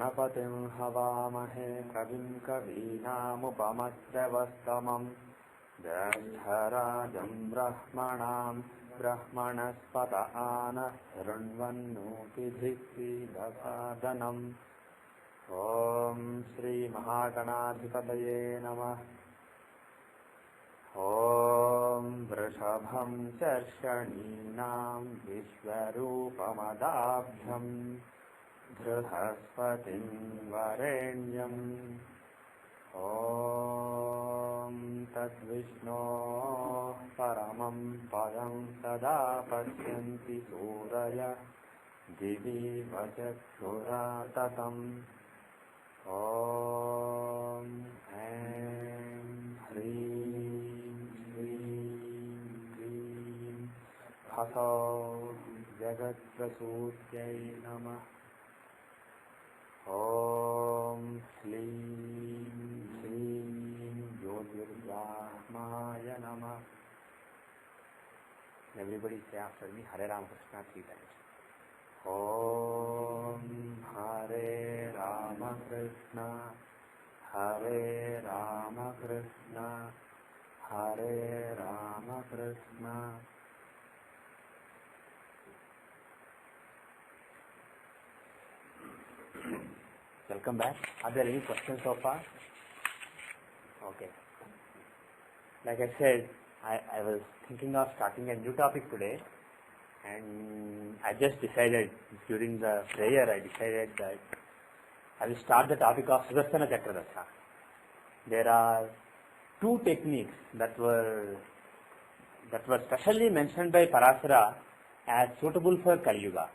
गणपतिं हवामहे कविं कवीनामुपमश्रवस्तमं ज्येष्ठराजं ब्रह्मणस्पत आनः शृण्वन्नोतिभिः ॐ श्रीमहागणाधिपतये नमः। ॐ वृषभं चर्षणीनां विश्वरूपमदाभ्यं बृहस्पतिं वरेण्यम् ॐ तद्विष्णोः परमं पदं सदा पश्यन्ति सूरयः दिवि वचक्षुरा ततम् ॐ ऐं ह्रीं श्रीं क्लीं हसौ जगत्प्रसूत्यै नमः। ॐ श्लीं श्रीं ज्योतिर्ब्रह्माय नमः। Everybody say after me, Hare Rama Krishna 3 times. Om Hare Rama Krishna, Hare Rama Krishna, Hare Rama Krishna. Welcome back. Are there any questions so far? Okay. Like I said, I was thinking of starting a new topic today, and I just decided during the prayer, I decided that I will start the topic of Sudarsana Chakradasa. There are two techniques that were specially mentioned by Parasara as suitable for Kali Yuga.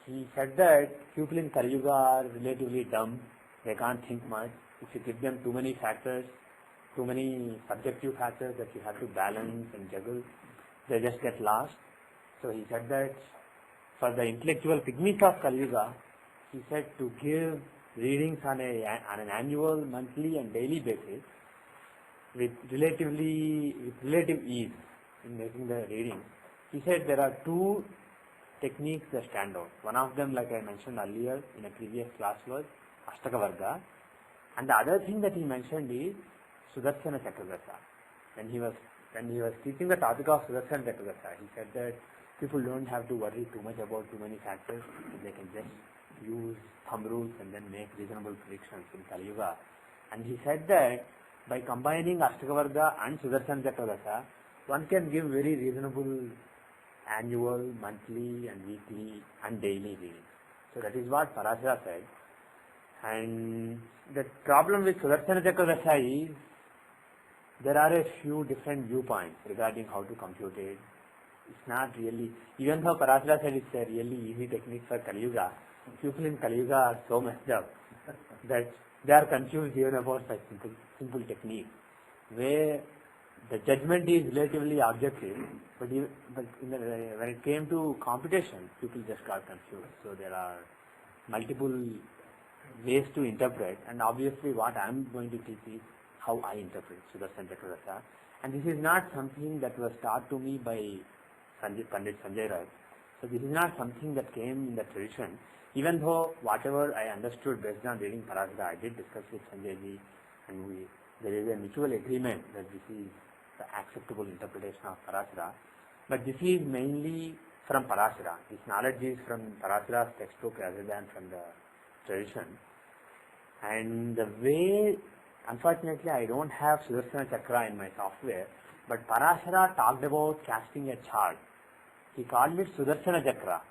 He said that people in Kali Yuga are relatively dumb, they can't think much. If you give them too many factors, too many subjective factors that you have to balance and juggle, they just get lost. So he said that for the intellectual pygmies of Kali Yuga, he said to give readings on an annual, monthly and daily basis with relative ease in making the reading. He said there are two techniques that stand out. One of them, like I mentioned earlier in a previous class, was Ashtaka Varga, and the other thing that he mentioned is Sudarsana Chakradasa. When he was teaching the topic of Sudarsana Chakradasa, he said that people don't have to worry too much about too many factors. They can just use thumb rules and then make reasonable predictions in Kali Yuga. And he said that by combining Ashtaka Varga and Sudarsana Chakradasa, one can give very reasonable annual, monthly and weekly and daily readings. So that is what Parasara said. And the problem with Sudarsana Chakradasa is there are a few different viewpoints regarding how to compute it. It's not really, even though Parasara said it's a really easy technique for Kali Yuga, people in Kali Yuga are so messed up that they are confused even about such simple technique, where the judgment is relatively objective, but when it came to computation, people just got confused. So there are multiple ways to interpret, and obviously what I am going to teach is how I interpret Sudarsana Chakradasa. And this is not something that was taught to me by Pandit Sanjay Rai. So this is not something that came in the tradition, even though whatever I understood based on reading Parasara, I did discuss with Sanjay ji, and there is a mutual agreement that this is the acceptable interpretation of Parasara. But this is mainly from Parasara. This knowledge is from Parasara's textbook rather than from the tradition. And the way, unfortunately, I don't have Sudarsana Chakra in my software, but Parasara talked about casting a chart. He called it Sudarsana Chakra.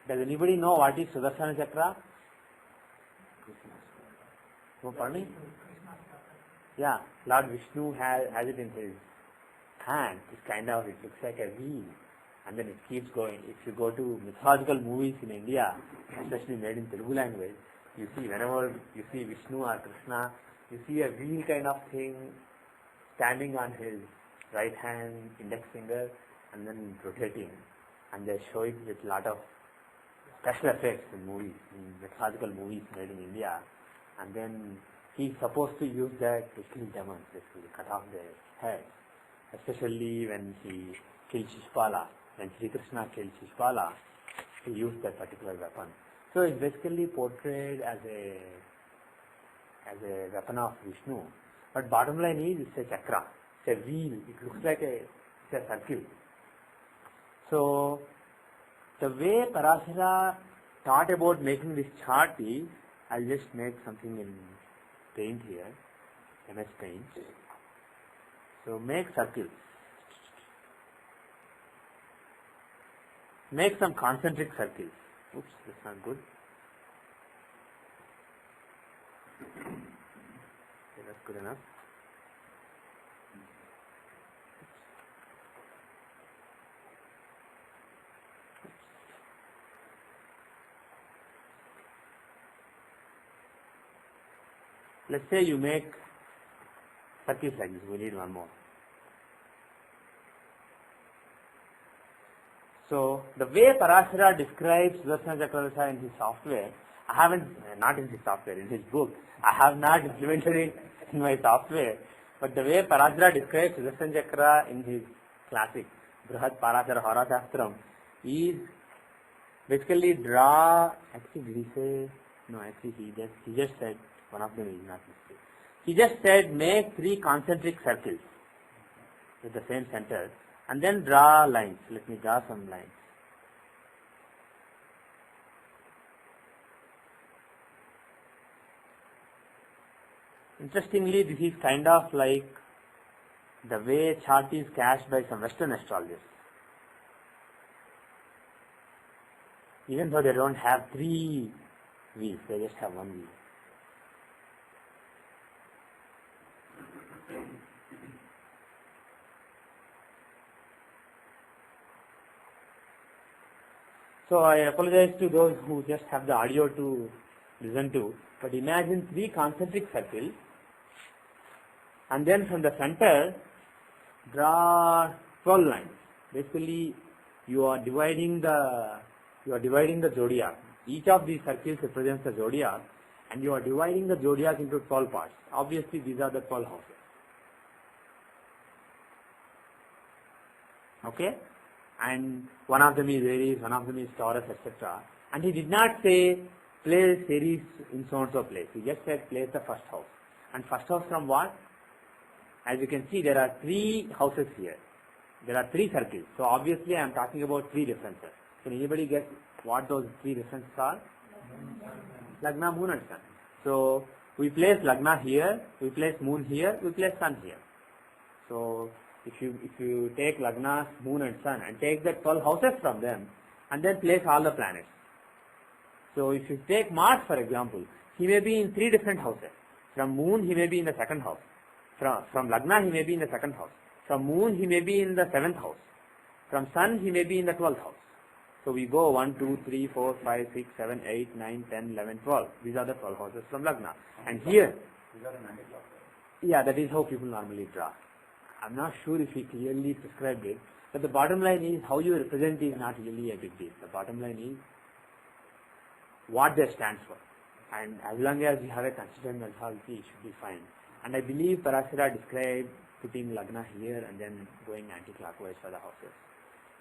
Does anybody know what is Sudarsana Chakra? Oh, pardon me? Yeah, Lord Vishnu has it in his hand. It's kind of, it looks like a wheel, and then it keeps going. If you go to mythological movies in India, especially made in Telugu language, you see whenever you see Vishnu or Krishna, you see a wheel kind of thing standing on his right hand, index finger, and then rotating. And they show it with a lot of special effects in movies, in mythological movies made in India. And then he's supposed to use that to kill demons, basically, cut off their heads. Especially when he killed Shishpala, when Sri Krishna killed Shishpala, he used that particular weapon. So it's basically portrayed as a weapon of Vishnu. But bottom line is it's a chakra, it's a wheel. It looks like it's a circle. So the way Parashara thought about making this chart is, I'll just make something in paint here, MS Paint. So make circles. Make some concentric circles. Oops, that's not good. Okay, that's good enough. Let's say you make circles like this. We need one more. So the way Parashara describes Sudarsana Chakravarti in his software, I haven't, not in his software, in his book, I have not implemented it in my software, but the way Parashara describes Sudarsana Chakra in his classic Brihad Parashara Hora Shastram is basically draw, actually did he say, no actually he just said, one of them is not mistake. He just said make 3 concentric circles with the same center and then draw lines. Let me draw some lines. Interestingly, this is kind of like the way chart is cast by some Western astrologers. Even though they don't have 3 wheels, they just have 1 wheel. So I apologize to those who just have the audio to listen to, but imagine 3 concentric circles and then from the center draw 12 lines. Basically you are dividing the zodiac. Each of these circles represents the zodiac and you are dividing the zodiac into 12 parts. Obviously these are the 12 houses. Okay? And one of them is Aries, one of them is Taurus, etc. And he did not say place Aries in so and so place. He just said place the first house. And first house from what? As you can see, there are 3 houses here. There are 3 circles. So obviously I am talking about 3 differences. Can anybody guess what those 3 differences are? Lagna, Moon and Sun. So we place Lagna here, we place Moon here, we place Sun here. So if you take Lagna, Moon and Sun and take the 12 houses from them and then place all the planets. So if you take Mars for example, he may be in 3 different houses. From Moon he may be in the 2nd house. From Lagna he may be in the 2nd house. From Moon he may be in the 7th house. From Sun he may be in the 12th house. So we go 1, 2, 3, 4, 5, 6, 7, 8, 9, 10, 11, 12. These are the 12 houses from Lagna. And here, yeah, that is how people normally draw. I'm not sure if he clearly prescribed it, but the bottom line is how you represent is not really a big deal. The bottom line is what they stand for. And as long as you have a consistent mentality, it should be fine. And I believe Parashara described putting Lagna here and then going anti-clockwise for the houses.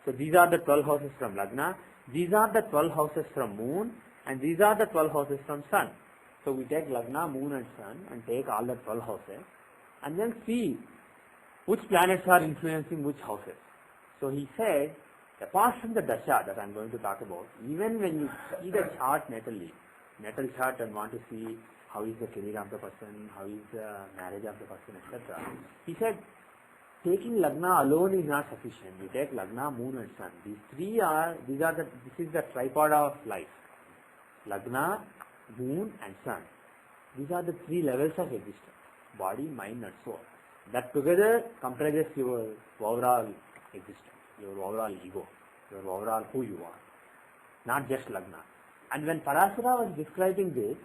So these are the 12 houses from Lagna, these are the 12 houses from Moon, and these are the 12 houses from Sun. So we take Lagna, Moon and Sun and take all the 12 houses and then see which planets are influencing which houses. So he said, apart from the dasha that I am going to talk about, even when you see the chart natally, natal chart and want to see how is the career of the person, how is the marriage of the person, etc. He said, taking Lagna alone is not sufficient. You take Lagna, Moon and Sun. This is the tripod of life. Lagna, Moon and Sun. These are the 3 levels of existence. Body, mind and soul. That together comprises your overall existence, your overall ego, your overall who you are. Not just Lagna. And when Parashara was describing this,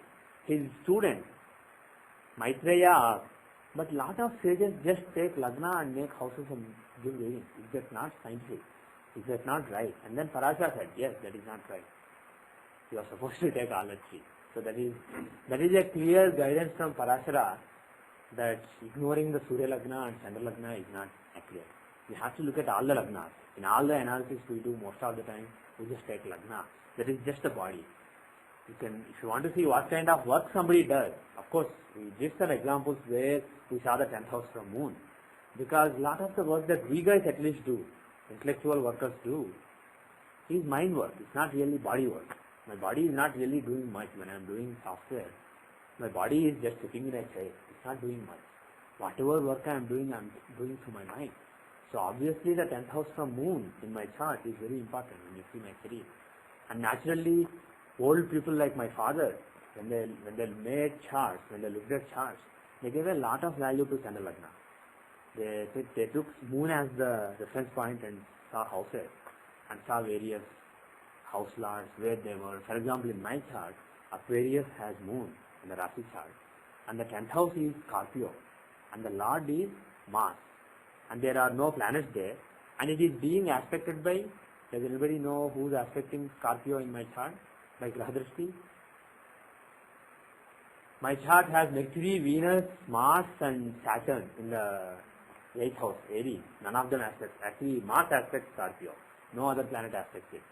his student, Maitreya asked, but lot of sages just take Lagna and make houses and give readings. Is that not scientific? Is that not right? And then Parashara said, yes, that is not right. You are supposed to take all the 3. So that is a clear guidance from Parashara that ignoring the Surya Lagna and Chandra Lagna is not accurate. You have to look at all the Lagnas. In all the analysis we do most of the time, we just take Lagna. That is just the body. if you want to see what kind of work somebody does, of course, we give some examples where we saw the 10th house from moon. Because a lot of the work that we guys at least do, intellectual workers do, is mind work. It's not really body work. My body is not really doing much when I'm doing software. My body is just sitting in a chair. It's not doing much. Whatever work I'm doing through my mind. So obviously the 10th house from moon in my chart is very important when you see my career. And naturally, old people like my father, when they made charts, when they looked at charts, they gave a lot of value to Chandra Lagna. They took moon as the reference point and saw houses and saw various house lords where they were. For example, in my chart, Aquarius has moon in the Rashi chart, and the 10th house is Scorpio, and the Lord is Mars, and there are no planets there, and it is being aspected by, does anybody know who is aspecting Scorpio in my chart by Grahadrishti? My chart has Mercury, Venus, Mars and Saturn in the 8th house, Aries. None of them aspects. Actually, Mars aspects Scorpio. No other planet aspects it.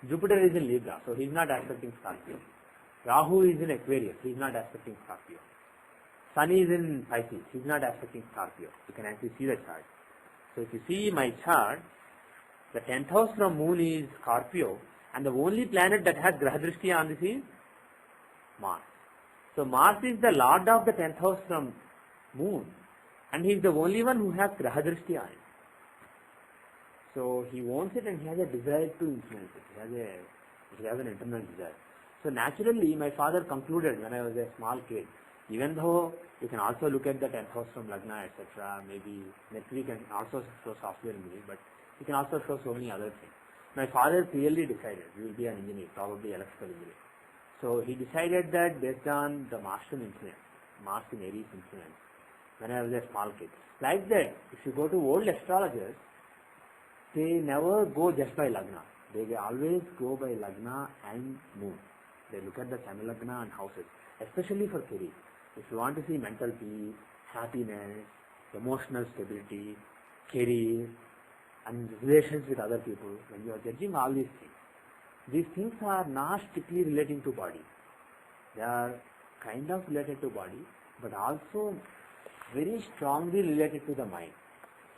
Jupiter is in Libra, so he is not aspecting Scorpio. Rahu is in Aquarius, he is not aspecting Scorpio. Sun is in Pisces, he is not aspecting Scorpio. You can actually see the chart. So if you see my chart, the 10th house from moon is Scorpio, and the only planet that has Grahadrishti on this is Mars. So Mars is the lord of the 10th house from moon, and he is the only one who has Grahadrishti on it. So he wants it and he has a desire to influence it. He has an internal desire. So naturally, my father concluded when I was a small kid, even though you can also look at the 10th house from Lagna, etc., maybe Mercury can also show software engineering, but you can also show so many other things. My father clearly decided he will be an engineer, probably electrical engineer. So he decided that based on the Martian influence, Mars in Aries influence, when I was a small kid. Like that, if you go to old astrologers, they never go just by Lagna. They always go by Lagna and moon. They look at the Chandra Lagna and houses, especially for career. If you want to see mental peace, happiness, emotional stability, career, and relations with other people, when you are judging all these things are not strictly relating to body. They are kind of related to body, but also very strongly related to the mind.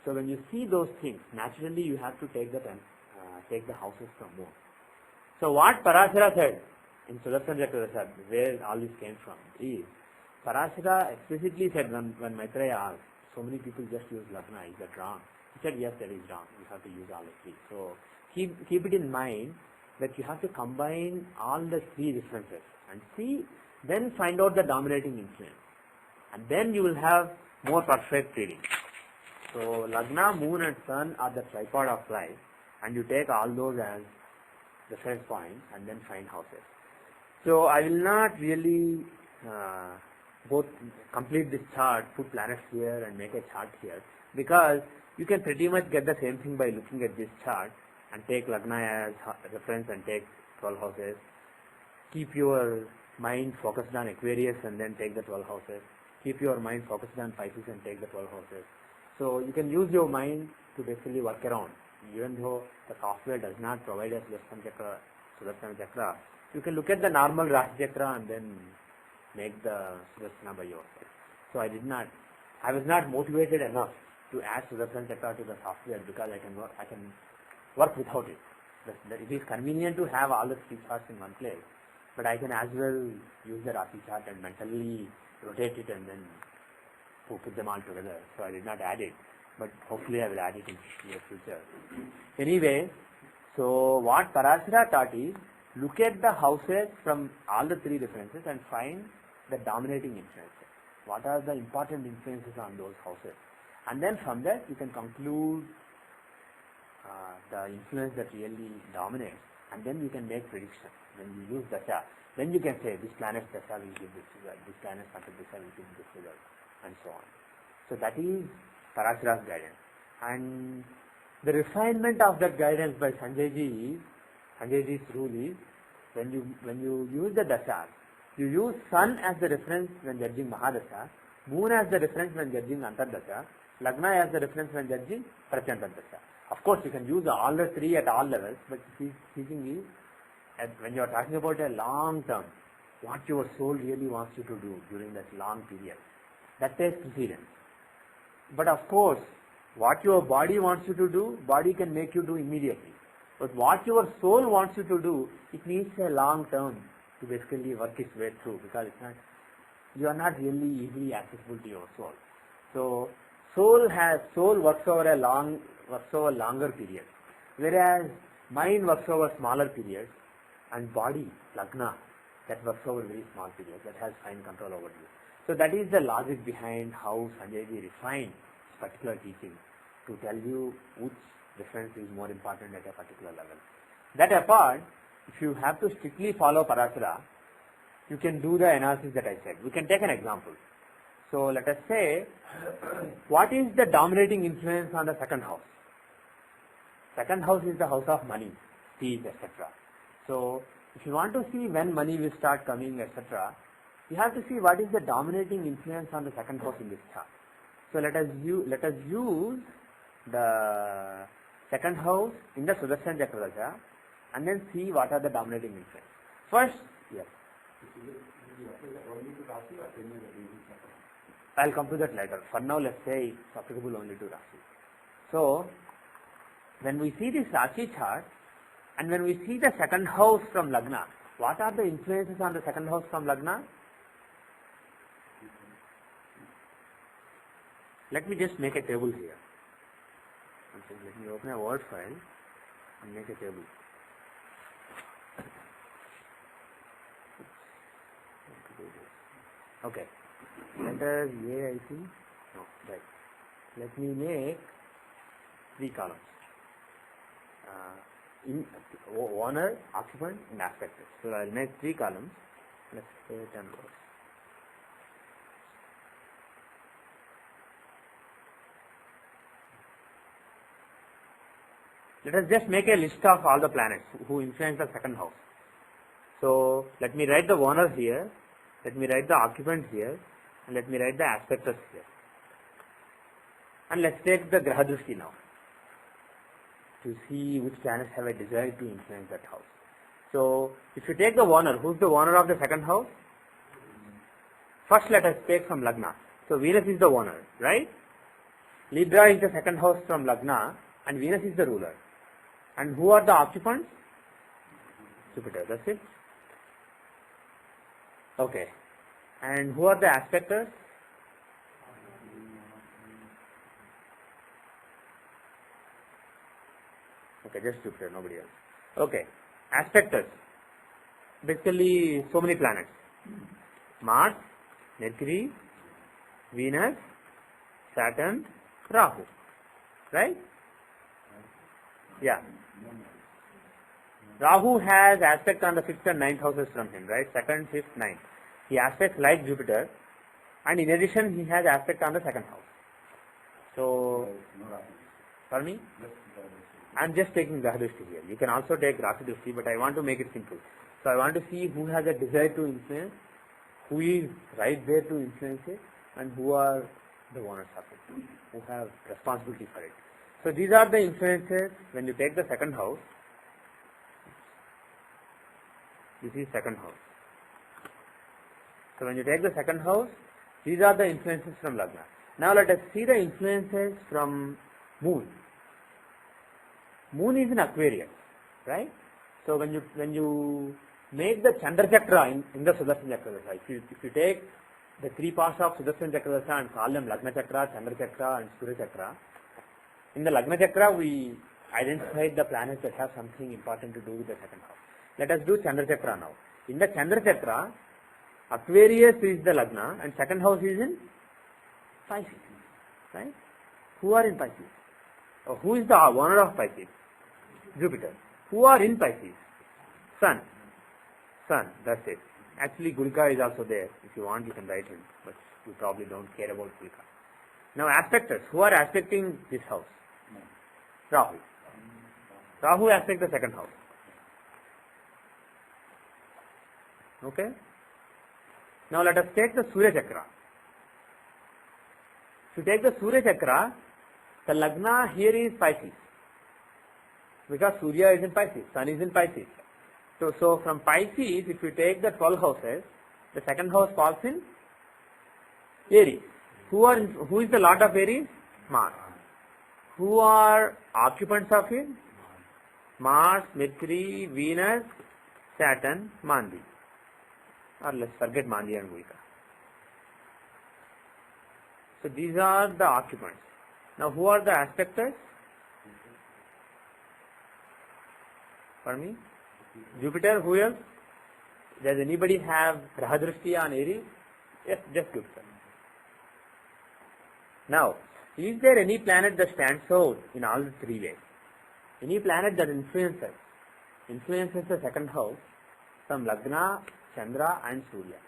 So when you see those things, naturally you have to take the houses from moon. So what Parashara said in Sudarshan Chakra, where all this came from, is Parashara explicitly said when Maitreya asked, so many people just use Lagna, is that wrong? He said, yes, that is wrong. You have to use all the three. So keep it in mind that you have to combine all the three differences and see, then find out the dominating influence. And then you will have more perfect reading. So Lagna, Moon and Sun are the tripod of life, and you take all those as reference points and then find houses. So I will not really complete this chart, put planets here and make a chart here, because you can pretty much get the same thing by looking at this chart and take Lagna as reference and take 12 houses. Keep your mind focused on Aquarius and then take the 12 houses. Keep your mind focused on Pisces and take the 12 houses. So you can use your mind to basically work around. Even though the software does not provide us Sudarshan Chakra, Sudarshan Chakra, you can look at the normal Rashi Chakra and then make the Sudarshan by yourself. So I was not motivated enough to add Sudarshan Chakra to the software because I can work without it. It is convenient to have all the three charts in one place, but I can as well use the Rashi chart and mentally rotate it and then put them all together. So I did not add it, but hopefully I will add it in the near future. Anyway, so what Parashara taught is, look at the houses from all the three differences and find the dominating influences. What are the important influences on those houses? And then from that you can conclude the influence that really dominates, and then you can make predictions. When you use Dasha, then you can say this planet's Dasha will give this result, this planet's Dasha will give this result, and so on. So that is Parashara's guidance. And the refinement of that guidance by Sanjayji's rule is, when you use the Dasha, you use Sun as the reference when judging Mahadasha, Moon as the reference when judging Antardasha, Lagna as the reference when judging Prachantardasha. Of course, you can use all the three at all levels, but teaching is, when you are talking about a long term, what your soul really wants you to do during that long period. That takes precedence. But of course, what your body wants you to do, body can make you do immediately. But what your soul wants you to do, it needs a long term to basically work its way through, because you are not really easily accessible to your soul. So soul works over longer periods, whereas mind works over smaller periods, and body, lagna, that works over very small periods, that has fine control over you. So that is the logic behind how Sanjay ji refined this particular teaching to tell you which difference is more important at a particular level. That apart, if you have to strictly follow Parasara, you can do the analysis that I said. We can take an example. So let us say, what is the dominating influence on the second house? Second house is the house of money, peace, etc. So if you want to see when money will start coming, etc., you have to see what is the dominating influence on the second house in this chart. So let us use the second house in the Sudarshan Chakradasha and then see what are the dominating influence. First, yes. I'll come to that later. For now, let's say it's applicable only to Rashi. So, when we see this Rashi chart and when we see the second house from Lagna, what are the influences on the second house from Lagna? Let me just make a table here. Let me open a Word file and make a table. Okay. Letters A, I see. No, right. Let me make 3 columns. Owner, occupant, and aspect. So I'll make 3 columns. Let's say 10 rows. Let us just make a list of all the planets who influence the second house. So let me write the owner here, let me write the occupant here, and let me write the aspectors here. And let's take the Graha Drishti now to see which planets have a desire to influence that house. So if you take the owner, who's the owner of the second house? First let us take from Lagna. So Venus is the owner, right? Libra is the second house from Lagna and Venus is the ruler. And who are the occupants? Jupiter, that's it. Okay. And who are the aspectors? Okay, just Jupiter, nobody else. Okay. Aspectors. Basically, so many planets. Mars, Mercury, Venus, Saturn, Rahu. Right? Yeah. Rahu has aspect on the 5th and 9th houses from him, right? 2nd, 5th, 9th. He aspects like Jupiter, and in addition he has aspect on the 2nd house. So, for me, I am just taking Graha Drishti here. You can also take Rashi Drishti, but I want to make it simple. So I want to see who has a desire to influence, who is right there to influence it, and who are the owners of it, who have responsibility for it. So these are the influences when you take the second house. This is second house. So when you take the second house, these are the influences from Lagna. Now let us see the influences from Moon. Moon is in Aquarius, right? So when you make the Chandra Chakra in the Sudarshan Chakradasha, if you take the 3 parts of Sudarshan Chakradasha and call them Lagna Chakra, Chandra Chakra and Surya Chakra, in the Lagna Chakra we identified the planets that have something important to do with the second house. Let us do Chandra Chakra now. In the Chandra Chakra, Aquarius is the Lagna and second house is in Pisces, right? Who are in Pisces? Or who is the owner of Pisces? Jupiter. Who are in Pisces? Sun. Sun, that's it. Actually Gulika is also there. If you want you can write him, but you probably don't care about Gulika. Now aspectors. Who are aspecting this house? Rahu. Rahu aspects the second house. Okay. Now let us take the Surya Chakra. If you take the Surya Chakra, the Lagna here is Pisces. Because Surya is in Pisces, Sun is in Pisces. So from Pisces, if you take the 12 houses, The second house falls in Aries. Who is the Lord of Aries? Mars. Who are occupants of it? Mars, Mercury, Venus, Saturn, Mandi. Or let's forget Mandi and Gulika. So these are the occupants. Now who are the aspectors? Pardon me? Jupiter, who else? Does anybody have Grahadrishti on Aries? Yes, just Jupiter. Now, is there any planet that stands out in all the three ways? Any planet that influences the second house from Lagna, Chandra and Surya?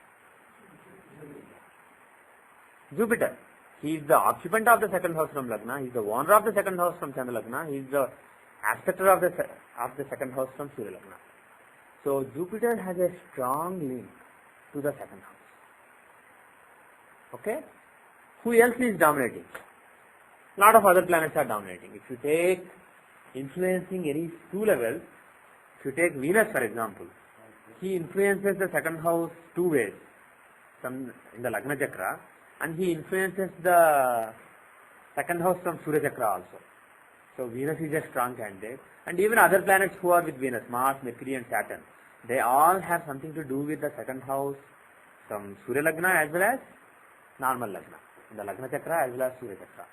Jupiter. He is the occupant of the second house from Lagna. He is the owner of the second house from Chandra Lagna. He is the aspector of the second house from Surya Lagna. So Jupiter has a strong link to the second house. Okay? Who else is dominating? Lot of other planets are dominating. If you take influencing any two levels, if you take Venus for example, he influences the second house two ways, in the Lagna Chakra, and he influences the second house from Surya Chakra also. So Venus is a strong candidate, and even other planets who are with Venus, Mars, Mercury and Saturn, they all have something to do with the second house from Surya Lagna as well as normal Lagna, in the Lagna Chakra as well as Surya Chakra.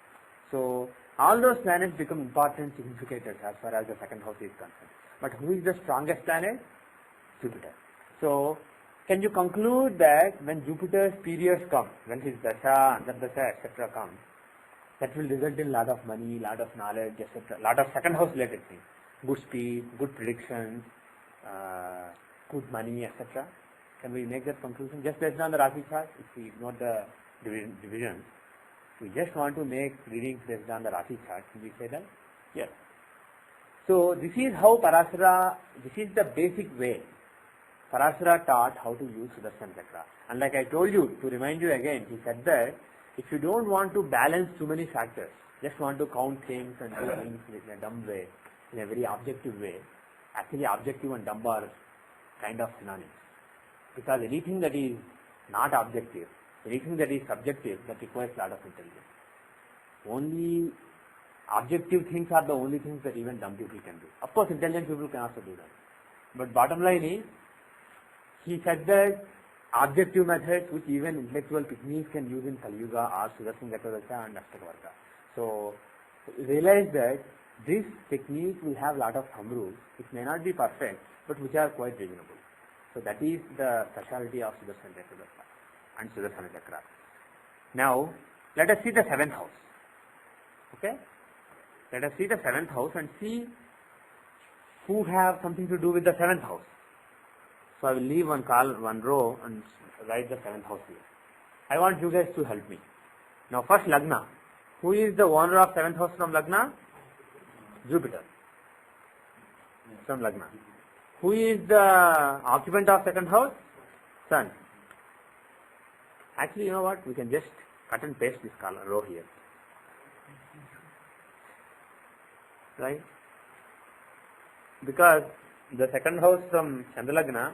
So all those planets become important significators as far as the second house is concerned. But who is the strongest planet? Jupiter. So can you conclude that when Jupiter's periods come, when his dasha, antardasha, etc. comes, that will result in lot of money, lot of knowledge, etc., lot of second house related things, good speed, good predictions, good money, etc. Can we make that conclusion just based on the Rashi chart? If we ignore the divisions, we just want to make readings based on the Rashi chart. Can we say that? Yes. So this is how Parashara, this is the basic way Parashara taught how to use Sudarshan Chakra. And like I told you, to remind you again, he said that if you don't want to balance too many factors, just want to count things and do things in a dumb way, in a very objective way, actually objective and dumb are kind of synonyms. Because anything that is not objective, anything that is subjective, that requires a lot of intelligence. Only objective things are the only things that even dumb people can do. Of course, intelligent people can also do that. But bottom line is, he said that objective methods which even intellectual techniques can use in Kali Yuga are Sudarshan Chakra and Ashtakavarga. So realize that this technique will have lot of thumb rules, which may not be perfect, but which are quite reasonable. So that is the speciality of Sudarshan Chakra and Sudarshan Chakra. Now, let us see the seventh house. Okay? Let us see the seventh house and see who have something to do with the seventh house. So I will leave one row and write the seventh house here. I want you guys to help me. Now first Lagna. Who is the owner of seventh house from Lagna? Jupiter. From Lagna. Who is the occupant of second house? Sun. Actually, you know what? We can just cut and paste this row here. Right? Because the second house from Chandra Lagna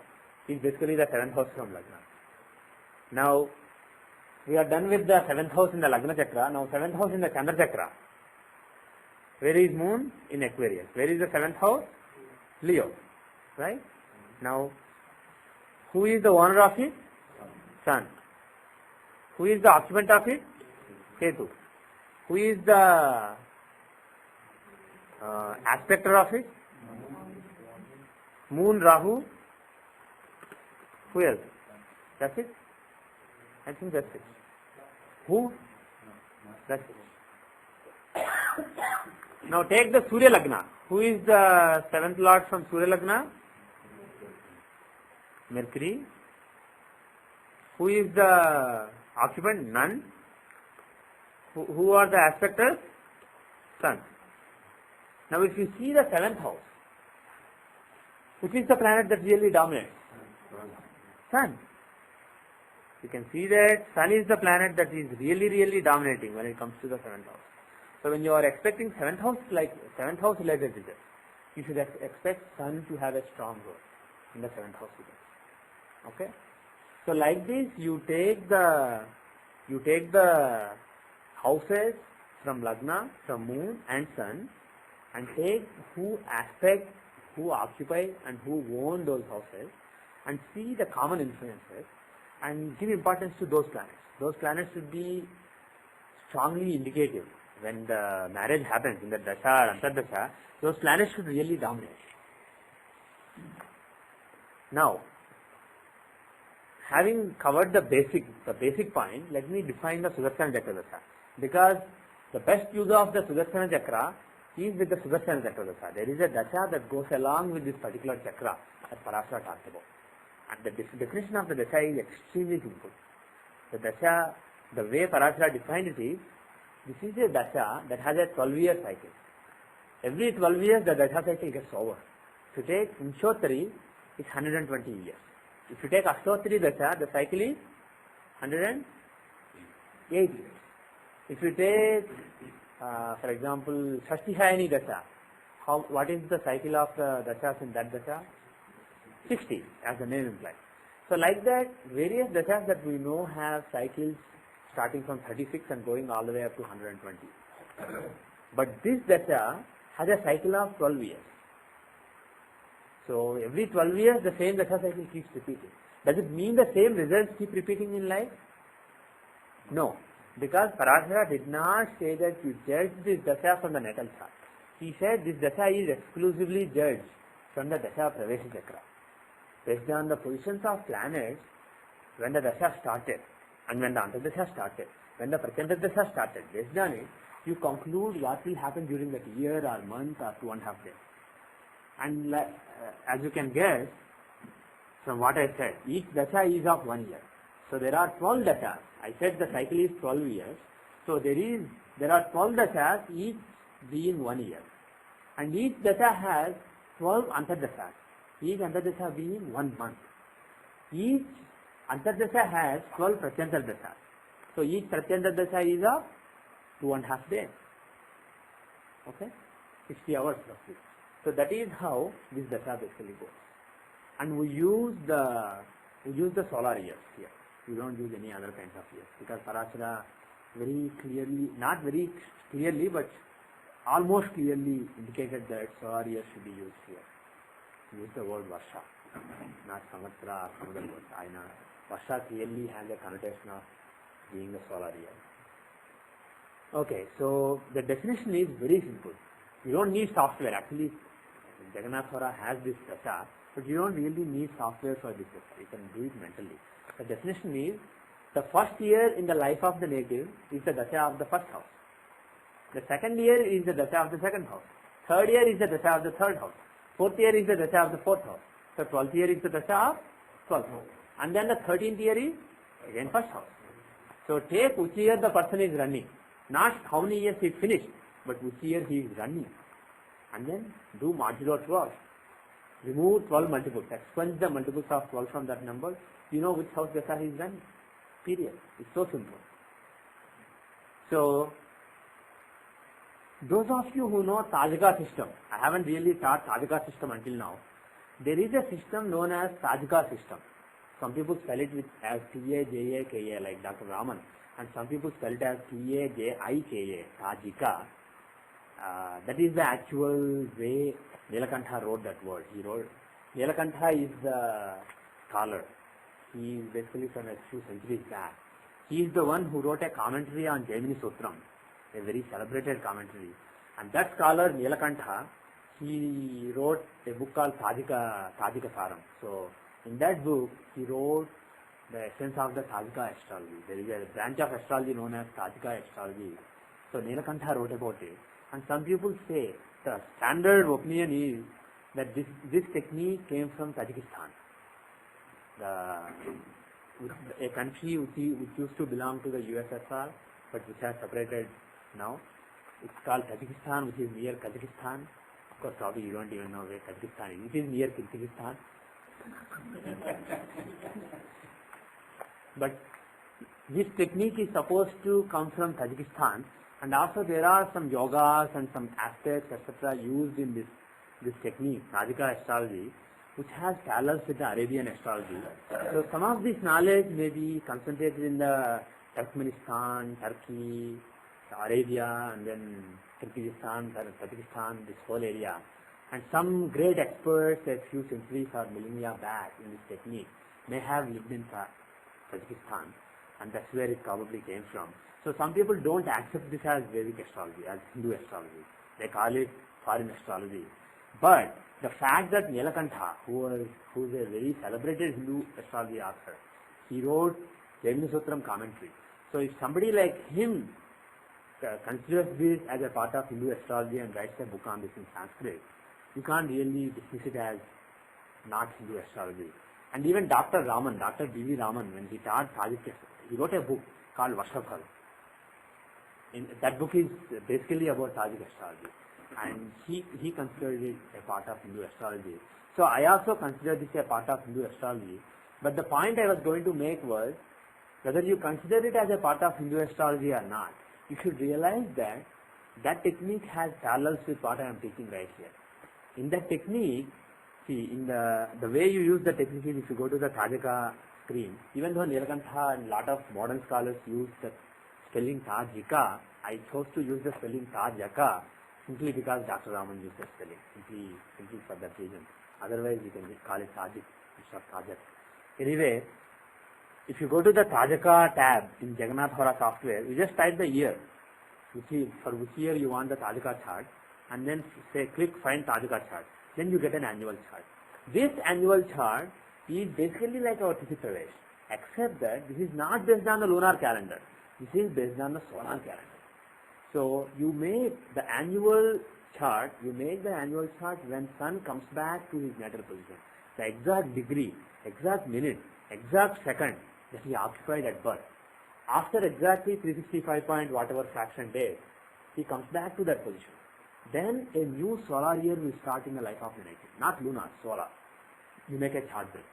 is basically the seventh house from Lagna. Now, we are done with the seventh house in the Lagna Chakra. Now, seventh house in the Chandra Chakra. Where is Moon? In Aquarius. Where is the seventh house? Leo. Right? Now, who is the owner of it? Sun. Who is the occupant of it? Ketu. Who is the aspector of it? Moon, Rahu. Who else? That's it? I think that's it. Who? That's it. Now take the Surya Lagna. Who is the seventh lord from Surya Lagna? Mercury. Who is the occupant? None. Who are the aspectors? Sun. Now if you see the seventh house, which is the planet that really dominates? Sun. You can see that Sun is the planet that is really dominating when it comes to the seventh house. So when you are expecting seventh house related results, you should expect Sun to have a strong role in the seventh house results. Okay? So like this, you take the houses from Lagna, from Moon and Sun, and take who aspect, who occupy and who own those houses, and see the common influences and give importance to those planets. Those planets should be strongly indicative. When the marriage happens in the dasha or antardasha, those planets should really dominate. Now, having covered the basic point, let me define the Sudarsana Chakra dasha. Because the best use of the Sudarsana Chakra is with the Sudarsana Chakra dasha. There is a dasha that goes along with this particular chakra that Parashara talked about. And the definition of the dasha is extremely simple. The dasha, the way Parashara defined it is, this is a dasha that has a 12-year cycle. Every 12 years the dasha cycle gets over. If you take Vimshottari, it's 120 years. If you take Ashtotri dasha, the cycle is 108 years. If you take, for example, Shashtihayani dasha, what is the cycle of the dashas in that dasha? 60, as the name implies. So like that, various dashas that we know have cycles starting from 36 and going all the way up to 120. But this dasha has a cycle of 12 years. So every 12 years the same dasha cycle keeps repeating. Does it mean the same results keep repeating in life? No. Because Parashara did not say that you judge this dasha from the natal chart. He said this dasha is exclusively judged from the dasha of Pravesha Chakra. Based on the positions of planets, when the dasha started, and when the antardasha started, when the pratyanta dasha started, based on it, you conclude what will happen during that year or month or 2.5 days. And as you can guess, from what I said, each dasha is of 1 year. So there are 12 dashas. I said the cycle is 12 years. So there are 12 dashas, each being 1 year. And each dasha has 12 antardashas, each antardasha being 1 month. Each antardasha has 12 pratyanta dashas. So each pratyanta dasha is of 2.5 days. Okay? 60 hours roughly. So that is how this dasha basically goes. And we use the solar years here. We don't use any other kinds of years, because Parashara very clearly, not very clearly, but almost clearly indicated that solar years should be used here. Use the word Varsha, not Samvatsara or some other word. Varsha clearly has a connotation of being the solar year. Okay, so the definition is very simple. You don't need software. Actually, Jagannathwara has this dasha, but you don't really need software for this dasha. You can do it mentally. The definition is, the first year in the life of the native is the dasha of the first house. The second year is the dasha of the second house. Third year is the dasha of the third house. Fourth year is the dasha of the fourth house. So 12th year is the dasha of 12th house. And then the 13th year is again first house. So take which year the person is running. Not how many years he finished, but which year he is running. And then do modulo 12. Remove 12 multiples. Expunge the multiples of 12 from that number. You know which house dasha he is running. Period. It's so simple. So, those of you who know Tajika system, I haven't really taught Tajika system until now. There is a system known as Tajika system. Some people spell it as T-A-J-A-K-A like Dr. Raman, and some people spell it as T-A-J-I-K-A, Tajika. That is the actual way Nilakantha wrote that word. Nilakantha is the scholar. He is basically from a few centuries back. He is the one who wrote a commentary on Jaimini Sutram, a very celebrated commentary. And that scholar, Nilakantha, he wrote a book called Tajika Saram. So, in that book, he wrote the essence of the Tajika astrology. There is a branch of astrology known as Tajika astrology. So, Nilakantha wrote about it. And some people say, the standard opinion is that this technique came from Tajikistan. A country which used to belong to the USSR, but which has separated now. It's called Tajikistan, which is near Kazakhstan. Of course, probably you don't even know where Kazakhstan is. It is near Kyrgyzstan. But this technique is supposed to come from Tajikistan, and also there are some yogas and some aspects, etc., used in this technique, Tajika astrology, which has parallels with the Arabian astrology. So some of this knowledge may be concentrated in the Turkmenistan, Turkey, Arabia, and then Kyrgyzstan, Tajikistan, this whole area. And some great experts a few centuries or millennia back in this technique may have lived in Tajikistan, and that's where it probably came from. So some people don't accept this as Vedic astrology, as Hindu astrology. They call it foreign astrology. But the fact that Nilakantha, who's a very celebrated Hindu astrology author, he wrote Jaimini Sutram commentary. So if somebody like him considers this as a part of Hindu astrology and writes a book on this in Sanskrit, you can't really dismiss it as not Hindu astrology. And even Dr. B.V. Raman, when he taught Tajik, he wrote a book called Vashafal. That book is basically about Tajik astrology, and he considered it a part of Hindu astrology. So I also consider this a part of Hindu astrology, but the point I was going to make was, whether you consider it as a part of Hindu astrology or not, you should realize that that technique has parallels with what I am teaching right here. In that technique, see, in the way you use the technique is, if you go to the Tajika screen, even though Nilakantha and a lot of modern scholars use the spelling Tajika, I chose to use the spelling Tajaka simply because Dr. Raman used the spelling, simply for that reason. Otherwise, you can just call it Tajik instead of Tajak. Anyway, if you go to the Tajaka tab in Jagannath Hora software, you just type the year, for which year you want the Tajika chart, and then say click find Tajika chart. Then you get an annual chart. This annual chart is basically like our Tithi Pravesh, except that this is not based on the lunar calendar. This is based on the solar calendar. So you make the annual chart, when sun comes back to his natal position. The exact degree, exact minute, exact second that he occupied at birth. After exactly 365 point whatever fraction days, he comes back to that position. Then a new solar year will start in the life of the nation, not lunar, solar. You make a chart then.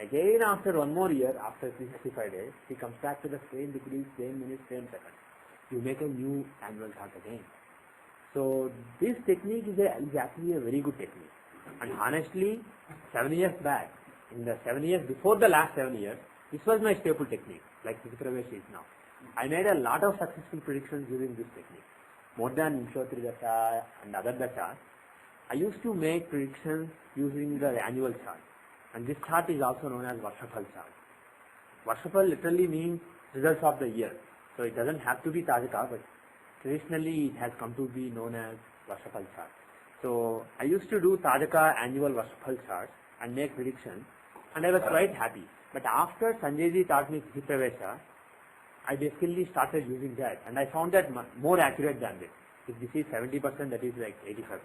Again after one more year, after 365 days, he comes back to the same degree, same minute, same second. You make a new annual chart again. So this technique is actually a very good technique. And honestly, 7 years back, in the 7 years before the last 7 years, this was my staple technique, like Tithi Pravesh is now. I made a lot of successful predictions using this technique. More than Vimshotri Dasha and other Dashas, I used to make predictions using the annual chart. And this chart is also known as Varshafal chart. Varshafal literally means results of the year. So it doesn't have to be Tajika, but traditionally it has come to be known as Varshafal chart. So I used to do Tajika annual Varshafal charts and make predictions, and I was quite happy. But after Sanjayji taught me Tithi Pravesha, I basically started using that, and I found that more accurate than this. If this is 70%, that is like 85%.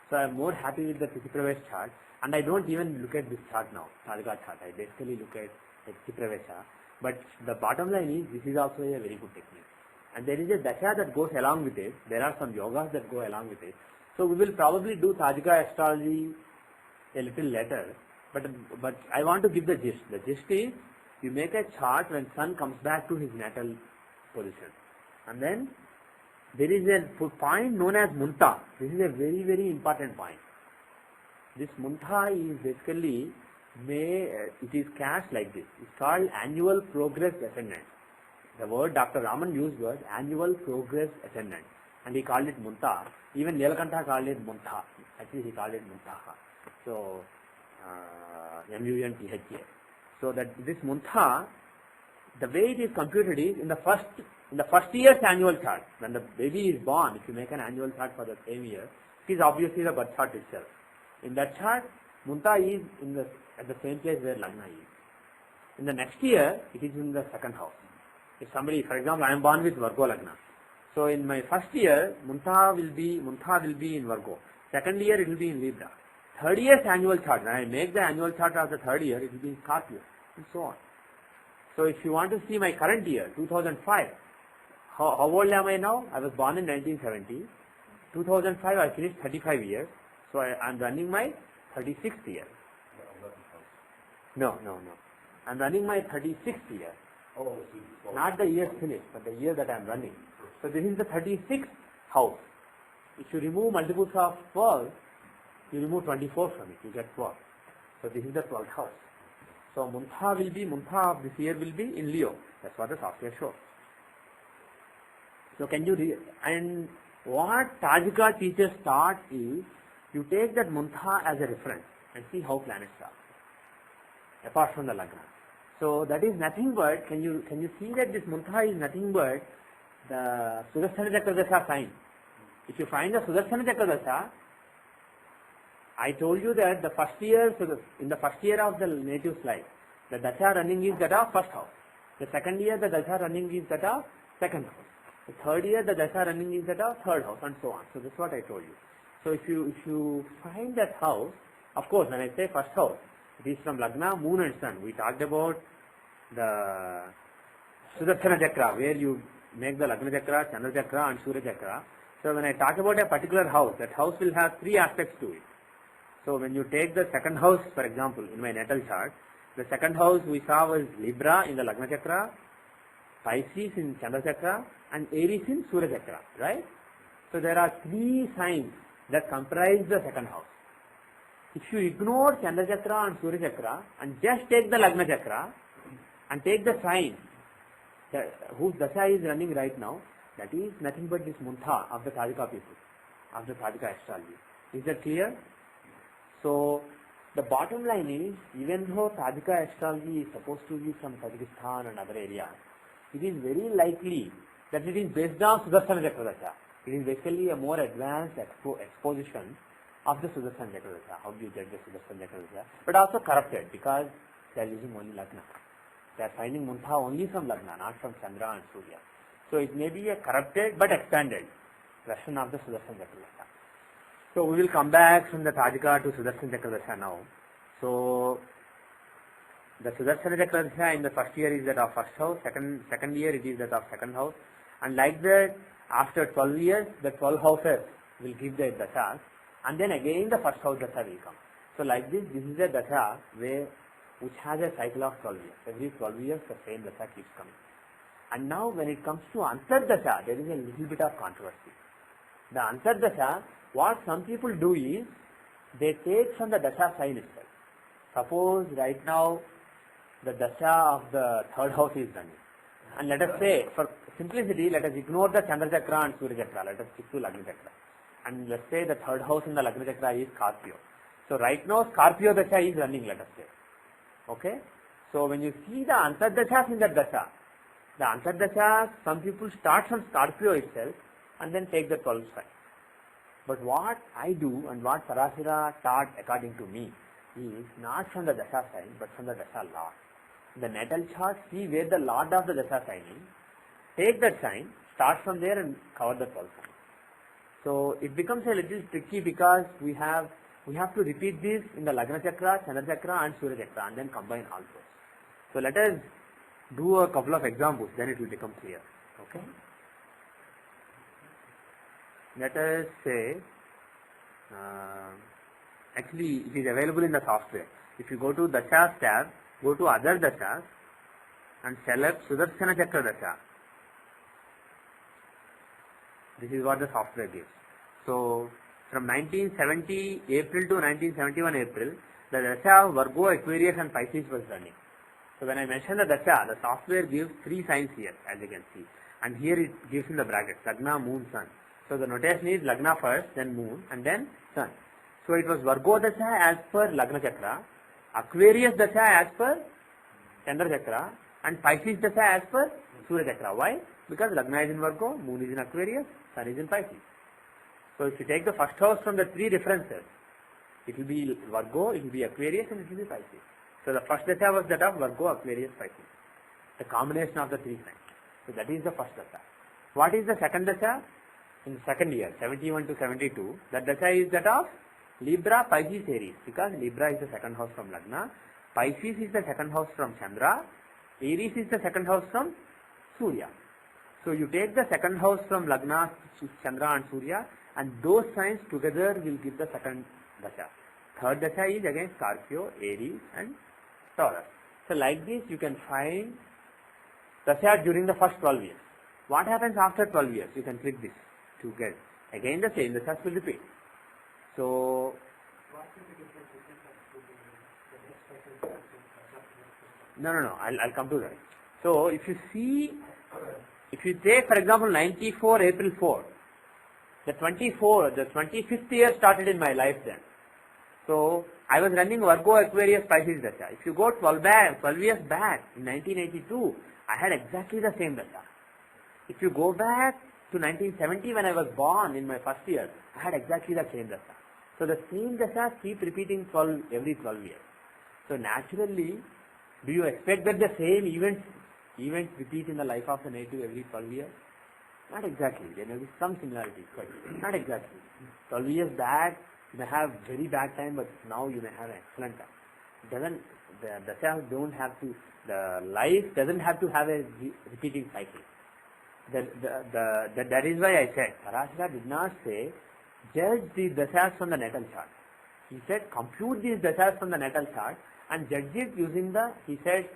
So I am more happy with the Tithi Pravesh chart, and I don't even look at this chart now, Tajika chart. I basically look at Tithi Pravesha. But the bottom line is, this is also a very good technique. And there is a Dasha that goes along with it. There are some yogas that go along with it. So we will probably do Tajika astrology a little later. But I want to give the gist. The gist is, you make a chart when sun comes back to his natal position. And then there is a point known as Munta. This is a very, very important point. This Munta is basically, it is cast like this. It's called annual progress ascendant. The word Dr. Raman used was annual progress ascendant. And he called it Munta. Even Nilakantha called it Munta. Actually he called it Muntaha. So, M-U-N-T-H-A. So that this Munta, the way it is computed is in the first year's annual chart. When the baby is born, if you make an annual chart for the same year, it is obviously the birth chart itself. In that chart, Munta is at the same place where Lagna is. In the next year, it is in the second house. If somebody, for example, I am born with Virgo Lagna. So in my first year, Munta will be in Virgo. Second year, it will be in Libra. Third year's annual chart, when I make the annual chart of the third year, it will be in Scorpio, and so on. So if you want to see my current year, 2005, how old am I now? I was born in 1970. 2005, I finished 35 years. So I am running my 36th year. No. I'm running my 36th year. Not the year finished, but the year that I am running. So this is the 36th house. If you remove multiples of 12, you remove 24 from it, you get 12. So this is the 12th house. So Muntha of this year will be in Leo. That's what the software shows. So can you and what Tajika teachers taught is, you take that Muntha as a reference and see how planets are, apart from the Lagna. So that is nothing but, can you see that this Muntha is nothing but the Sudarsana Chakradasha sign. If you find the Sudarsana Chakradasha, I told you that the first year, in the first year of the native life, the Dasha running is that of first house. The second year, the Dasha running is that of second house. The third year, the Dasha running is that of third house, and so on. So that's what I told you. So if you find that house, of course, when I say first house, it is from Lagna, Moon and Sun. We talked about the Sudarsana Chakra, where you make the Lagna Chakra, Chandra Chakra and Surya Chakra. So when I talk about a particular house, that house will have three aspects to it. So when you take the second house, for example, in my natal chart, the second house we saw was Libra in the Lagna Chakra, Pisces in Chandra Chakra, and Aries in Surya Chakra, right? So there are three signs that comprise the second house. If you ignore Chandra Chakra and Surya Chakra and just take the Lagna Chakra and take the sign whose Dasha is running right now, that is nothing but this Muntha of the Tajika people, of the Tajika astrology. Is that clear? So the bottom line is, even though Tajika astrology is supposed to be from Tajikistan and other areas, it is very likely that it is based on Sudarsana Chakradasha. It is basically a more advanced exposition of the Sudarsana Chakradasha. How do you get the Sudarsana Chakradasha? But also corrupted, because they are using only Lagna. They are finding Muntha only from Lagna, not from Chandra and Surya. So it may be a corrupted but expanded version of the Sudarsana Chakradasha. So we will come back from the Tajika to Sudarsana Chakradasha now. So the Sudarsana Chakradasha in the first year is that of first house, second year it is that of second house, and like that after 12 years the 12 houses will give their dashas, and then again the first house dasha will come. So like this is a dasha which has a cycle of 12 years. Every 12 years the same dasha keeps coming. And now when it comes to Antardasha, there is a little bit of controversy. The Antardasha, what some people do is, they take from the dasha sign itself. Suppose right now the dasha of the third house is running, and let us say, for simplicity, let us ignore the Chandra Chakra and Surya Chakra, let us stick to Lagna Chakra, and let's say the third house in the Lagna Chakra is Scorpio. So right now Scorpio dasha is running, let us say. Okay? So when you see the Antardashas in that dasha, the Antardashas, some people start from Scorpio itself and then take the 12 sign. But what I do and what Parashara taught according to me is not from the dasha sign but from the dasha lord. The natal chart, see where the lord of the dasha sign is, take that sign, start from there and cover the 12 signs. So it becomes a little tricky because we have to repeat this in the Lagna Chakra, Chandra Chakra and Surya Chakra and then combine all those. So let us do a couple of examples, then it will become clear. Okay? Let us say, actually it is available in the software. If you go to Dashas tab, go to other Dashas and select Sudarsana Chakra Dasha. This is what the software gives. So from 1970 April to 1971 April, the Dasha of Virgo, Aquarius and Pisces was running. So when I mention the Dasha, the software gives three signs here, as you can see. And here it gives in the brackets, Lagna, Moon, Sun. So the notation is Lagna first, then Moon, and then Sun. So it was Virgo Dasha as per Lagna Chakra, Aquarius Dasha as per Chandra Chakra, and Pisces Dasha as per Surya Chakra. Why? Because Lagna is in Virgo, Moon is in Aquarius, Sun is in Pisces. So if you take the first house from the three differences, it will be Virgo, it will be Aquarius, and it will be Pisces. So the first Dasha was that of Virgo, Aquarius, Pisces. The combination of the three signs. So that is the first Dasha. What is the second Dasha? In the second year, 71 to 72, that Dasha is that of Libra, Pisces, Aries. Because Libra is the second house from Lagna, Pisces is the second house from Chandra, Aries is the second house from Surya. So you take the second house from Lagna, Chandra and Surya, and those signs together will give the second Dasha. Third Dasha is again Scorpio, Aries and Taurus. So like this you can find Dasha during the first 12 years. What happens after 12 years? You can click this to get again the same Dashas will repeat. So No. I'll come to that. So if you see, if you take for example 94 April 4, the 25th year started in my life then. So I was running Virgo Aquarius Pisces Dasha. If you go 12 years back in 1982, I had exactly the same Dasha. If you go back to 1970 when I was born in my first year, I had exactly the same Dasha. So the same Dasha keep repeating every 12 years. So naturally, do you expect that the same events repeat in the life of the native every 12 years? Not exactly. There may be some similarities, but not exactly. 12 years back, you may have very bad time, but now you may have excellent time. The life doesn't have to have a repeating cycle. That is why I said, Parashara did not say, judge the dashas from the natal chart. He said, compute these dashas from the natal chart and judge it using he said,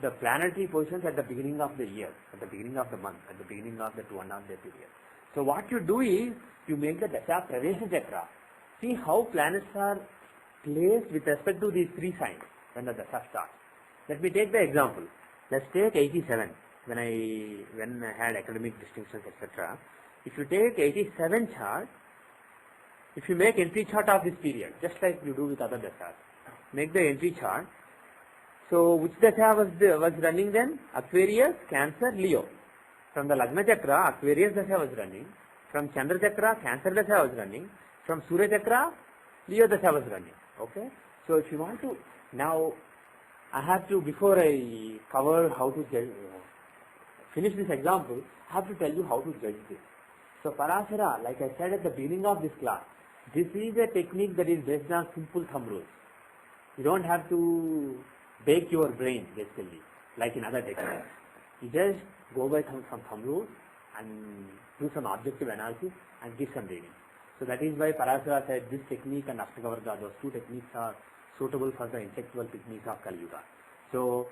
the planetary positions at the beginning of the year, at the beginning of the month, at the beginning of the 2.5 day period. So what you do is, you make the dasha pravesha chakra. See how planets are placed with respect to these three signs when the dasha starts. Let me take the example. Let's take 87, when I had academic distinctions, etc. If you take 87 chart, if you make entry chart of this period, just like you do with other dashas, make the entry chart. So which dasha was running then? Aquarius, Cancer, Leo. From the Lagna Chakra, Aquarius dasha was running. From Chandra Chakra, Cancer dasha was running. From Surya Chakra, Leo dasha was running. Okay? So if you want to, now I have to, before I cover how to finish this example, I have to tell you how to judge this. So Parashara, like I said at the beginning of this class, this is a technique that is based on simple thumb rules. You don't have to bake your brain basically, like in other techniques. You just go by some thumb rules and do some objective analysis and give some reading. So that is why Parashara said this technique and Ashtakavarga, those two techniques are suitable for the intellectual techniques of Kali Yuga. So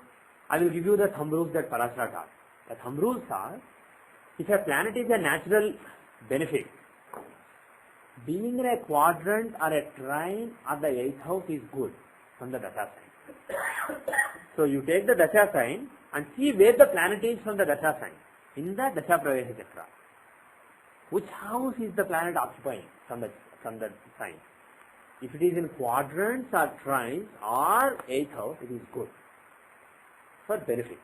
I will give you the thumb rules that Parashara taught. The thumb rules are, if a planet is a natural benefit, being in a quadrant or a trine or the 8th house is good from the dasha sign. So you take the dasha sign and see where the planet is from the dasha sign in the dasha pravesha chakra. Which house is the planet occupying from the sign? If it is in quadrants or trines or 8th house, it is good for benefit.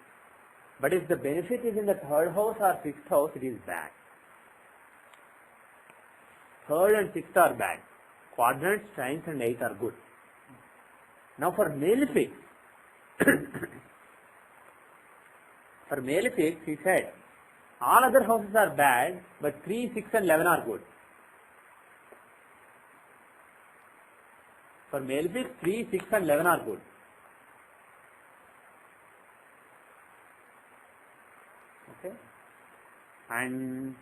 But if the benefit is in the 3rd house or 6th house, it is bad. 3rd and 6th are bad. Quadrants, trines and 8th are good. Now for malefics, he said, all other houses are bad, but 3, 6 and 11 are good. For malefics, 3, 6 and 11 are good. Okay? And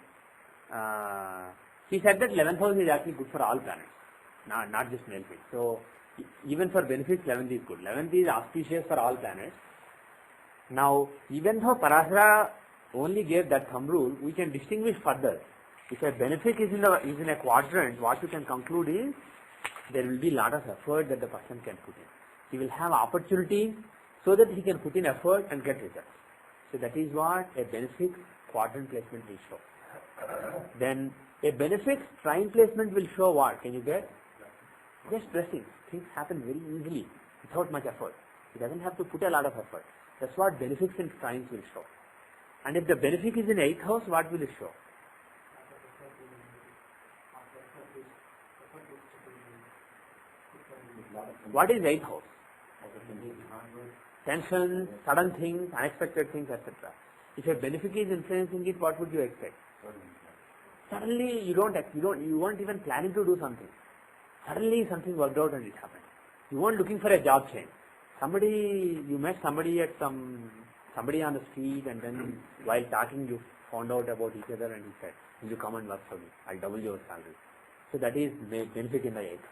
he said that 11th house is actually good for all planets, not just malefics. So even for benefics, 11th is good. 11th is auspicious for all planets. Now, even though Parashara only gave that thumb rule, we can distinguish further. If a benefic is in a quadrant, what you can conclude is there will be a lot of effort that the person can put in. He will have opportunities so that he can put in effort and get results. So that is what a benefic quadrant placement will show. Then a benefic trine placement will show what? Can you get? Just pressing. Things happen very easily without much effort. He doesn't have to put a lot of effort. That's what benefics and trines will show. And if the benefic is in 8th house, what will it show? What is 8th house? Tensions, sudden things, unexpected things, etc. If a benefic is influencing it, what would you expect? Suddenly you weren't even planning to do something. Suddenly something worked out and it happened. You weren't looking for a job change. You met somebody on the street, and then while talking you found out about each other and he said, will you come and work for me? I'll double your salary. So that is benefit in the 8th.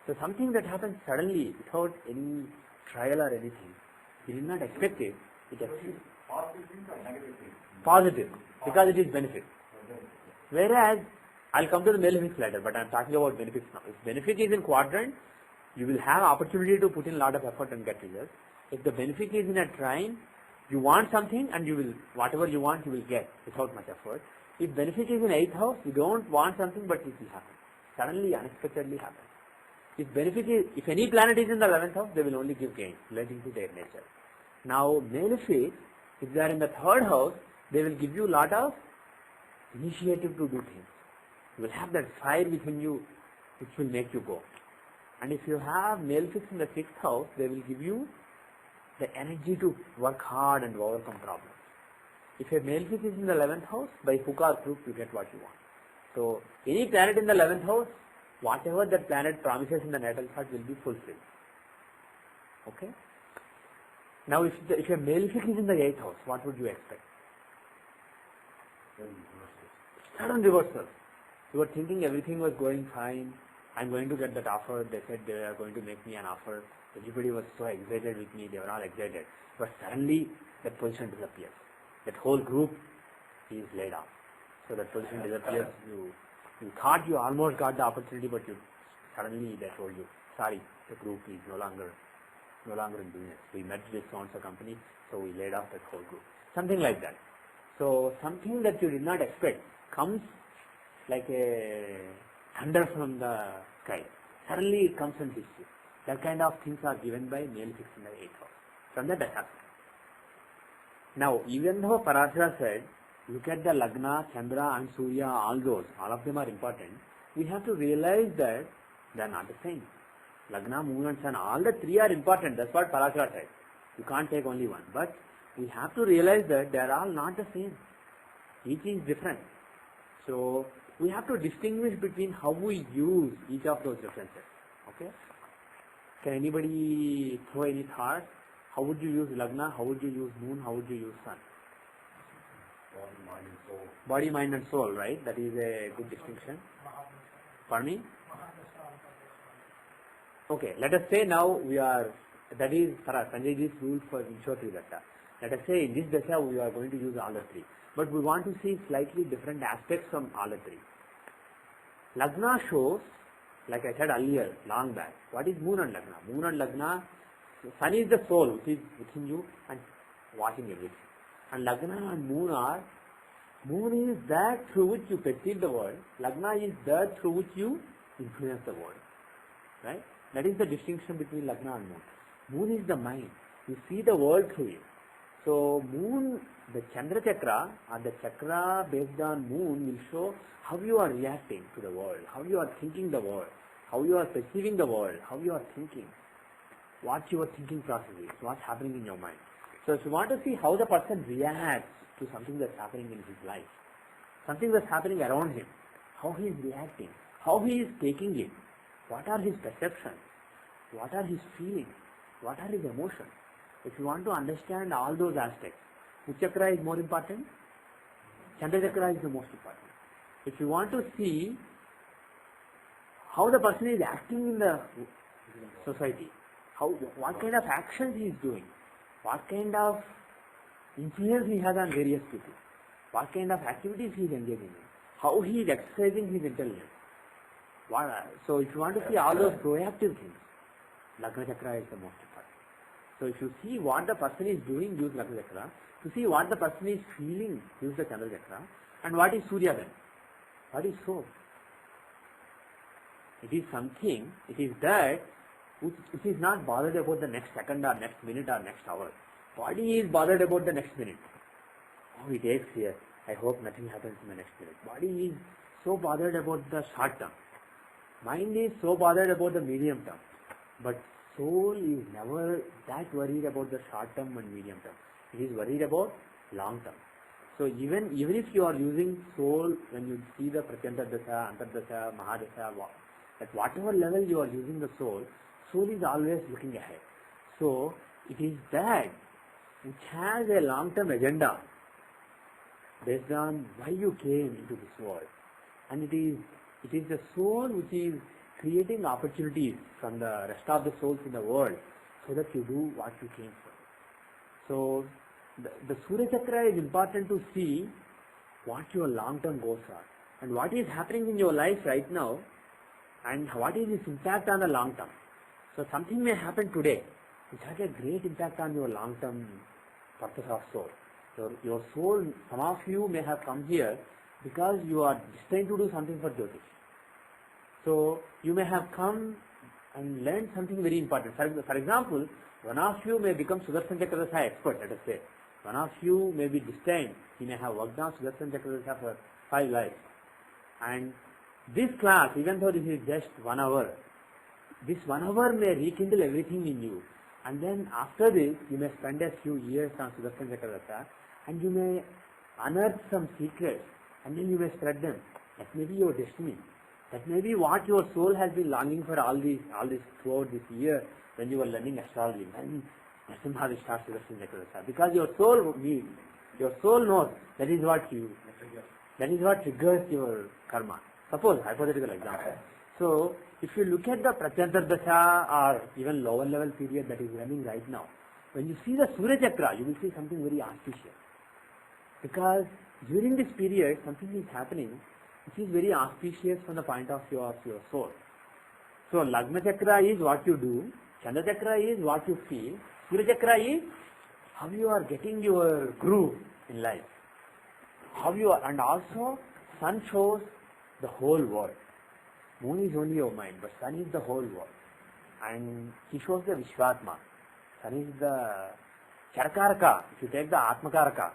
So something that happens suddenly without any trial or anything, you did not expect it. It actually positive, because it is benefit. Whereas, I'll come to the malefics later, but I'm talking about benefics now. If benefic is in quadrant, you will have opportunity to put in a lot of effort and get results. If the benefit is in a train, you want something and you will, whatever you want you will get without much effort. If benefit is in 8th house, you don't want something but it will happen. Suddenly, unexpectedly happen. If benefit is, if any planet is in the 11th house, they will only give gain relating to their nature. Now, malefic, if they are in the 3rd house, they will give you lot of initiative to do things. You will have that fire within you which will make you go. And if you have malefics in the 6th house, they will give you the energy to work hard and overcome problems. If a malefic is in the 11th house, by hook or crook you get what you want. So, any planet in the 11th house, whatever that planet promises in the natal chart will be fulfilled. Okay? Now, if a malefic is in the 8th house, what would you expect? Sudden reversal. You were thinking everything was going fine. I'm going to get that offer. They said they are going to make me an offer. Everybody was so excited with me. They were all excited. But suddenly, that position disappears. That whole group is laid off. So that position disappears. You thought you almost got the opportunity, but suddenly they told you, sorry, the group is no longer in business. We met with so-and-so company, so we laid off that whole group. Something like that. So something that you did not expect comes like a thunder from the sky. Suddenly it comes and hits you. That kind of things are given by malefics in the 8th house. From the Dasha. Now, even though Parashara said, look at the Lagna, Chandra and Surya, all of them are important, we have to realize that they are not the same. Lagna, Moon and Sun, all the three are important. That's what Parashara said. You can't take only one. But we have to realize that they are all not the same. Each is different. So, we have to distinguish between how we use each of those differences. Okay? Can anybody throw any thoughts? How would you use Lagna? How would you use Moon? How would you use Sun? Body, mind and soul. Body, mind and soul, right? That is a good distinction. Pardon me? Okay, let us say now we are, that is Sanjayji's rule for Jyothishya. Let us say in this Dasha we are going to use all the three. But we want to see slightly different aspects from all the three. Lagna shows, like I said earlier, long back. What is Moon and Lagna? Moon and Lagna, Sun is the soul which is within you and watching everything. And Lagna and Moon are, Moon is that through which you perceive the world. Lagna is that through which you influence the world. Right? That is the distinction between Lagna and Moon. Moon is the mind. You see the world through it. So Moon, the Chandra Chakra or the Chakra based on Moon will show how you are reacting to the world, how you are thinking the world, how you are perceiving the world, how you are thinking, what your thinking process is, what's happening in your mind. So if you want to see how the person reacts to something that's happening in his life, something that's happening around him, how he is reacting, how he is taking it, what are his perceptions, what are his feelings, what are his emotions. If you want to understand all those aspects, which chakra is more important? Chandra chakra is the most important. If you want to see how the person is acting in the society, what kind of actions he is doing, what kind of influence he has on various people, what kind of activities he is engaging in, how he is exercising his intelligence. So if you want to see all those proactive things, Lagna chakra is the most important. So if you see what the person is doing, use Lagna chakra. To see what the person is feeling, use the Chandra chakra. And what is Surya then? What is soul? It is something, it is that which is not bothered about the next second or next minute or next hour. Body is bothered about the next minute. Oh, it aches here. I hope nothing happens in the next minute. Body is so bothered about the short term. Mind is so bothered about the medium term. But soul is never that worried about the short term and medium term. It is worried about long term. So even if you are using soul, when you see the Pratyanta Dasha, Antardasha, Mahadasha, at whatever level you are using the soul is always looking ahead. So it is that which has a long-term agenda based on why you came into this world. And it is the soul which is creating opportunities from the rest of the souls in the world so that you do what you came for. So the Surya Chakra is important to see what your long-term goals are and what is happening in your life right now and what is its impact on the long term. So something may happen today it has a great impact on your long-term purpose of soul. Your soul, some of you may have come here because you are destined to do something for Jyotish. So you may have come and learned something very important. For example, one of you may become Sudarshan Chakradasa expert, let us say. One of you may be destined, he may have worked on Sudarshan Chakradasa for 5 lives. And this class, even though this is just 1 hour, this 1 hour may rekindle everything in you. And then after this, you may spend a few years on Sudarshan Chakradasa and you may unearth some secrets and then you may spread them. That may be your destiny. That may be what your soul has been longing for all this throughout this year when you were learning astrology. And Narasimha will start Sudarshan Chakradasa. Because your soul knows that is what triggers your karma. Suppose, hypothetical example. So, if you look at the Pratyantar Dasha or even lower level period that is running right now, when you see the Surya Chakra, you will see something very auspicious. Because during this period, something is happening which is very auspicious from the point of view of your soul. So, Lagna Chakra is what you do, Chandra Chakra is what you feel, Surya Chakra is how you are getting your groove in life. And also, Sun shows the whole world. Moon is only your mind, but Sun is the whole world. And he shows the Vishwatma. Sun is the Charkaraka. If you take the Atmakaraka,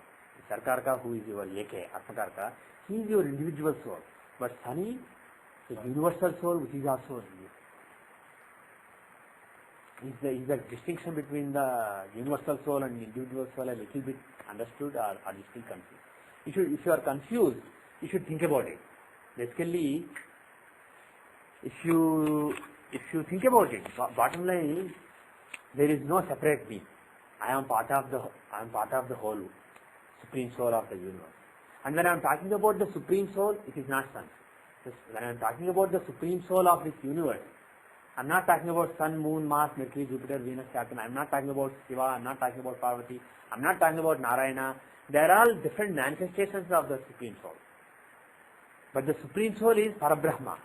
Charkaraka who is your Eke, Atmakaraka, he is your individual soul. But Sun is the universal soul which is also is the distinction between the universal soul and individual soul a little bit understood or are you still confused? If you are confused, you should think about it. Basically, if you think about it, bottom line is there is no separate me. I am part of the whole supreme soul of the universe. And when I am talking about the supreme soul, it is not Sun. When I am talking about the supreme soul of this universe, I am not talking about Sun, Moon, Mars, Mercury, Jupiter, Venus, Saturn. I am not talking about Shiva. I am not talking about Parvati. I am not talking about Narayana. They are all different manifestations of the supreme soul. But the supreme soul is Parabrahma.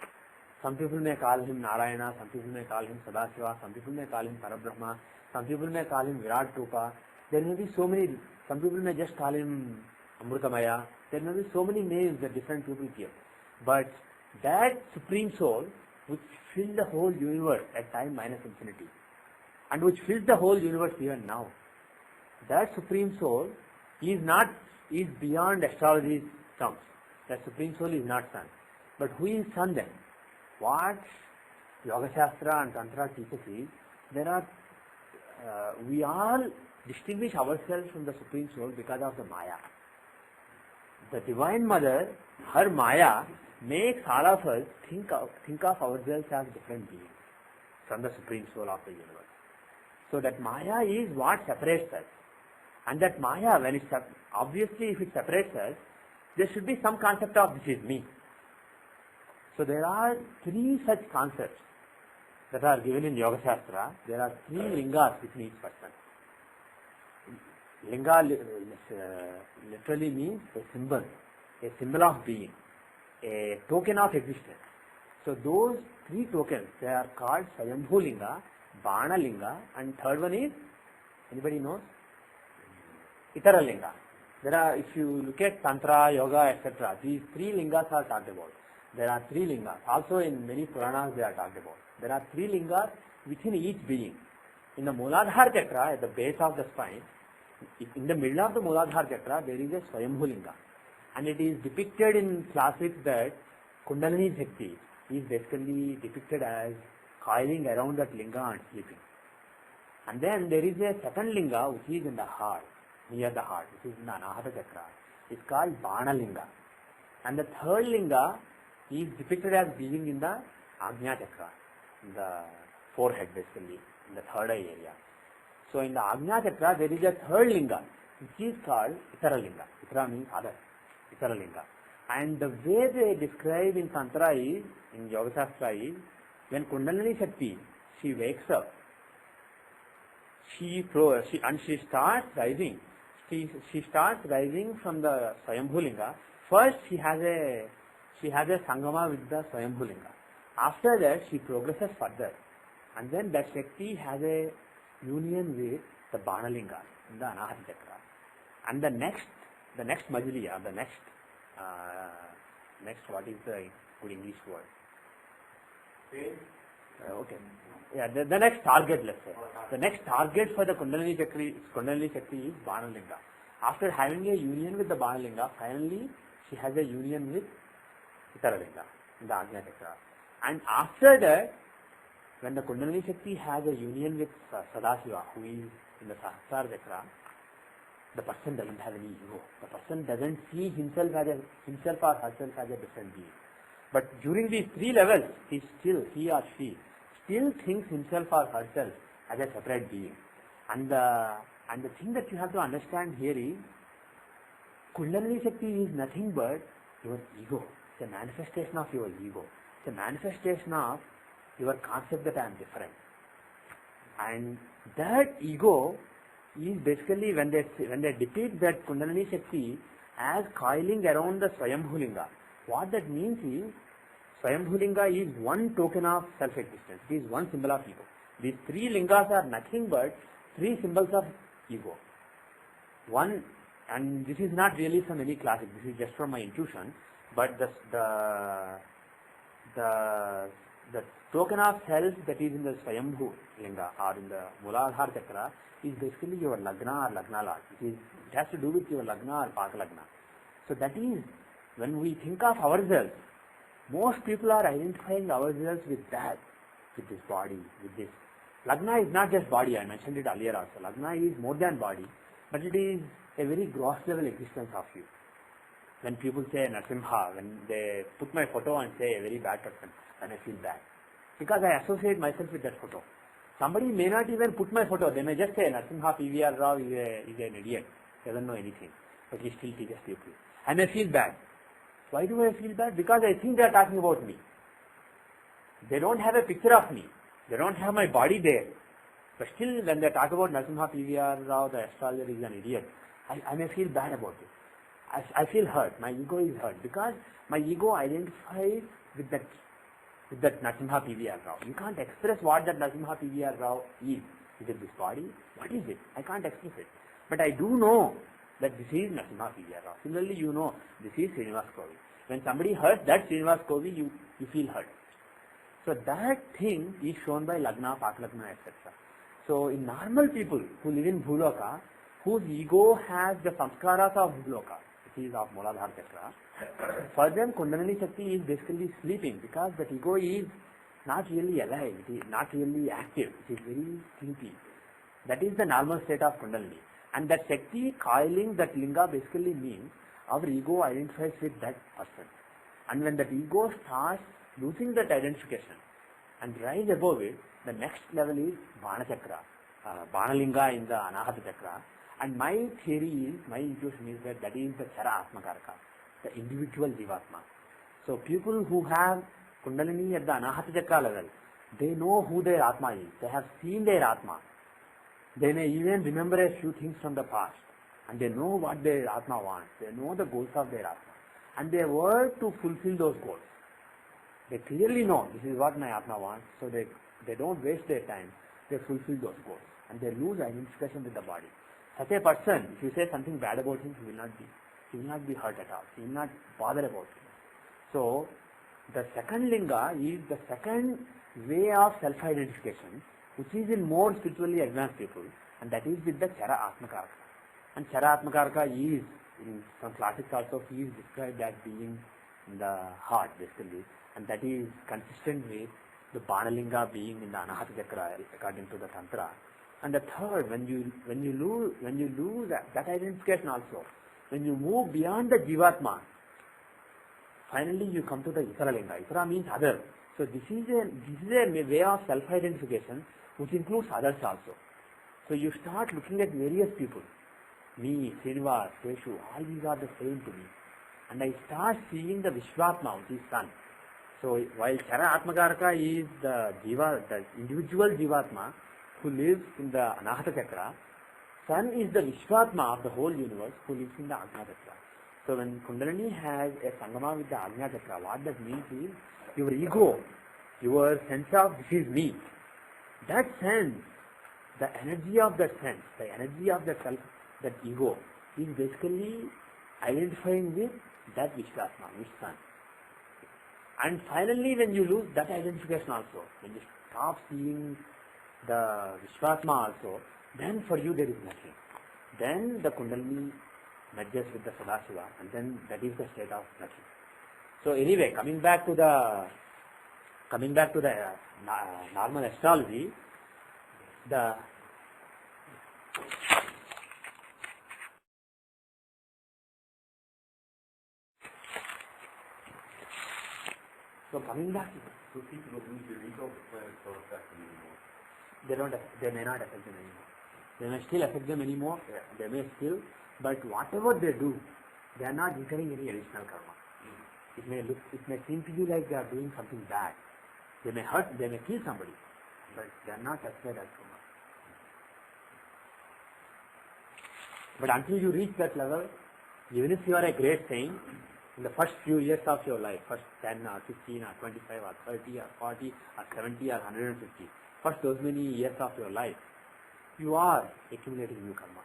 Some people may call him Narayana, some people may call him Sadashiva, some people may call him Parabrahma, some people may call him Virat Rupa. There may be so many, some people may just call him Amrutamaya. There may be so many names that different people give. But that supreme soul which fills the whole universe at time minus infinity and which fills the whole universe even now, that supreme soul is beyond astrology's terms. That supreme soul is not Sun. But who is Sun then? What Yoga Shastra and Tantra teaches is, we all distinguish ourselves from the Supreme Soul because of the Maya. The Divine Mother, her Maya, makes all of us think of ourselves as different beings from the Supreme Soul of the universe. So that Maya is what separates us. And that Maya, obviously if it separates us, there should be some concept of this is me. So there are 3 such concepts that are given in Yoga Shastra. There are 3 lingas within each person. Linga literally means a symbol of being, a token of existence. So those 3 tokens, they are called Swayambhu Linga, Bana Linga, and third one is, anybody knows? Itara Linga. If you look at Tantra, Yoga, etc., these 3 lingas are talked about. There are 3 lingas. Also in many Puranas they are talked about. There are 3 lingas within each being. In the Mooladhara Chakra, at the base of the spine, in the middle of the Mooladhara Chakra, there is a Swayambhu Linga. And it is depicted in classics that Kundalini Shakti is basically depicted as coiling around that linga and sleeping. And then there is a second linga which is in the heart, near the heart, which is in the Anahata Chakra. It's called Bana Linga. And the third linga is depicted as being in the Agnya Chakra, in the forehead basically, in the third eye area. So in the Agnya Chakra there is a third linga which is called Itara Linga. Itara means other, Itara Linga. And the way they describe in Tantra is, in Yoga Shastra is, when Kundalini Shakti, she wakes up, she starts rising. She starts rising from the Swayambhu Linga. First she has a Sangama with the Swayambhu Linga. After that she progresses further. And then that Shakti has a union with the Banalinga in the Anahata Chakra. And the next Majliya, the next what is the good English word? Okay. Yeah, the next target, let's say. The next target for the Kundalini Chakra is Banalinga. After having a union with the Banalinga, finally she has a union with Uttaralinga in the Ajna Chakra. And after that, when the Kundalini Shakti has a union with Sadasiva, who is in the Sahasrara Chakra, the person doesn't have any ego. The person doesn't see himself or herself as a different being. But during these three levels, he or she still thinks himself or herself as a separate being. And the thing that you have to understand here is, Kundalini Shakti is nothing but your ego. It's a manifestation of your ego. It's a manifestation of your concept that I am different. And that ego is basically when they depict that Kundalini Shakti as coiling around the Swayambhulinga. What that means is, Swayambhulinga is one token of self-existence. It is one symbol of ego. These three lingas are nothing but three symbols of ego. One, and this is not really from any classic, this is just from my intuition, but the token of self that is in the Swayambhu Linga or in the Muladhara Chakra is basically your Lagna or Lagna Lord. It has to do with your Lagna or Paka Lagna. So that is, when we think of ourselves, most people are identifying ourselves with that, with this body, with this. Lagna is not just body, I mentioned it earlier also. Lagna is more than body, but it is a very gross level existence of you. When people say Narasimha, when they put my photo and say a very bad person, then I feel bad. Because I associate myself with that photo. Somebody may not even put my photo, they may just say Narasimha PVR Rao is an idiot, he doesn't know anything, but he still teaches people. And I feel bad. Why do I feel bad? Because I think they are talking about me. They don't have a picture of me. They don't have my body there. But still, when they talk about Narasimha PVR Rao, the astrologer is an idiot, I may feel bad about it. I feel hurt. My ego is hurt because my ego identifies with that Narasimha PVR Rao. You can't express what that Narasimha PVR Rao is. Is it this body? What is it? I can't express it. But I do know that this is Narasimha PVR Rao. Similarly, you know this is Srinivas Kovi. When somebody hurts that Srinivas Kovi, you feel hurt. So that thing is shown by Lagna, Paklagna, etc. So in normal people who live in Bhuloka, whose ego has the samskaras of Bhuloka, which is of Muladhara Chakra, for them Kundalini Shakti is basically sleeping because that ego is not really alive, it is not really active, it is very sleepy. That is the normal state of Kundalini. And that Shakti coiling that linga basically means our ego identifies with that person. And when that ego starts losing that identification and rise above it, the next level is Bana Chakra, Banalinga in the Anahata Chakra. And my theory is, my intuition is that is the Chara Atmakaraka, the individual Jivatma. So people who have Kundalini at the Anahata Chakra level, they know who their Atma is. They have seen their Atma. They may even remember a few things from the past. And they know what their Atma wants. They know the goals of their Atma. And they work to fulfill those goals. They clearly know this is what my Atma wants. So they don't waste their time. They fulfill those goals. And they lose identification with the body. Such a person, if you say something bad about him, he will not be hurt at all. He will not bother about it. So, the second linga is the second way of self-identification, which is in more spiritually advanced people, and that is with the Chara Atmakaraka. And Chara Atmakaraka is, in some classics also, he is described as being in the heart, basically, and that is consistent with the Banalinga being in the Anahata Chakra, according to the Tantra. And the third, when you lose that identification also, when you move beyond the Jivatma, finally you come to the Itara-linga. Itara means other. So this is a way of self-identification which includes others also. So you start looking at various people. Me, Srinivas, Keshu, all these are the same to me. And I start seeing the Vishwatma, which is Sun. So while Chara Atmakaraka is the individual Jivatma, who lives in the Anahata Chakra, Sun is the Vishwatma of the whole universe who lives in the Ajna Chakra. So when Kundalini has a Sangama with the Ajna Chakra, what that means is your ego, your sense of this is me, that sense the energy of that sense, the energy of that self, that ego, is basically identifying with that Vishwatma, Vishwan. And finally, when you lose that identification also, when you stop seeing the Vishwatma also, then for you there is nothing. Then the Kundalini merges with the Sadashiva, and then that is the state of nothing. So anyway, coming back to the normal astrology, so coming back, So people who lose their ego, the planets don't affect them anymore. they may not affect them anymore. They may still affect them anymore. They may still, but whatever they do, they are not incurring any additional karma. It may seem to you like they are doing something bad. They may hurt, they may kill somebody, but they are not affected as karma. But until you reach that level, even if you are a great saint, in the first few years of your life, first 10 or 15 or 25 or 30 or 40 or 70 or 150, first those many years of your life, you are accumulating new karma.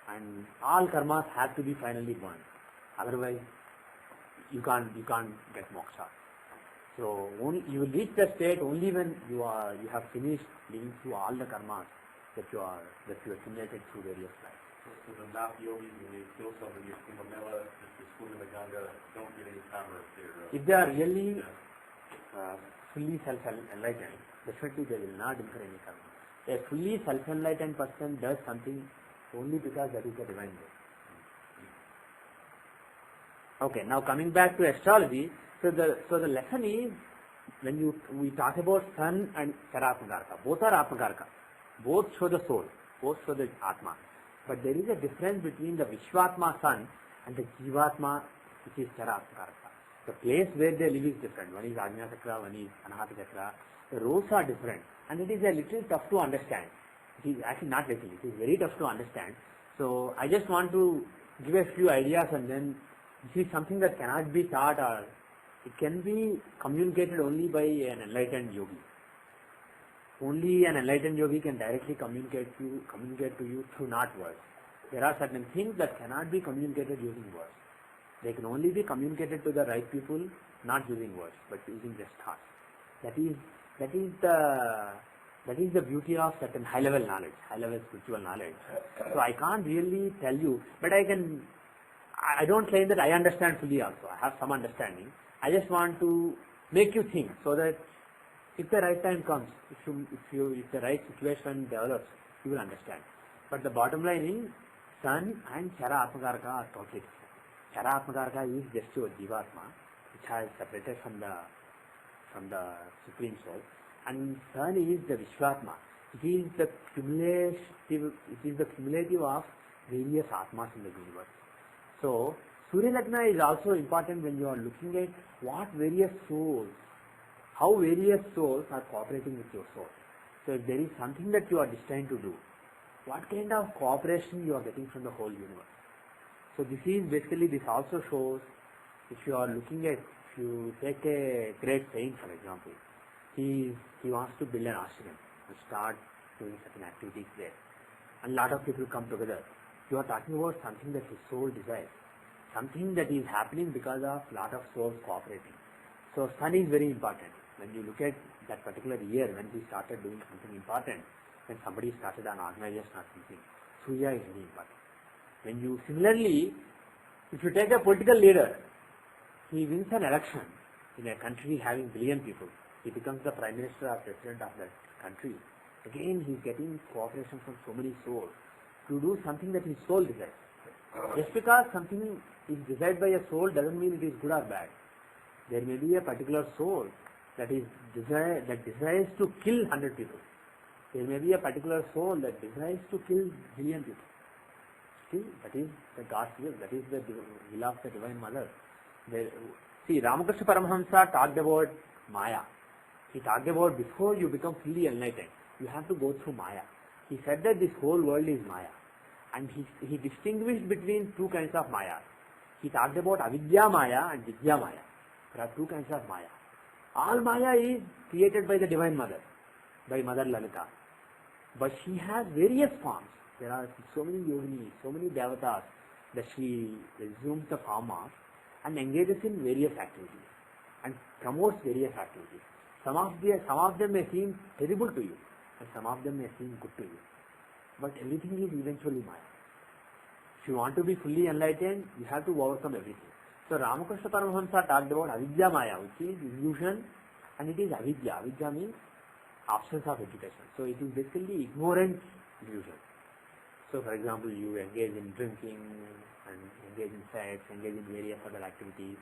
And all karmas have to be finally burned. Otherwise, you can't get moksha. So you will reach that state only when you have finished living through all the karmas that you accumulated through various lives. So the not yogis, when they kill somebody, it's in the Mela, it's food in the Ganga, don't get any karma if they're... If they are really fully self-enlightened, definitely they will not incur any karma. A fully self-enlightened person does something only because that is the divine will. Okay, now coming back to astrology, so the lesson is, when we talk about sun and Charatmakarka, both are Atmakarka, both show the soul, both show the Atma. But there is a difference between the Vishwatma sun and the Jivatma, which is Charatmakarka. The place where they live is different. One is Ajna Chakra, one is Anahata Chakra. The roles are different, and it is a little tough to understand. It is actually not little, it is very tough to understand. So I just want to give a few ideas, and then this is something that cannot be taught, or it can be communicated only by an enlightened yogi. Only an enlightened yogi can directly communicate to you through not words. There are certain things that cannot be communicated using words. They can only be communicated to the right people, not using words, but using just thoughts. That is the beauty of certain high-level knowledge, high-level spiritual knowledge. So I can't really tell you, but I don't claim that I understand fully also. I have some understanding. I just want to make you think, so that if the right time comes, if the right situation develops, you will understand. But the bottom line is, sun and Chara Atmakarka are totally different. Chara Atmakarka is just your Jivatma, which has separated from the Supreme Soul, and sun is the Vishwatma. It is the cumulative of various Atmas in the universe. So Surya Lagna is also important when you are looking at how various souls are cooperating with your soul. So if there is something that you are destined to do, what kind of cooperation you are getting from the whole universe. So this also shows, if you take a great saint, for example, he wants to build an ashram and start doing certain activities there. And a lot of people come together. You are talking about something that his soul desires, something that is happening because of a lot of souls cooperating. So sun is very important. When you look at that particular year, when he started doing something important, when somebody started an organization or something, Surya is very important. Similarly, if you take a political leader, he wins an election in a country having billion people, he becomes the prime minister or president of that country. Again, he is getting cooperation from so many souls to do something that his soul desires. Just because something is desired by a soul doesn't mean it is good or bad. There may be a particular soul that desires to kill 100 people. There may be a particular soul that desires to kill billion people. See, that is the God's will. That is the will of the Divine Mother. Ramakrishna Paramahamsa talked about Maya. He talked about before you become fully enlightened, you have to go through Maya. He said that this whole world is Maya. And he distinguished between two kinds of Maya. He talked about Avidya Maya and Vidya Maya. There are two kinds of Maya. All Maya is created by the Divine Mother, by Mother Lalita. But she has various forms. There are so many yoginis, so many devatas that she assumes the form of and engages in various activities and promotes various activities. Some of them may seem terrible to you and some of them may seem good to you. But everything is eventually Maya. If you want to be fully enlightened, you have to overcome everything. So Ramakrishna Paramahamsa talked about avidya Maya, which is illusion, and it is avidya. Avidya means absence of education. So it is basically ignorant illusion. So for example, you engage in drinking and engage in sex, engage in various other activities.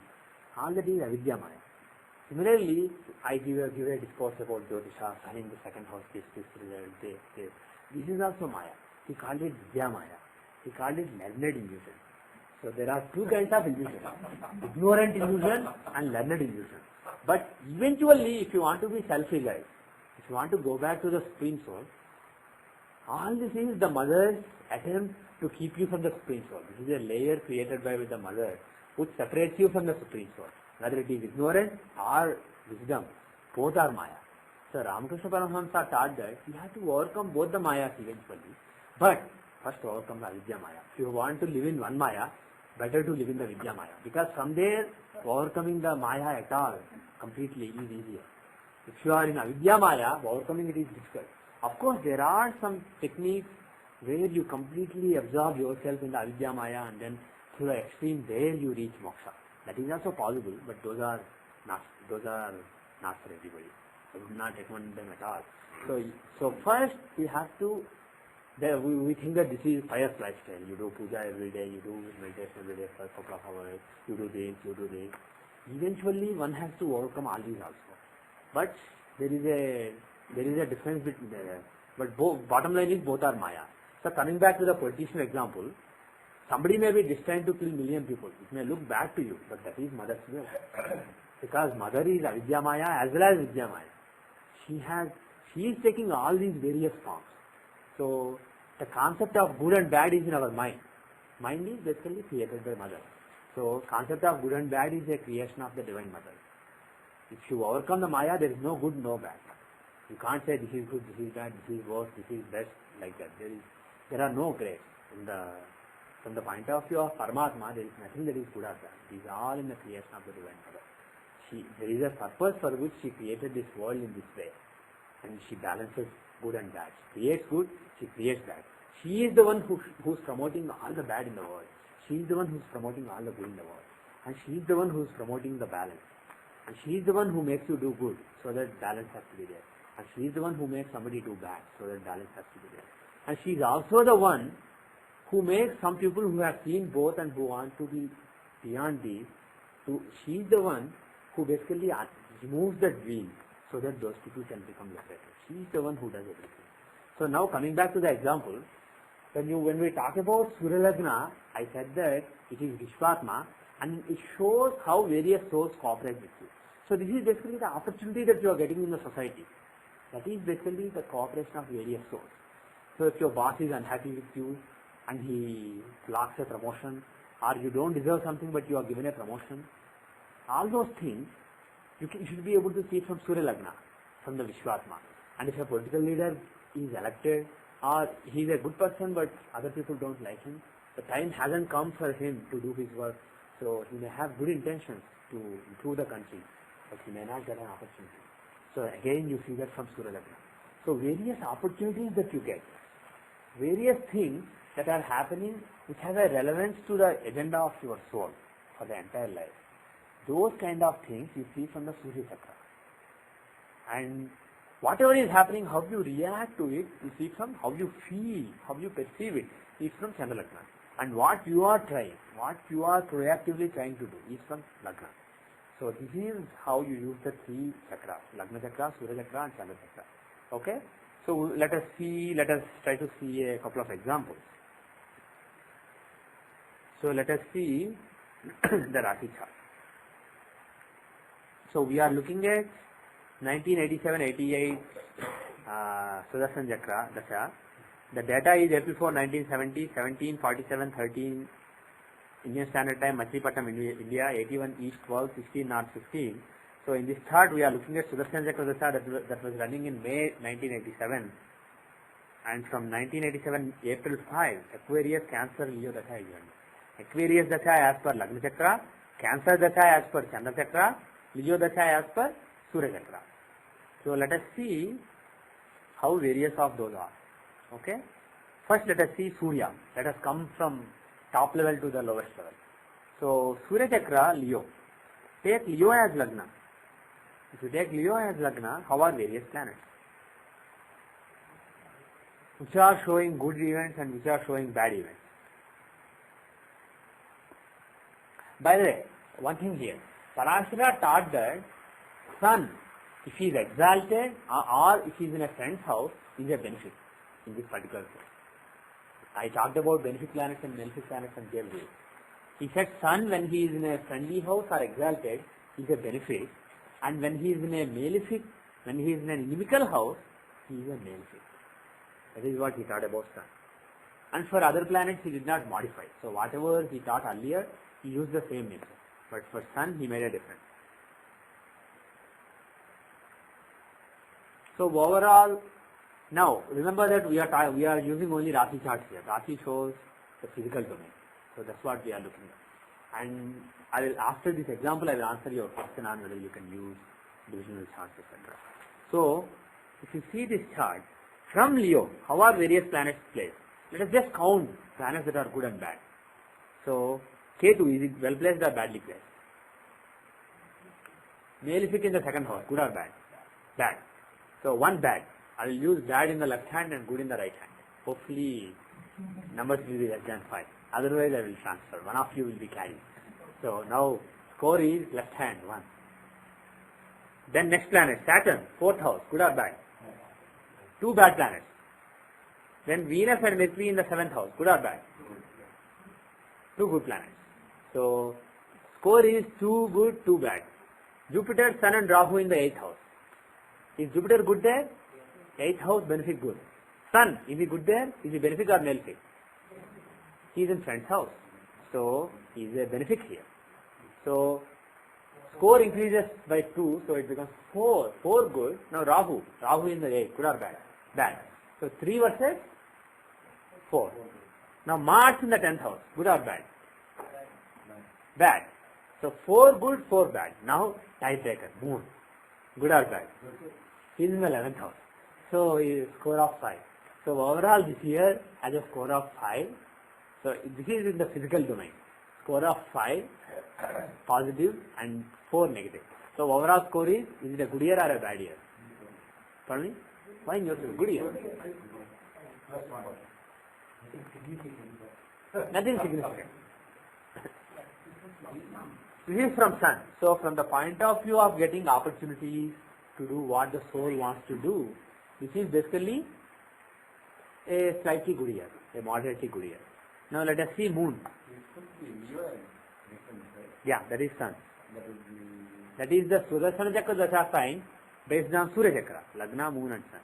All that is avidya Maya. Similarly, I give a discourse about Jyothishya, signing the second house, this result, this. This is also Maya. He called it Vidya Maya. He called it learned illusion. So there are two kinds of illusion, ignorant illusion and learned illusion. But eventually, if you want to be self-realized, if you want to go back to the Supreme Soul, all this is the mother's attempt to keep you from the Supreme Soul. This is a layer created by the mother which separates you from the Supreme Soul. Whether it is ignorance or wisdom, both are Maya. So Ramakrishna Paramahamsa taught that you have to overcome both the Mayas eventually. But first overcome the Avidya Maya. If you want to live in one Maya, better to live in the Vidya Maya. Because from there, overcoming the Maya at all completely is easier. If you are in Avidya Maya, overcoming it is difficult. Of course, there are some techniques where you completely absorb yourself in the Avidya Maya and then to the extreme there you reach moksha. That is also possible, but those are not for everybody. I would not recommend them at all. So first we have to, we think that this is pious lifestyle. You do puja every day, you do meditation every day for a couple of hours, you do this. Eventually one has to overcome all these also. But there is a difference between them. But bottom line is both are Maya. So coming back to the politician example, somebody may be destined to kill million people. It may look bad to you, but that is mother's will. Because mother is Avidya Maya as well as Vidya Maya. She is taking all these various forms. So the concept of good and bad is in our mind. Mind is basically created by mother. So concept of good and bad is a creation of the divine mother. If you overcome the Maya, there is no good, no bad. You can't say this is good, this is bad, this is worse, this is best, like that. There are no grades. From the point of view of Paramatma, there is nothing that is good or bad. It is all in the creation of the divine mother. There is a purpose for which she created this world in this way. And she balances good and bad. She creates good, she creates bad. She is the one who is promoting all the bad in the world. She is the one who is promoting all the good in the world. And she is the one who is promoting the balance. And she is the one who makes you do good, so that balance has to be there. And she is the one who makes somebody do bad, so that balance has to be there. And she is also the one who makes some people who have seen both and who want to be beyond these. She is the one who basically removes that veil, so that those people can become liberated. She is the one who does everything. So now coming back to the example, when we talk about Surya Lagna, I said that it is Vishwatma and it shows how various souls cooperate with you. So this is basically the opportunity that you are getting in the society. That is basically the cooperation of various souls. So if your boss is unhappy with you and he blocks a promotion, or you don't deserve something but you are given a promotion, all those things you should be able to see from Surya Lagna, from the Vishwatma. And if a political leader is elected, or he is a good person but other people don't like him, the time hasn't come for him to do his work. So he may have good intentions to improve the country, but he may not get an opportunity. So again you see that from Surya Lagna. So various opportunities that you get, various things that are happening which have a relevance to the agenda of your soul for the entire life. Those kind of things you see from the Surya Chakra. And whatever is happening, how you react to it, you see from how you feel, how you perceive it, is from Chandra Lagna. And what you are trying, what you are proactively trying to do is from Lagna. So this is how you use the three chakras, Lagna Chakra, Surya Chakra and Chandra Chakra. Okay? So let us try to see a couple of examples. So let us see the Rashi chart. So we are looking at 1987-88 Sudarshan Chakra Dasha. The data is April 4, 1970, 17:47:13 Indian Standard Time, Machilipatnam, India, 81 East 12, 16 North 15. So in this chart we are looking at Sudarshan Chakra Dasha that was running in May 1987. And from 1987 April 5, Aquarius, Cancer, Leo Dasha is given. Aquarius Dasha as per Lagna Chakra, Cancer Dasha as per Chandra Chakra, Leo Dasha as per Surya Chakra. So let us see how various of those are. Okay. First let us see Surya. Let us come from top level to the lowest level. So Surya Chakra, Leo. Take Leo as Lagna. If you take Leo as Lagna, how are various planets? Which are showing good events and which are showing bad events. By the way, one thing here, Parashara taught that Sun, if he is exalted or if he is in a friend's house, is a benefit in this particular case. I talked about benefic planets and malefic planets and their ways. He said Sun, when he is in a friendly house or exalted, is a benefit, and when he is in a malefic, when he is in an inimical house, he is a malefic. That is what he taught about Sun. And for other planets, he did not modify. So whatever he taught earlier, he used the same method. But for Sun, he made a difference. So overall, now remember that we are using only Rashi charts here. Rashi shows the physical domain. So that's what we are looking at. And after this example, I will answer your question on whether you can use divisional charts, etc. So if you see this chart, from Leo, how are various planets placed? Let us just count planets that are good and bad. So Ketu, is it well placed or badly placed? Malefic in the second house, good or bad? Bad. So one bad. I will use bad in the left hand and good in the right hand. Hopefully numbers will be less than 5. Otherwise I will transfer. One of you will be carrying. So now score is left hand 1. Then next planet, Saturn, 4th house, good or bad? 2 bad planets. Then Venus and Mercury in the 7th house, good or bad? 2 good planets. So score is 2 good, 2 bad. Jupiter, Sun and Rahu in the 8th house. Is Jupiter good there? 8th house, benefic good. Sun, is he good there? Is he benefic or malefic? He is in friend's house. So he is a benefic here. So score increases by 2, so it becomes 4. 4 good. Now Rahu in the 8th, good or bad? Bad. So 3 versus 4. Now Mars in the 10th house, good or bad? Bad. So 4 good, 4 bad. Now tiebreaker, Moon, good or bad? He is in the 11th house. So he is score of 5. So overall this year has a score of 5. So this is in the physical domain. Score of 5 positive and 4 negative. So overall score is it a good year or a bad year? Pardon me? Why in your good year? Nothing significant. This is from Sun. So from the point of view of getting opportunities to do what the soul wants to do, this is basically a slightly good year, a moderately good year. Now let us see Moon. Yeah, that is Sun. That is the Sudarsana Chakra Dasha sign based on Surya Chakra, Lagna, Moon and Sun.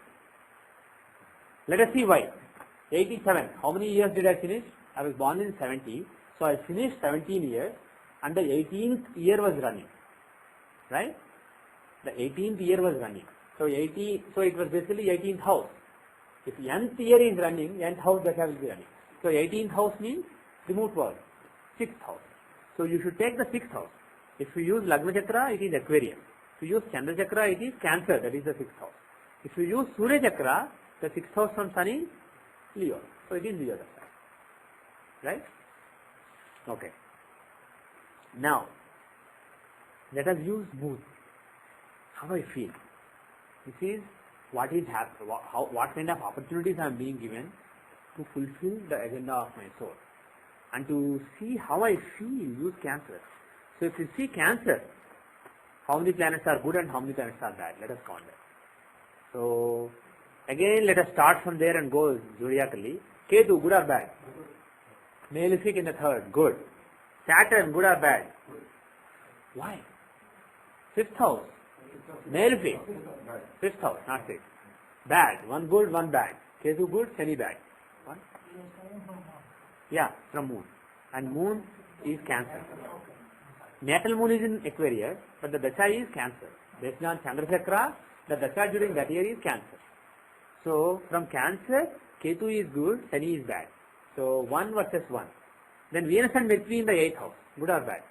Let us see why. 87. How many years did I finish? I was born in 70. So I finished 17 years and the 18th year was running. Right? The 18th year was running. So it was basically 18th house. If nth year is running, nth house Dasha will be running. So 18th house means remote world. 6th house. So you should take the 6th house. If you use Lagna Chakra, it is Aquarius. If you use Chandra Chakra, it is Cancer, that is the 6th house. If you use Surya Chakra, the 6th house from Sun is Leo. So it is Leo Dasha. Right? Okay. Now, let us use Moon. How I feel. This is what is happening, what kind of opportunities I am being given to fulfill the agenda of my soul. And to see how I feel, use Cancer. So if you see Cancer, how many planets are good and how many planets are bad? Let us count that. So again, let us start from there and go zodiacally. Ketu, good or bad? Malefic in the 3rd, good. Saturn, good or bad? Why? 5th house. Malefic. 5th house, not 6th. Bad. 1 good, 1 bad. Ketu good, Shani bad. What? Yeah, from Moon. And Moon is Cancer. Natal Moon is in Aquarius, but the Dasha is Cancer. Based on Chandra Chakra, the Dasha during that year is Cancer. So from Cancer, Ketu is good, Shani is bad. So 1 versus 1. Then Venus and Mercury in the 8th house. Good or bad?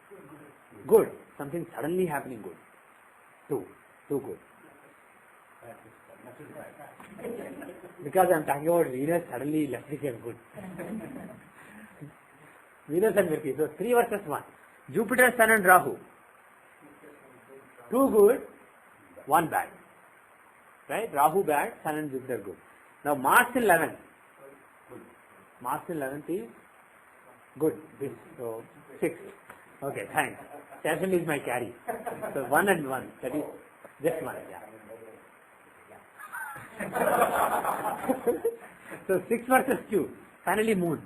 Good. Something suddenly happening good. 2. 2 good. Because I am talking about Venus, suddenly left became good. Venus and Mercury. So 3 versus 1. Jupiter, Sun and Rahu. 2 good, 1 bad. Right? Rahu bad, Sun and Jupiter good. Now Mars in 11th. Mars in 11th is good. This, so 6. Okay, thanks. 7 is my carry. So 1 and 1. That is just 1. Yeah. So 6 versus 2. Finally Moon.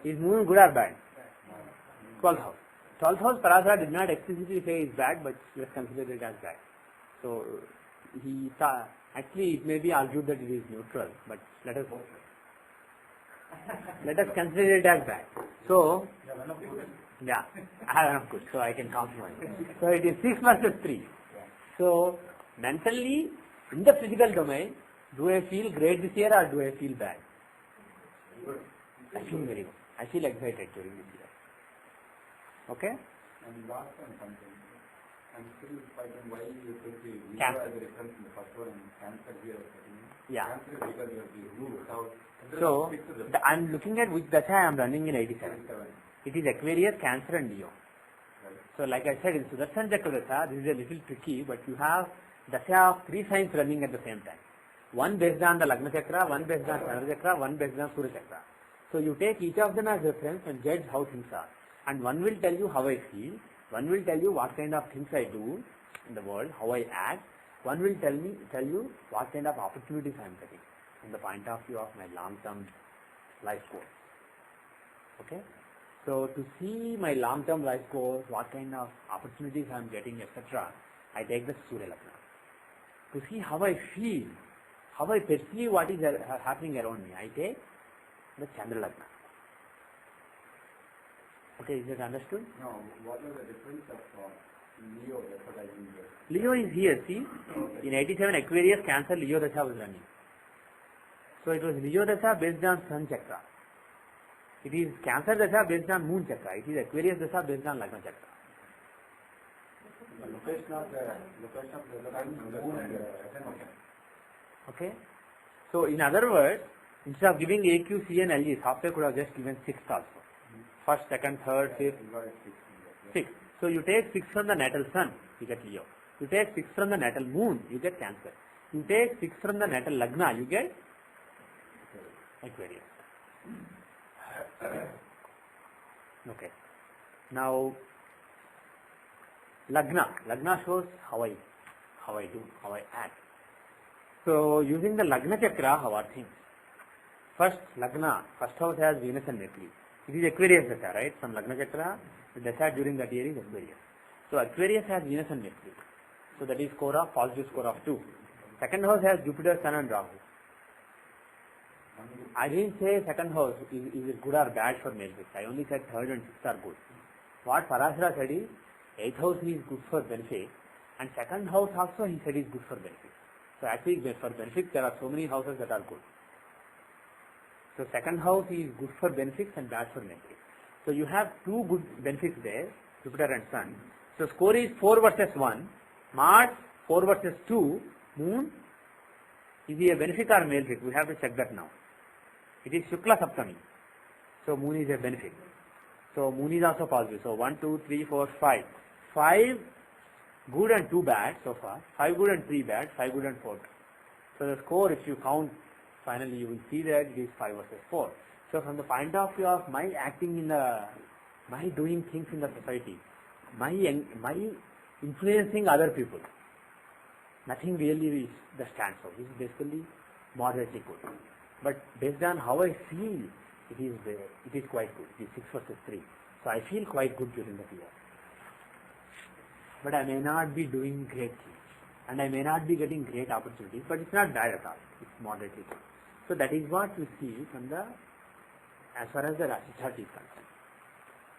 Is Moon good or bad? 12th house. 12th house Parasara did not explicitly say is bad, but let's consider it as bad. So he thought, actually it may be argued that it is neutral, but let us consider it as bad. So yeah, I have enough good, so I can compromise. So it is 6 versus 3. So mentally, in the physical domain, do I feel great this year or do I feel bad? I feel very good. I feel excited during this year. Okay? And last one something. I'm still fighting why you took the Libra Cancer. as a reference in the first one and Cancer here. Yeah. Cancer is because you have the rule. So I'm looking at which dasha I am running in 87. 87. It is Aquarius, Cancer and Leo. Right. So like I said, in Sudarshan Chakra dasha, this is a little tricky, but you have dasha of 3 signs running at the same time. One based on the Lagna Chakra, one based on Chandra Chakra, one based on Surya Chakra. So you take each of them as reference and judge how things are. And one will tell you how I feel, one will tell you what kind of things I do in the world, how I act, one will tell you what kind of opportunities I am getting from the point of view of my long-term life goals. Okay? So to see my long-term life goals, what kind of opportunities I am getting, etc., I take the Surya Lagna. To see how I feel, how I perceive what is happening around me, I take the Chandra Lagna. Okay, is it understood? No, what was the difference of Leo? That's what I didn't get. Leo is here, see? In 87 Aquarius, Cancer, Leo Dasha was running. So it was Leo Dasha based on Sun Chakra. It is Cancer Dasha based on Moon Chakra. It is Aquarius Dasha based on Lagna Chakra. The location of the sun and the moon and the ascendant. Okay? So in other words, instead of giving A, Q, C and L, G, software could have just given 6 also. First, second, third, fifth, 6. So you take 6 from the natal sun, you get Leo. You take 6 from the natal moon, you get Cancer. You take 6 from the natal Lagna, you get Aquarius. Okay. Now, Lagna shows how I do, how I act. So using the Lagna Chakra, how are things? First, Lagna, first house has Venus and Mercury. It is Aquarius Dasha, right? From Lagna Chakra, the Dasha during that year is Aquarius. So Aquarius has Venus and Mercury. So that is positive score of 2. Second house has Jupiter, Sun and Rahu. I didn't say second house is it good or bad for male sex. I only said third and sixth are good. What Parashara said is, 8th house is good for benefit and second house also he said is good for benefit. So actually for benefit there are so many houses that are good. So second house is good for benefits and bad for negatives. So you have 2 good benefits there, Jupiter and Sun. So score is 4 versus 1. Mars 4 versus 2. Moon, is he a benefit or malefic? We have to check that now. It is Shukla Saptami. So Moon is a benefit. So Moon is also positive. So 1, 2, 3, 4, 5. 5 good and 2 bad so far. 5 good and 3 bad. 5 good and 4 bad. So the score, if you count, finally you will see that it is 5 versus 4. So from the point of view of my acting in my doing things in the society, my influencing other people, nothing really is the stand for. This is basically moderately good. But based on how I feel, it is quite good. It is 6 versus 3. So I feel quite good during the year. But I may not be doing great things. And I may not be getting great opportunities, but it's not bad at all. It's moderately good. So that is what we see from as far as the Rashi chart is concerned.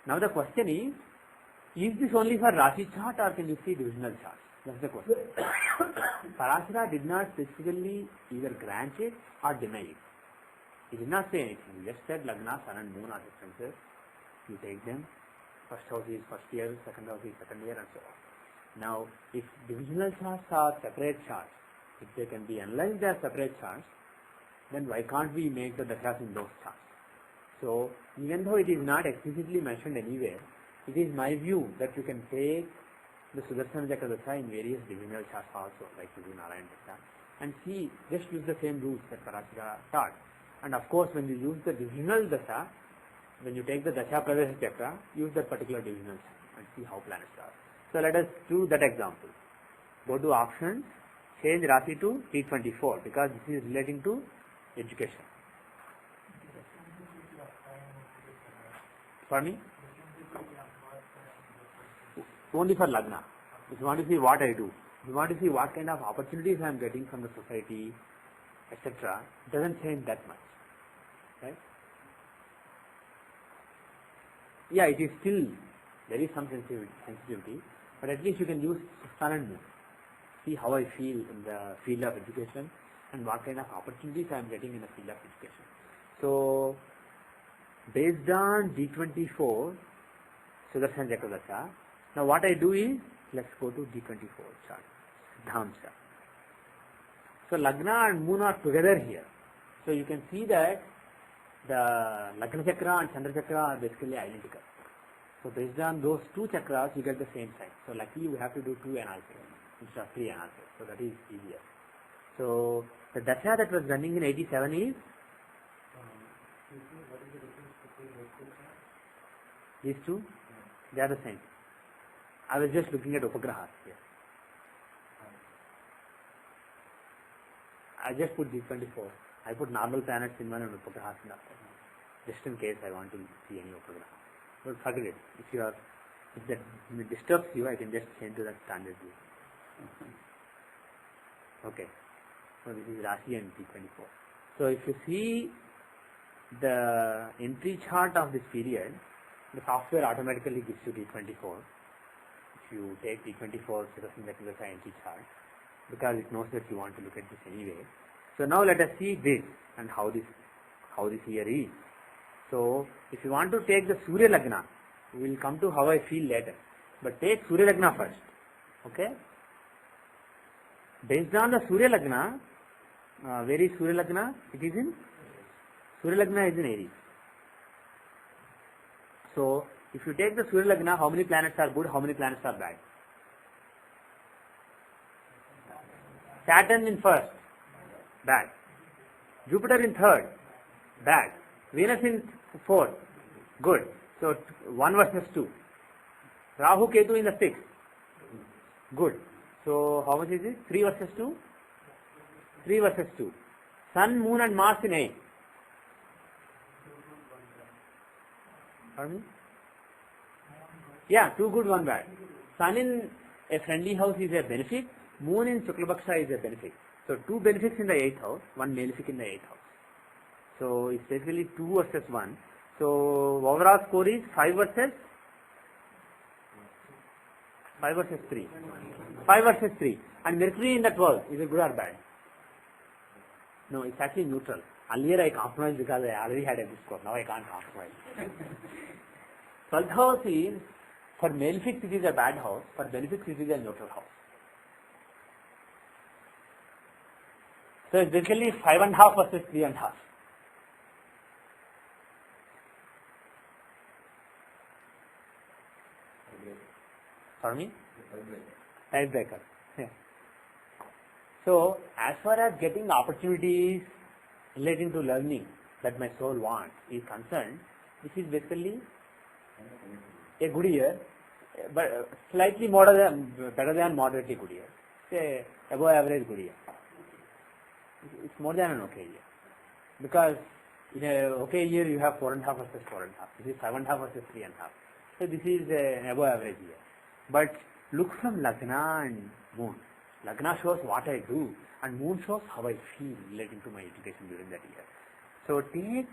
Now the question is this only for Rashi chart or can you see divisional chart? That's the question. Parashara did not specifically either grant it or deny it. He did not say anything. He just said Lagna, Sun and Moon are differences. You take them. First house is first year, second house is second year, and so on. Now, if divisional charts are separate charts, if they can be analyzed as separate charts, then why can't we make the dashas in those charts? So, even though it is not explicitly mentioned anywhere, it is my view that you can take the Sudarsana Chakra dasha in various divisional charts also, like you do Narayan dasha, and see, just use the same rules that Parashara taught. And of course, when you use the divisional dasha, when you take the dasha pravesha chakra, use that particular divisional chart and see how planets are. So let us do that example. Go to options, change Rashi to T24 because this is relating to education. For me? Only for Lagna. If you want to see what I do, if you want to see what kind of opportunities I am getting from the society, etc., it doesn't change that much. Right? Yeah, it is still, there is some sensitivity, but at least you can use Sun and Moon. See how I feel in the field of education and what kind of opportunities I am getting in the field of education. So, based on D24, Sudarsana Chakra dasha, now what I do is, let's go to D24 chart, Dhamsa. So, Lagna and Moon are together here. So, you can see that the Lagna Chakra and Chandra Chakra are basically identical. So, based on those two chakras, you get the same sign. So, luckily we have to do 2 analysis instead of 3 analysis. So, that is easier. So, the dasha that was running in 87 is these two, they are the same. I was just looking at Upagrahas here. I just put D24. I put normal planets in one and Upagrahas in the other, just in case I want to see any Upagraha. But forget it. If that disturbs you, I can just change to that standard view. Okay. So this is Rashi and D24. So if you see the entry chart of this period, the software automatically gives you D24. If you take D24 Sudarsana Chakra dasha entry chart, because it knows that you want to look at this anyway. So now let us see this and how this year is. So if you want to take the Surya Lagna, we will come to how I feel later. But take Surya Lagna first. Okay? Based on the Surya Lagna, where is Surya Lagna? It is in Surya Lagna is in Aries. So if you take the Surya Lagna, how many planets are good, how many planets are bad? Saturn in first, bad. Jupiter in third, bad. Venus in fourth, good. So 1 versus 2. Rahu Ketu in the sixth, good. So how much is it? 3 versus 2? 3 versus 2. Sun, Moon and Mars in 8. Pardon me? Yeah, 2 good, 1 bad. Sun in a friendly house is a benefit. Moon in Shuklapaksha is a benefit. So 2 benefits in the 8th house, 1 malefic in the 8th house. So it's basically 2 versus 1. So overall score is 5 versus 3. 5 versus 3. And Mercury in the 12th, is it good or bad? No, it's actually neutral. Earlier I compromised because I already had a good score. Now I can't compromise. 12th house is, for malefics it is a bad house, for benefics it is a neutral house. So it's basically 5.5 versus 3.5. For me? Tiebreaker. Yeah. So as far as getting opportunities relating to learning that my soul wants is concerned, this is basically a good year, but slightly better than moderately good year. Say above average good year. It's more than an okay year. Because in a okay year you have 4.5 versus 4.5. This is 5.5 versus 3.5. So this is an above average year. But look from Lagna and Moon. Lagna shows what I do and Moon shows how I feel relating to my education during that year. So take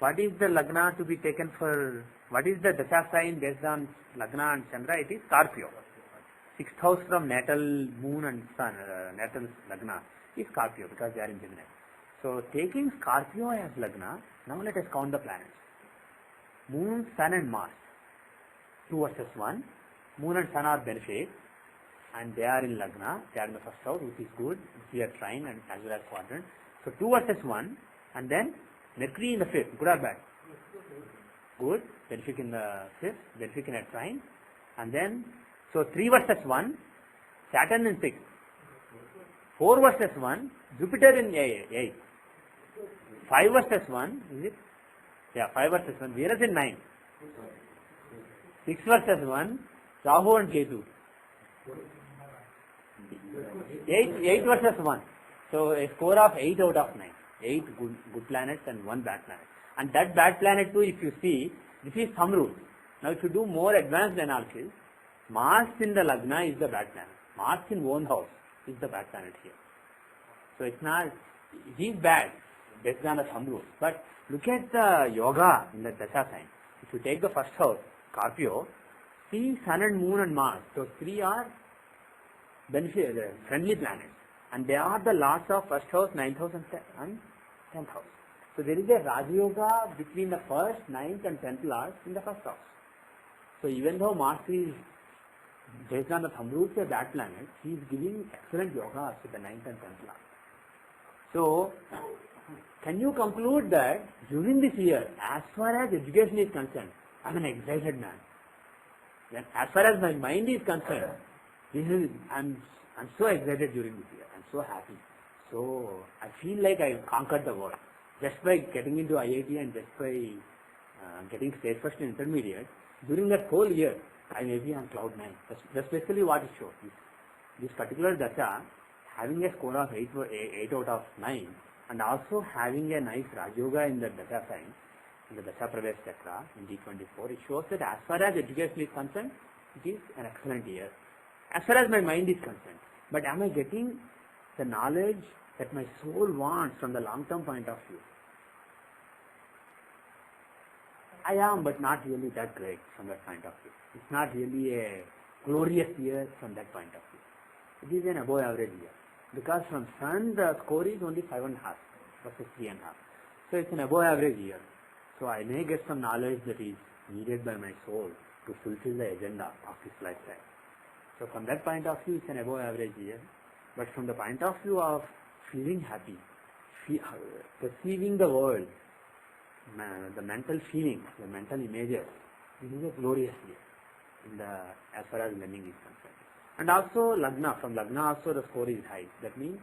what is the Lagna to be taken for, what is the dasha sign based on Lagna and Chandra? It is Scorpio. 6th house from natal Moon and Sun, natal Lagna is Scorpio because they are in Gemini. So taking Scorpio as Lagna, now let us count the planets. Moon, Sun and Mars. 2 versus 1. Moon and Sun are benefic and they are in Lagna, they are in the first house, which is good, here trine and as well as quadrant. So 2 versus 1 and then Mercury in the 5th, good or bad? Good, benefic in the 5th, benefic in a trine. And then, so 3 versus 1, Saturn in 6th. 4 versus 1, Jupiter in 8th. 5 versus 1, is it? Yeah, 5 versus 1, Venus in 9th. 6 versus 1, Rahu and Ketu. 8 versus 1. So a score of 8 out of 9. 8 good planets and 1 bad planet. And that bad planet too, if you see, this is thumb rule. Now if you do more advanced analysis, Mars in the Lagna is the bad planet. Mars in own house is the bad planet here. So it's not, it is bad based on the thumb rule. But look at the yoga in the Dasha sign. If you take the first house, Scorpio, see Sun and Moon and Mars. So 3 are friendly planets. And they are the lords of first house, 9th house and 10th house. So there is a Raja Yoga between the first, 9th and 10th lords in the first house. So even though Mars is based on the thumb rules a bad planet, he is giving excellent yoga to the 9th and 10th lord. So can you conclude that during this year, as far as education is concerned, I am an excited man. Then as far as my mind is concerned, I'm so excited during this year. I'm so happy. So I feel like I conquered the world just by getting into IIT and just by getting state first in intermediate. During that whole year, I may be on cloud 9. That's basically what it shows. This particular dasha, having a score of 8 out of 9, and also having a nice Rajyoga in the dasha sign, in the Dasha Pravesh Chakra, in D24, it shows that as far as education is concerned, it is an excellent year. As far as my mind is concerned. But am I getting the knowledge that my soul wants from the long-term point of view? I am, but not really that great from that point of view. It's not really a glorious year from that point of view. It is an above average year. Because from Sun, the score is only 5.5 versus 3.5. So it's an above average year. So I may get some knowledge that is needed by my soul to fulfill the agenda of this lifetime. So from that point of view, it's an above average year. But from the point of view of feeling happy, perceiving the world, the mental feelings, the mental images, this is a glorious year as far as learning is concerned. And also Lagna, from Lagna also the score is high. That means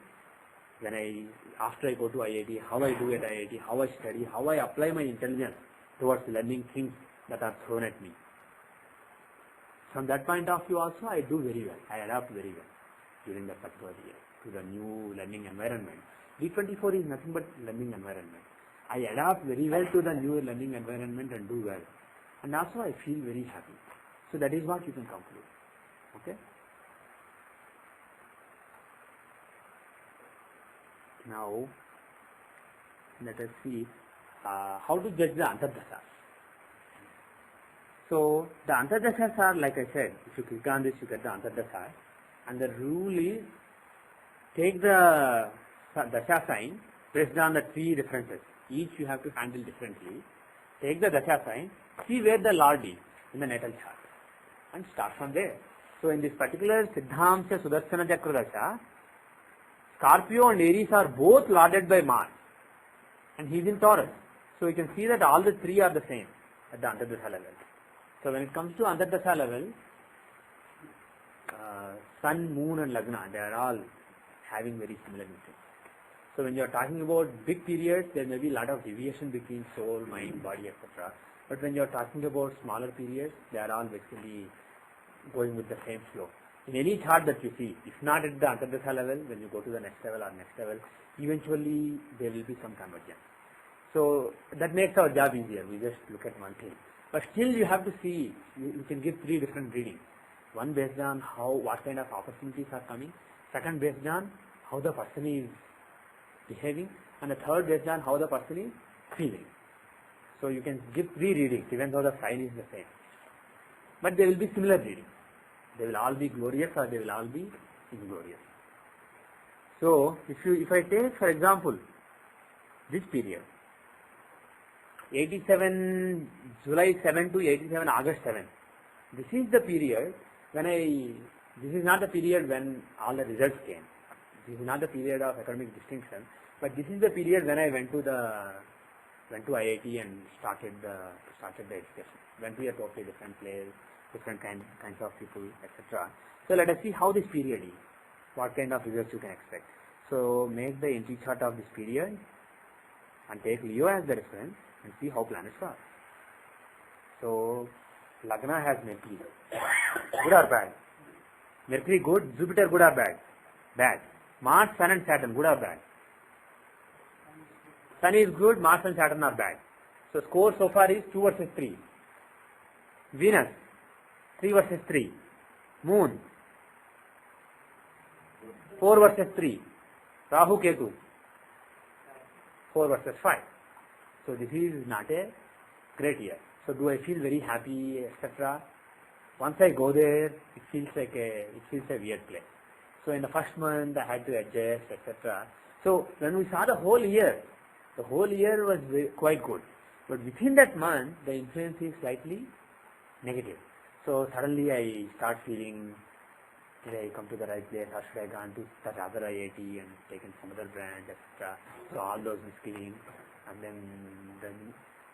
after I go to IIT, how I do at IIT, how I study, how I apply my intelligence towards learning things that are thrown at me. From that point of view also I do very well. I adapt very well during that particular year to the new learning environment. D24 is nothing but learning environment. I adapt very well to the new learning environment and do well. And also I feel very happy. So that is what you can conclude. Okay? Now, let us see how to judge the Antardashas. So, the Antardashas are, like I said, if you click on this, you get the Antardashas. And the rule is, take the Dasha sign based on the 3 differences. Each you have to handle differently. Take the Dasha sign, see where the Lord is in the natal chart. And start from there. So, in this particular Siddhamsha Sudarshana Chakra Dasha, Scorpio and Aries are both lorded by Mars. And he is in Taurus. So, you can see that all the 3 are the same at the Antardasha level. So, when it comes to Antardasha level, Sun, Moon and Lagna, they are all having very similar meanings. So, when you are talking about big periods, there may be a lot of deviation between soul, mind, body, etc. But when you are talking about smaller periods, they are all basically going with the same flow. In any chart that you see, if not at the Antardasha level, when you go to the next level or next level, eventually there will be some convergence. So that makes our job easier. We just look at one thing. But still you have to see, you can give 3 different readings. One based on what kind of opportunities are coming. Second based on how the person is behaving. And the third based on how the person is feeling. So you can give 3 readings even though the sign is the same. But they will be similar readings. They will all be glorious or they will all be inglorious. So if I take, for example, this period, 87 July 7 to 87 August 7. This is the period when this is not the period when all the results came. This is not the period of academic distinction, but this is the period when I went to IIT and started the education. Went to a totally different place, different kinds of people, etc. So let us see how this period is, what kind of results you can expect. So make the entry chart of this period and take Leo as the reference and see how planets are. So Lagna has Mercury. Good or bad? Mercury good, Jupiter good or bad? Bad. Mars, Sun and Saturn good or bad? Sun is good, Mars and Saturn are bad. So score so far is 2 versus 3. Venus, 3 versus 3. Moon, 4 versus 3. Rahu Ketu, 4 versus 5. So this is not a great year. So do I feel very happy, etc.? Once I go there, it feels a weird place. So in the first month I had to adjust, etc. So when we saw the whole year was quite good. But within that month, the influence is slightly negative. So suddenly I start feeling, did I come to the right place, or should I go to that other IIT and taken some other branch, etc. So all those misgivings, and then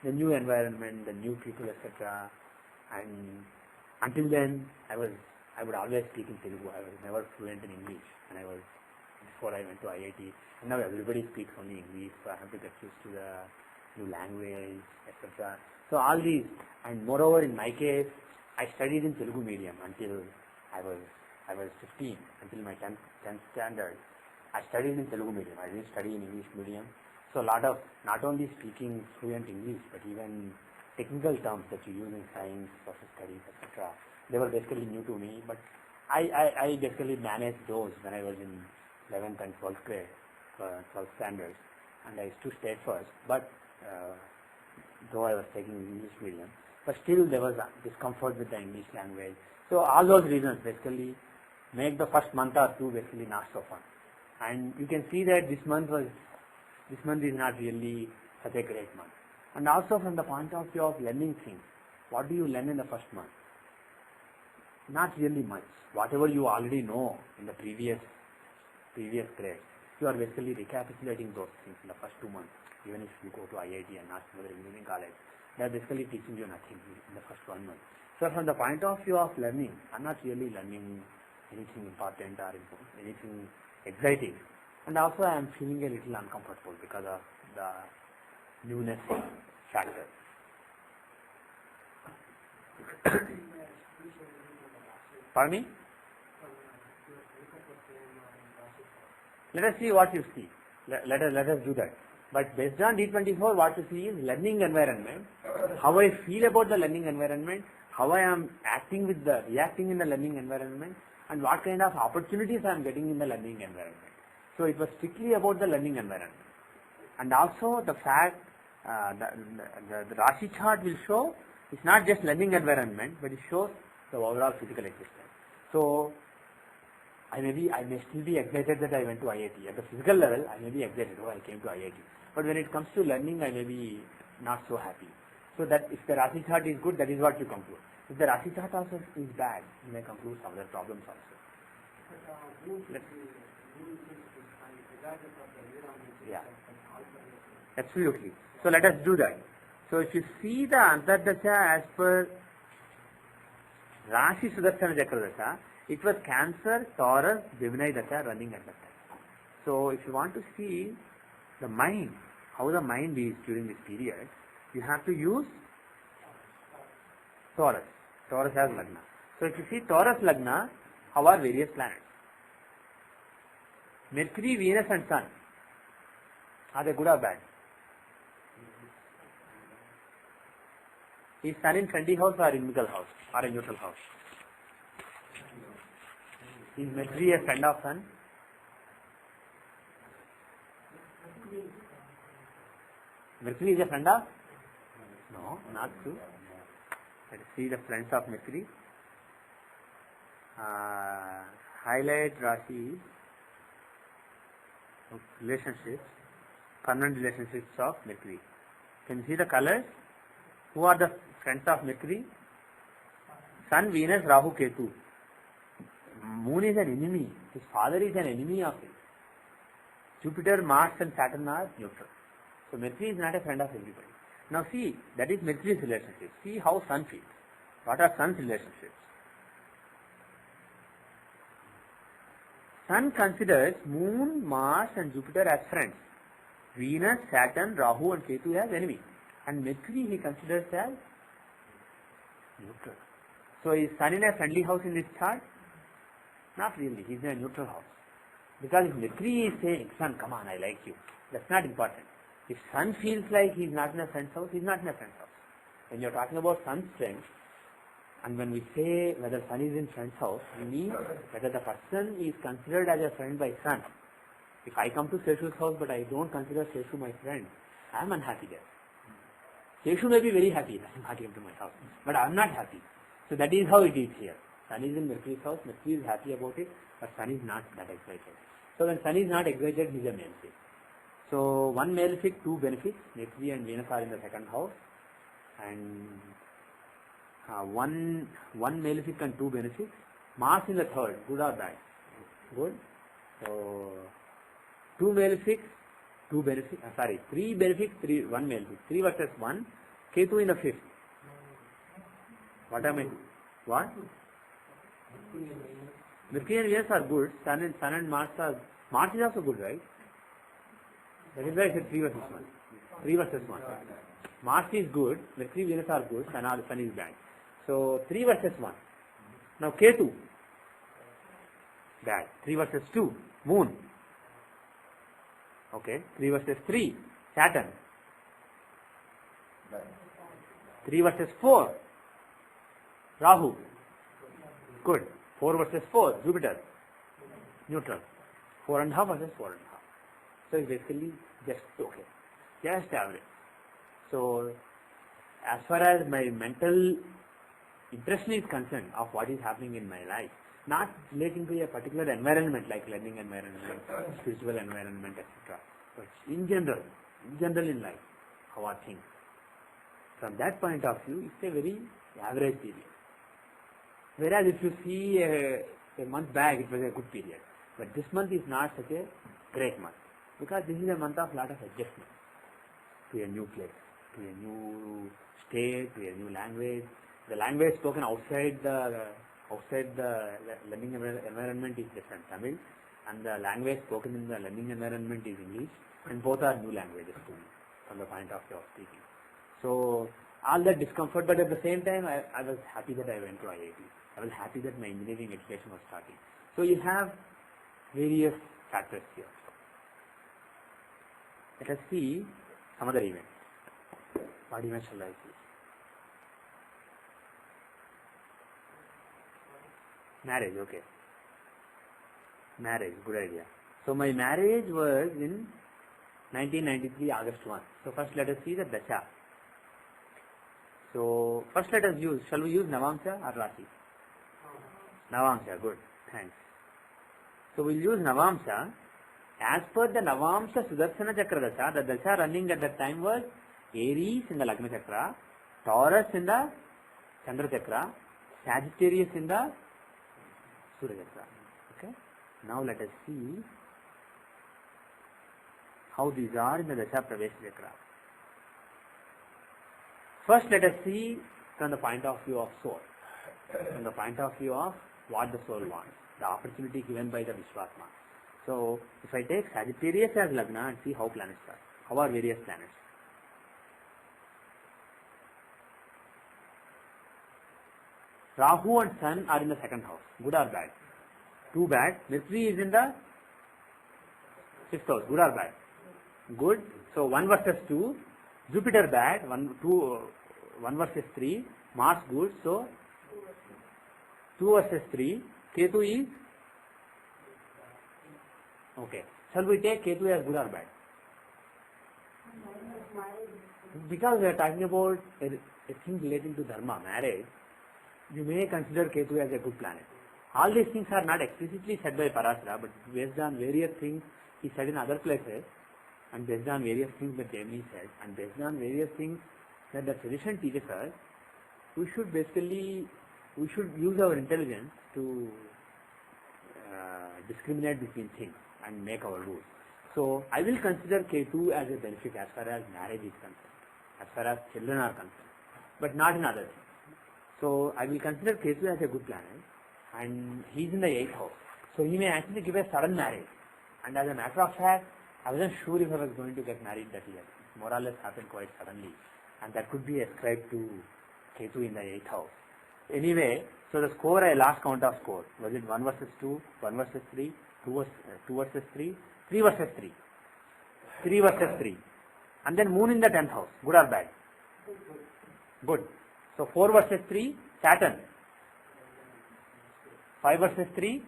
the new environment, the new people, etc. And until then, I would always speak in Telugu. I was never fluent in English, and before I went to IIT. And now everybody speaks only English, so I have to get used to the new language, etc. So all these, and moreover in my case, I studied in Telugu medium until I was 15, until my 10th standard. I studied in Telugu medium. I didn't study in English medium. So a lot of, not only speaking fluent English, but even technical terms that you use in science, social studies, etc. They were basically new to me, but I basically managed those when I was in 11th and 12th grade, 12th standards, and I used to stay first. But though I was taking English medium, but still there was a discomfort with the English language. So all those reasons basically make the first month or two basically not so fun. And you can see that this month is not really such a great month. And also from the point of view of learning things, what do you learn in the first month? Not really much. Whatever you already know in the previous grades, you are basically recapitulating those things in the first 2 months. Even if you go to IIT and not another engineering college, they are basically teaching you nothing in the first 1 month. So from the point of view of learning, I'm not really learning anything important or anything exciting. And also I am feeling a little uncomfortable because of the newness factor. Pardon me? Let us see what you see. Let us do that. But based on D24, what you see is learning environment, how I feel about the learning environment, how I am reacting in the learning environment, and what kind of opportunities I am getting in the learning environment. So it was strictly about the learning environment. And also the fact, the Rashi chart will show, it's not just learning environment, but it shows the overall physical existence. So I may still be excited that I went to IIT. At the physical level, I may be excited, I came to IIT. But when it comes to learning, I may be not so happy. So that if the Rashi chart is good, that is what you conclude. If the Rashi chart also is bad, you may conclude some other problems also. Yeah. Absolutely. So let us do that. So if you see the Antardasha as per Rashi Sudarshana Chakradasha, it was Cancer, Taurus, Gemini Dasha running at that time. So if you want to see the mind, how the mind is during this period, you have to use Taurus. Taurus has Lagna. So if you see Taurus Lagna, how are various planets? Mercury, Venus and Sun. Are they good or bad? Is Sun in friendly house or in middle house or a neutral house? Is Mercury a friend of Sun? Mercury is a friend of? No, not true. Let us see the friends of Mercury. Highlight Rashi relationships. permanent relationships of Mercury. Can you see the colors? Who are the friends of Mercury? Sun, Venus, Rahu, Ketu. Moon is an enemy. His father is an enemy of him. Jupiter, Mars and Saturn are neutral. So Mercury is not a friend of everybody. Now see, that is Mercury's relationship. See how Sun feels. What are Sun's relationships? Sun considers Moon, Mars and Jupiter as friends. Venus, Saturn, Rahu and Ketu as enemies. And Mercury he considers as neutral. So is Sun in a friendly house in this chart? Not really. He is in a neutral house. Because if Mercury is saying, Sun, come on, I like you. That's not important. If Sun feels like he is not in a friend's house, he is not in a friend's house. When you are talking about Sun's strength, and when we say whether Sun is in friend's house, we mean whether the person is considered as a friend by Sun. If I come to Seshu's house but I don't consider Seshu my friend, I am unhappy there. Seshu may be very happy that Sun came to my house, but I am not happy. So that is how it is here. Sun is in Mercury's house, Mercury is happy about it, but Sun is not that excited. So when Sun is not excited, he is a malefic. So one malefic, two benefits. Mercury and Venus are in the second house, and one malefic and two benefits. Mars in the third, good or bad? Good. So two malefics, two benefits. Three benefits, one malefic. 3 versus 1. Ketu in the fifth. What am I? What? Mercury and Venus are good. Sun and Mars are. Mars is also good, right? That is why I said 3 versus 1. 3 versus 1. Mars is good. Mercury, Venus are good. Sun is bad. So 3 versus 1. Now Ketu. Bad. 3 versus 2. Moon. Okay. 3 versus 3. Saturn. 3 versus 4. Rahu. Good. 4 versus 4. Jupiter. Neutral. 4.5 versus 4.5. So it's basically just okay. Just average. So as far as my mental impression is concerned of what is happening in my life, not relating to a particular environment like learning environment, spiritual environment, etc. But in general in life, how are things? From that point of view, it's a very average period. Whereas if you see a month back, it was a good period. But this month is not such a great month. Because this is a month of lot of adjustment to a new place, to a new state, to a new language. The language spoken outside the learning environment is different, Tamil, and the language spoken in the learning environment is English, and both are new languages to me from the point of view of speaking. So all that discomfort, but at the same time I was happy that I went to IIT. I was happy that my engineering education was starting. So you have various factors here. Let us see some other event. What event shall I see? Marriage, okay. Marriage, good idea. So my marriage was in 1993 August 1. So first let us see the Dasha. So first let us use, shall we use Navamsha or Rashi? Navamsha, good, thanks. So we'll use Navamsha. As per the Navamsha Sudarshana Chakra Dasha, the Dasha running at that time was Aries in the Lagna Chakra, Taurus in the Chandra Chakra, Sagittarius in the Surya Chakra. Okay. Now let us see how these are in the Dasha Pravesh Chakra. First let us see from the point of view of soul, from the point of view of what the soul wants, the opportunity given by the Vishwatma. So if I take Sagittarius as Lagna and see how planets are, how are various planets. Rahu and Sun are in the second house, good or bad? Too bad. Mercury is in the fifth house, good or bad? Good. So 1 versus 2, Jupiter bad, 1 versus 3, Mars good, so 2 versus 3, Ketu is okay. Shall we take Ketu as good or bad? Because we are talking about a thing relating to dharma, marriage, you may consider Ketu as a good planet. All these things are not explicitly said by Parashara, but based on various things he said in other places, and based on various things that Gemini said, and based on various things that the tradition teaches us, we should use our intelligence to discriminate between things and make our rules. So I will consider Ketu as a benefit as far as marriage is concerned, as far as children are concerned, but not in other things. So I will consider Ketu as a good planet, and he is in the 8th house. So he may actually give a sudden marriage. And as a matter of fact, I wasn't sure if I was going to get married that year. It more or less happened quite suddenly. And that could be ascribed to Ketu in the 8th house. Anyway, so the score, I last count of score. Was it 1 versus 2, 1 versus 3, 2 versus 3, 3 versus 3, 3 versus 3. And then moon in the 10th house. Good or bad? Good. So 4 versus 3, Saturn. 5 versus 3,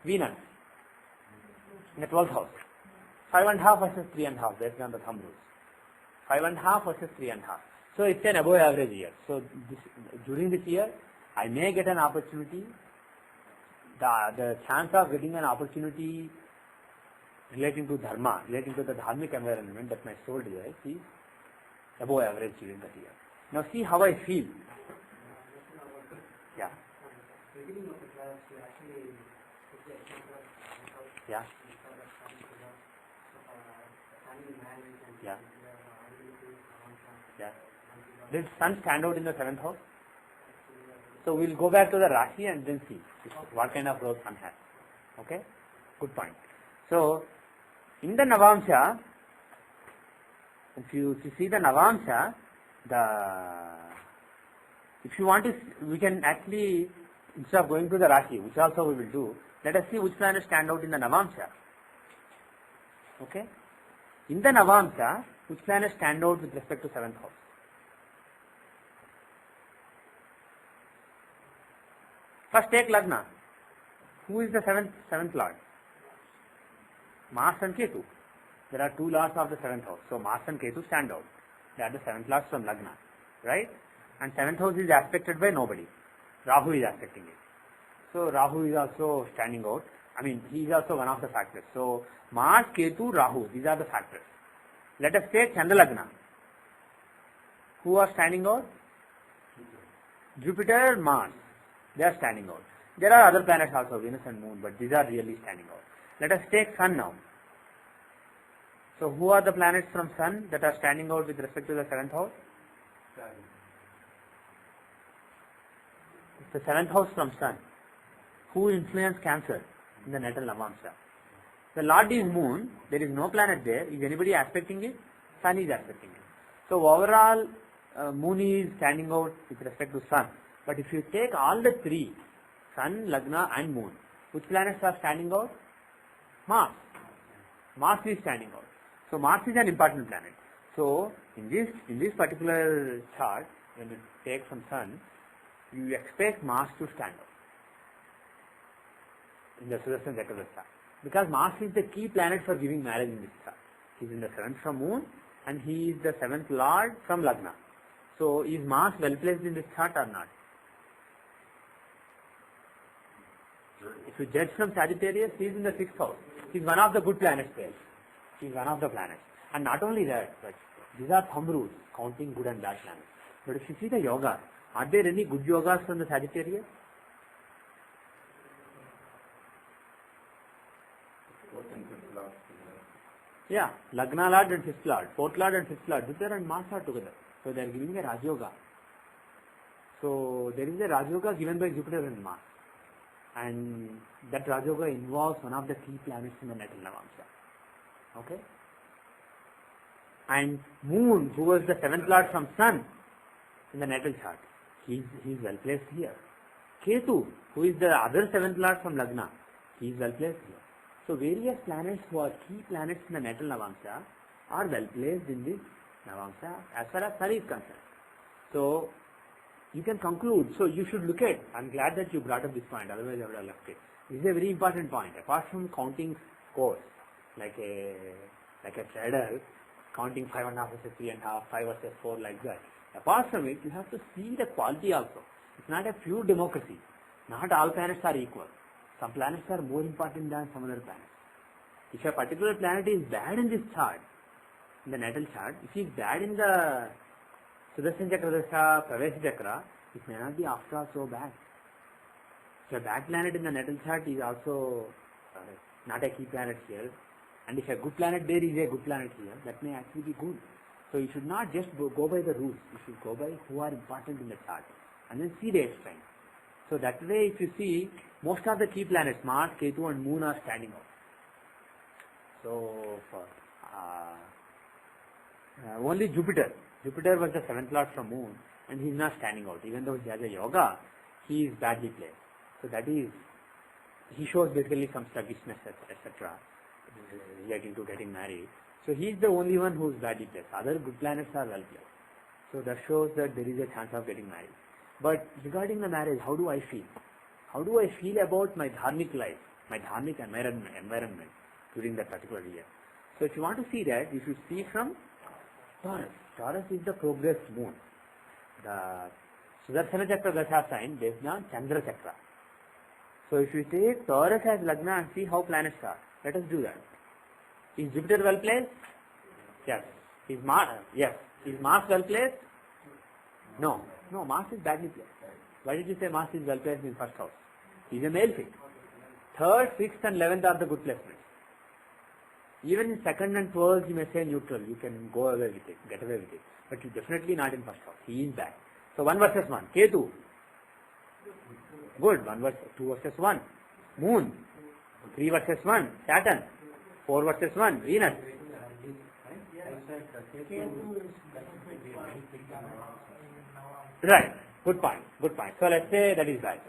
Venus. In the 12th house. 5.5 versus 3.5 based on the thumb rules. 5.5 versus 3.5. So it's an above average year. So during this year, I may get an opportunity. The chance of getting an opportunity relating to dharma, relating to the dharmic environment that my soul desires is above average during that year. Now see how I feel. Yeah. Beginning of the class, we actually took the example of Yeah. family marriage and Yeah. Yeah. Did sun stand out in the 7th house? So we'll go back to the Rashi and then see what kind of role sun has. Okay? Good point. So, in the Navamsha, if you see the Navamsha, if you want to, we can actually, instead of going to the Rashi, which also we will do, let us see which planets stand out in the Navamsha. Okay? In the Navamsha, which planets stand out with respect to 7th house? First take Lagna. Who is the seventh lord? Mars and Ketu. There are 2 lords of the 7th house. So Mars and Ketu stand out. They are the 7th lords from Lagna. Right? And 7th house is aspected by nobody. Rahu is aspecting it. So Rahu is also standing out. I mean, he is also one of the factors. So Mars, Ketu, Rahu, these are the factors. Let us take Chandalagna. Who are standing out? Jupiter, Mars. They are standing out. There are other planets also, Venus and Moon, but these are really standing out. Let us take Sun now. So who are the planets from Sun that are standing out with respect to the 7th house? The 7th house from Sun. Who influence Cancer in the natal Navamsha? The Lord is Moon. There is no planet there. Is anybody aspecting it? Sun is aspecting it. So overall, Moon is standing out with respect to Sun. But if you take all the 3, Sun, Lagna and Moon, which planets are standing out? Mars. Mars is standing out. So Mars is an important planet. So in this particular chart, when you take from Sun, you expect Mars to stand out in the Sudarshan Chakravarti chart. Because Mars is the key planet for giving marriage in this chart. He is in the 7th from Moon and he is the 7th Lord from Lagna. So is Mars well placed in this chart or not? If you judge from Sagittarius, he is in the 6th house. He is one of the good planets there. He is one of the planets. And not only that, but these are thumb rules, counting good and bad planets. But if you see the yoga, are there any good yogas from the Sagittarius? Yeah, Lagna Lord and 5th Lord, 4th Lord and 5th Lord, Jupiter and Mars are together. So they are giving a Raj Yoga. So there is a Raj Yoga given by Jupiter and Mars. And that Raj Yoga involves one of the key planets in the natal Navamsha. Okay? And Moon, who was the 7th Lord from Sun in the natal chart, he is well placed here. Ketu, who is the other 7th Lord from Lagna, he is well placed here. So various planets who are key planets in the natal Navamsha are well placed in this Navamsha as far as Sun is concerned. So you can conclude. So you should look at, I'm glad that you brought up this point, otherwise I would have left it. This is a very important point. Apart from counting scores, like a trader, counting 5.5 versus 3.5, 5 versus 4 like that. Apart from it, you have to see the quality also. It's not a pure democracy. Not all planets are equal. Some planets are more important than some other planets. If a particular planet is bad in this chart, in the natal chart, if he is bad in the Sudarshan Chakra Dasha, Pravesha Chakra, it may not be after all so bad. So a bad planet in the natal chart is also not a key planet here. And if a good planet there is a good planet here, that may actually be good. So you should not just go by the rules. You should go by who are important in the chart and then see their strength. So that way, if you see, most of the key planets, Mars, Ketu and Moon are standing out. So for only Jupiter was the 7th lord from Moon, and he is not standing out. Even though he has a yoga, he is badly placed. So that is, he shows basically some sluggishness, etc. relating to getting married. So he is the only one who is badly placed. Other good planets are well placed. So that shows that there is a chance of getting married. But regarding the marriage, how do I feel? How do I feel about my dharmic life, my dharmic environment during that particular year? So if you want to see that, you should see from Taurus. Taurus is the progress moon. The Sudarshana Chakra Dasha sign based on Chandra Chakra. So if you take Taurus as Lagna and see how planets are, let us do that. Is Jupiter well placed? Yes. Is Mars well placed? No. No, Mars is badly placed. Why did you say Mars is well placed in first house? He is a male figure. 3rd, 6th and 11th are the good placements. Even in 2nd and 12th you may say neutral. You can go away with it, get away with it. But you definitely not in first house. He is bad. So 1 versus 1. Ketu. Good. 2 versus 1. Moon. 3 versus 1. Saturn. 4 versus 1. Venus. Right. Good point. Good point. So let's say that is bad.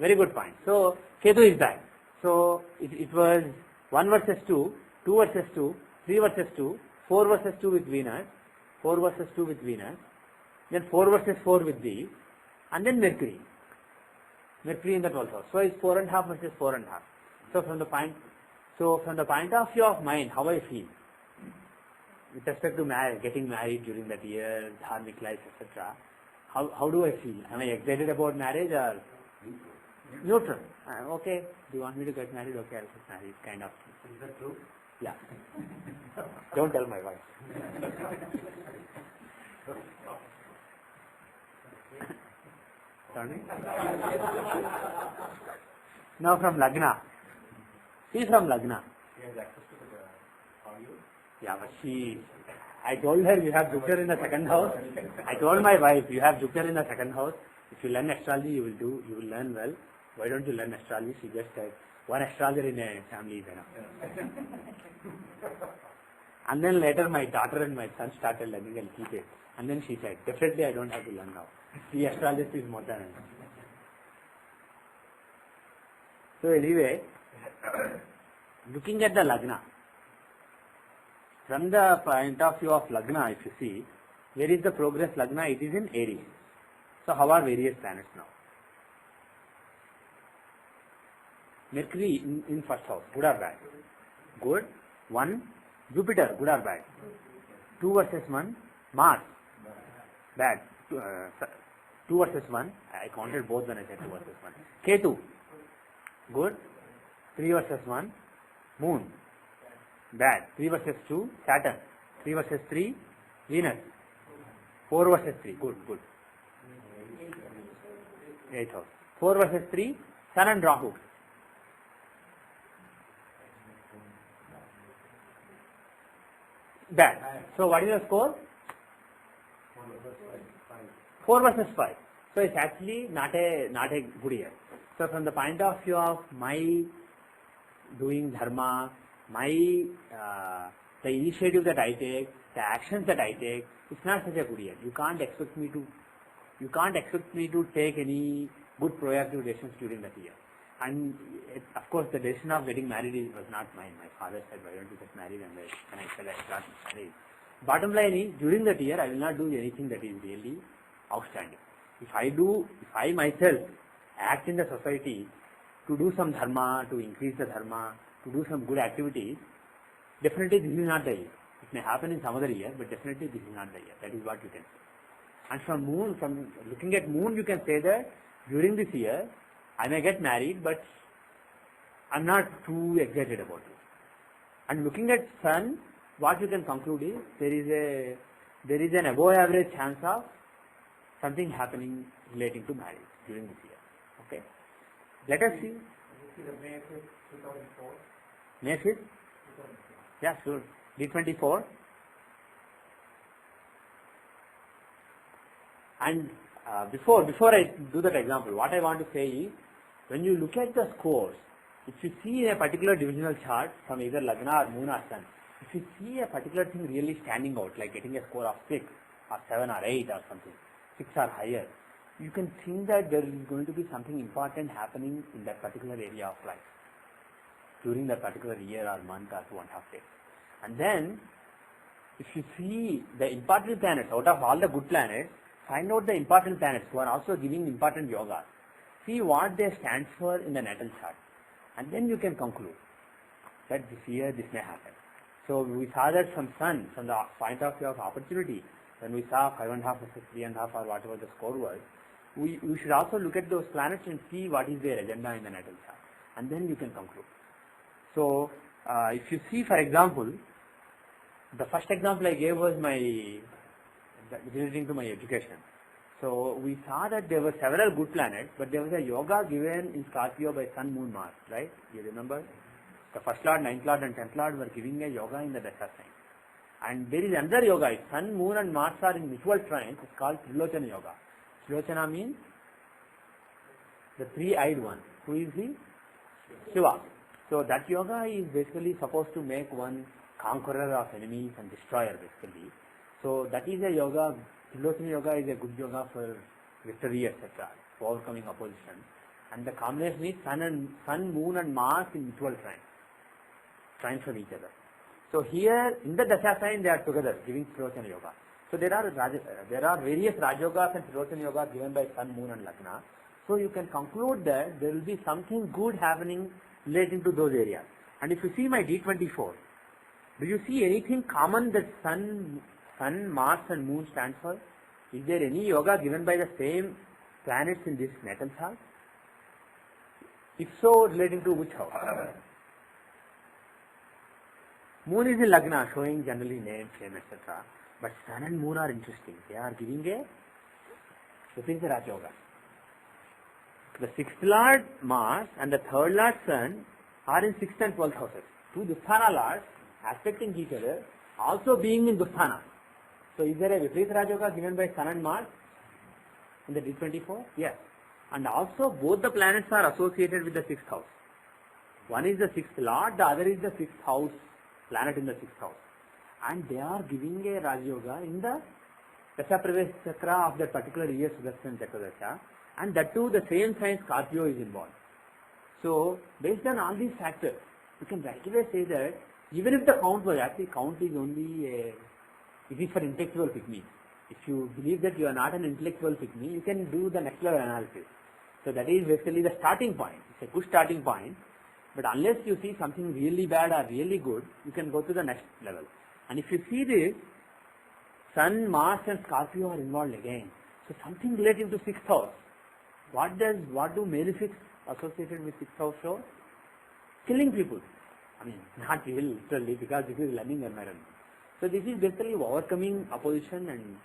Very good point. So Ketu is bad. So it was 1 versus 2, 2 versus 2, 3 versus 2, 4 versus 2 with Venus, 4 versus 2 with Venus, then 4 versus 4 with these, and then Mercury. Mercury in the 12th house. So it's 4.5 versus 4.5. So from the point of view of mind, how I feel with respect to getting married during that year, dharmic life, etc. How do I feel? Am I excited about marriage or neutral? Okay, do you want me to get married? Okay, I'll get married, kind of. Is that true? Yeah. Don't tell my wife. Sorry? Now from Lagna. See from Lagna. She has access to the audio? Yeah, but I told her you have Jupiter in the 2nd house. I told my wife you have Jupiter in the 2nd house. If you learn astrology, you will learn well. Why don't you learn astrology? She just said, one astrologer in a family is enough. And then later my daughter and my son started learning and keep it. And then she said, definitely I don't have to learn now. 3 astrologist is more than enough. So anyway, looking at the Lagna, from the point of view of Lagna, if you see, where is the progress Lagna? It is in Aries. So how are various planets now? Mercury in first house, good or bad? Good. 1, Jupiter, good or bad? 2 versus 1, Mars, bad. 2 versus 1, I counted both when I said 2 versus 1. Ketu, good. 3 versus 1, Moon, bad. 3 versus 2, Saturn. 3 versus 3, Venus. 4 versus 3, good. 8th house. 4 versus 3, Sun and Rahu. Bad. So what is the score? 4 versus 5. So it's actually not a good year. So from the point of view of my doing dharma, the initiative that I take, the actions that I take, it's not such a good year. You can't expect me to take any good proactive decisions during that year. And of course, the decision of getting married was not mine. My father said, why don't you get married? And I said, I got married. Bottom line is, during that year, I will not do anything that is really outstanding. If I myself act in the society to do some dharma, to increase the dharma, to do some good activities, definitely this is not the year. It may happen in some other year, but definitely this is not the year. That is what you can say. And from looking at moon, you can say that during this year, I may get married, but I'm not too excited about it. And looking at sun, what you can conclude is there is an above average chance of something happening relating to marriage during this year. Okay. Let us see. You see the May 5th, 2004. May 5th? 2004. Yeah, sure. D24. And before I do that example, what I want to say is, when you look at the scores, if you see a particular divisional chart from either Lagna or Moon or Sun, if you see a particular thing really standing out, like getting a score of 6 or 7 or 8 or something, 6 or higher, you can think that there is going to be something important happening in that particular area of life during that particular year or month or 2.5 days. And then, if you see the important planets, out of all the good planets, find out the important planets who are also giving important yoga. See what they stand for in the natal chart. And then you can conclude that this year this may happen. So we saw that from Sun, from the point of view of opportunity, when we saw 5.5 versus 3.5 or whatever the score was, we should also look at those planets and see what is their agenda in the natal chart. And then you can conclude. So if you see, for example, the first example I gave was relating to my education. So we saw that there were several good planets, but there was a yoga given in Scorpio by Sun, Moon, Mars, right? You remember? The first lord, ninth lord and 10th lord were giving a yoga in the dasha sign. And there is another yoga. If Sun, Moon and Mars are in mutual trines, it's called Trilochana yoga. Trilochana means the three-eyed one. Who is he? Shiva. So that yoga is basically supposed to make one conqueror of enemies and destroyer basically. So that is a yoga. Trilochana yoga is a good yoga for victory, etc., for overcoming opposition. And the combination is Sun, Moon and Mars in mutual trines from each other. So here in the dasha sign they are together giving Trilochana yoga. So there are various Rajogas and Trilochana yoga given by Sun, Moon and Lagna. So you can conclude that there will be something good happening relating to those areas. And if you see my D24, do you see anything common that Sun, Mars and Moon stand for? Is there any yoga given by the same planets in this natal chart? If so, relating to which house? Moon is in Lagna, showing generally name, fame, etc. But Sun and Moon are interesting. They are giving a Raj yoga. The 6th Lord Mars and the 3rd Lord Sun are in 6th and 12th houses. Two Dusthana Lords aspecting each other, also being in Dusthana. So is there a Viparita Raj yoga given by Sun and Mars in the D24? Yes. And also both the planets are associated with the 6th house. One is the 6th Lord, the other is the 6th house, planet in the 6th house. And they are giving a Raj yoga in the Dasha Pravesh Chakra of that particular year, Sudarshan Chakradasha. And that too, the same sign Scorpio is involved. So, based on all these factors, you can right away say that even if the count was, actually count is only it is for intellectual pygmies. If you believe that you are not an intellectual pygmy, you can do the next level analysis. So that is basically the starting point. It's a good starting point. But unless you see something really bad or really good, you can go to the next level. And if you see this, Sun, Mars and Scorpio are involved again. So something relating to 6th house. What do malefics associated with 6th house show? Killing people. I mean, not really literally, because this is learning environment. So this is basically overcoming opposition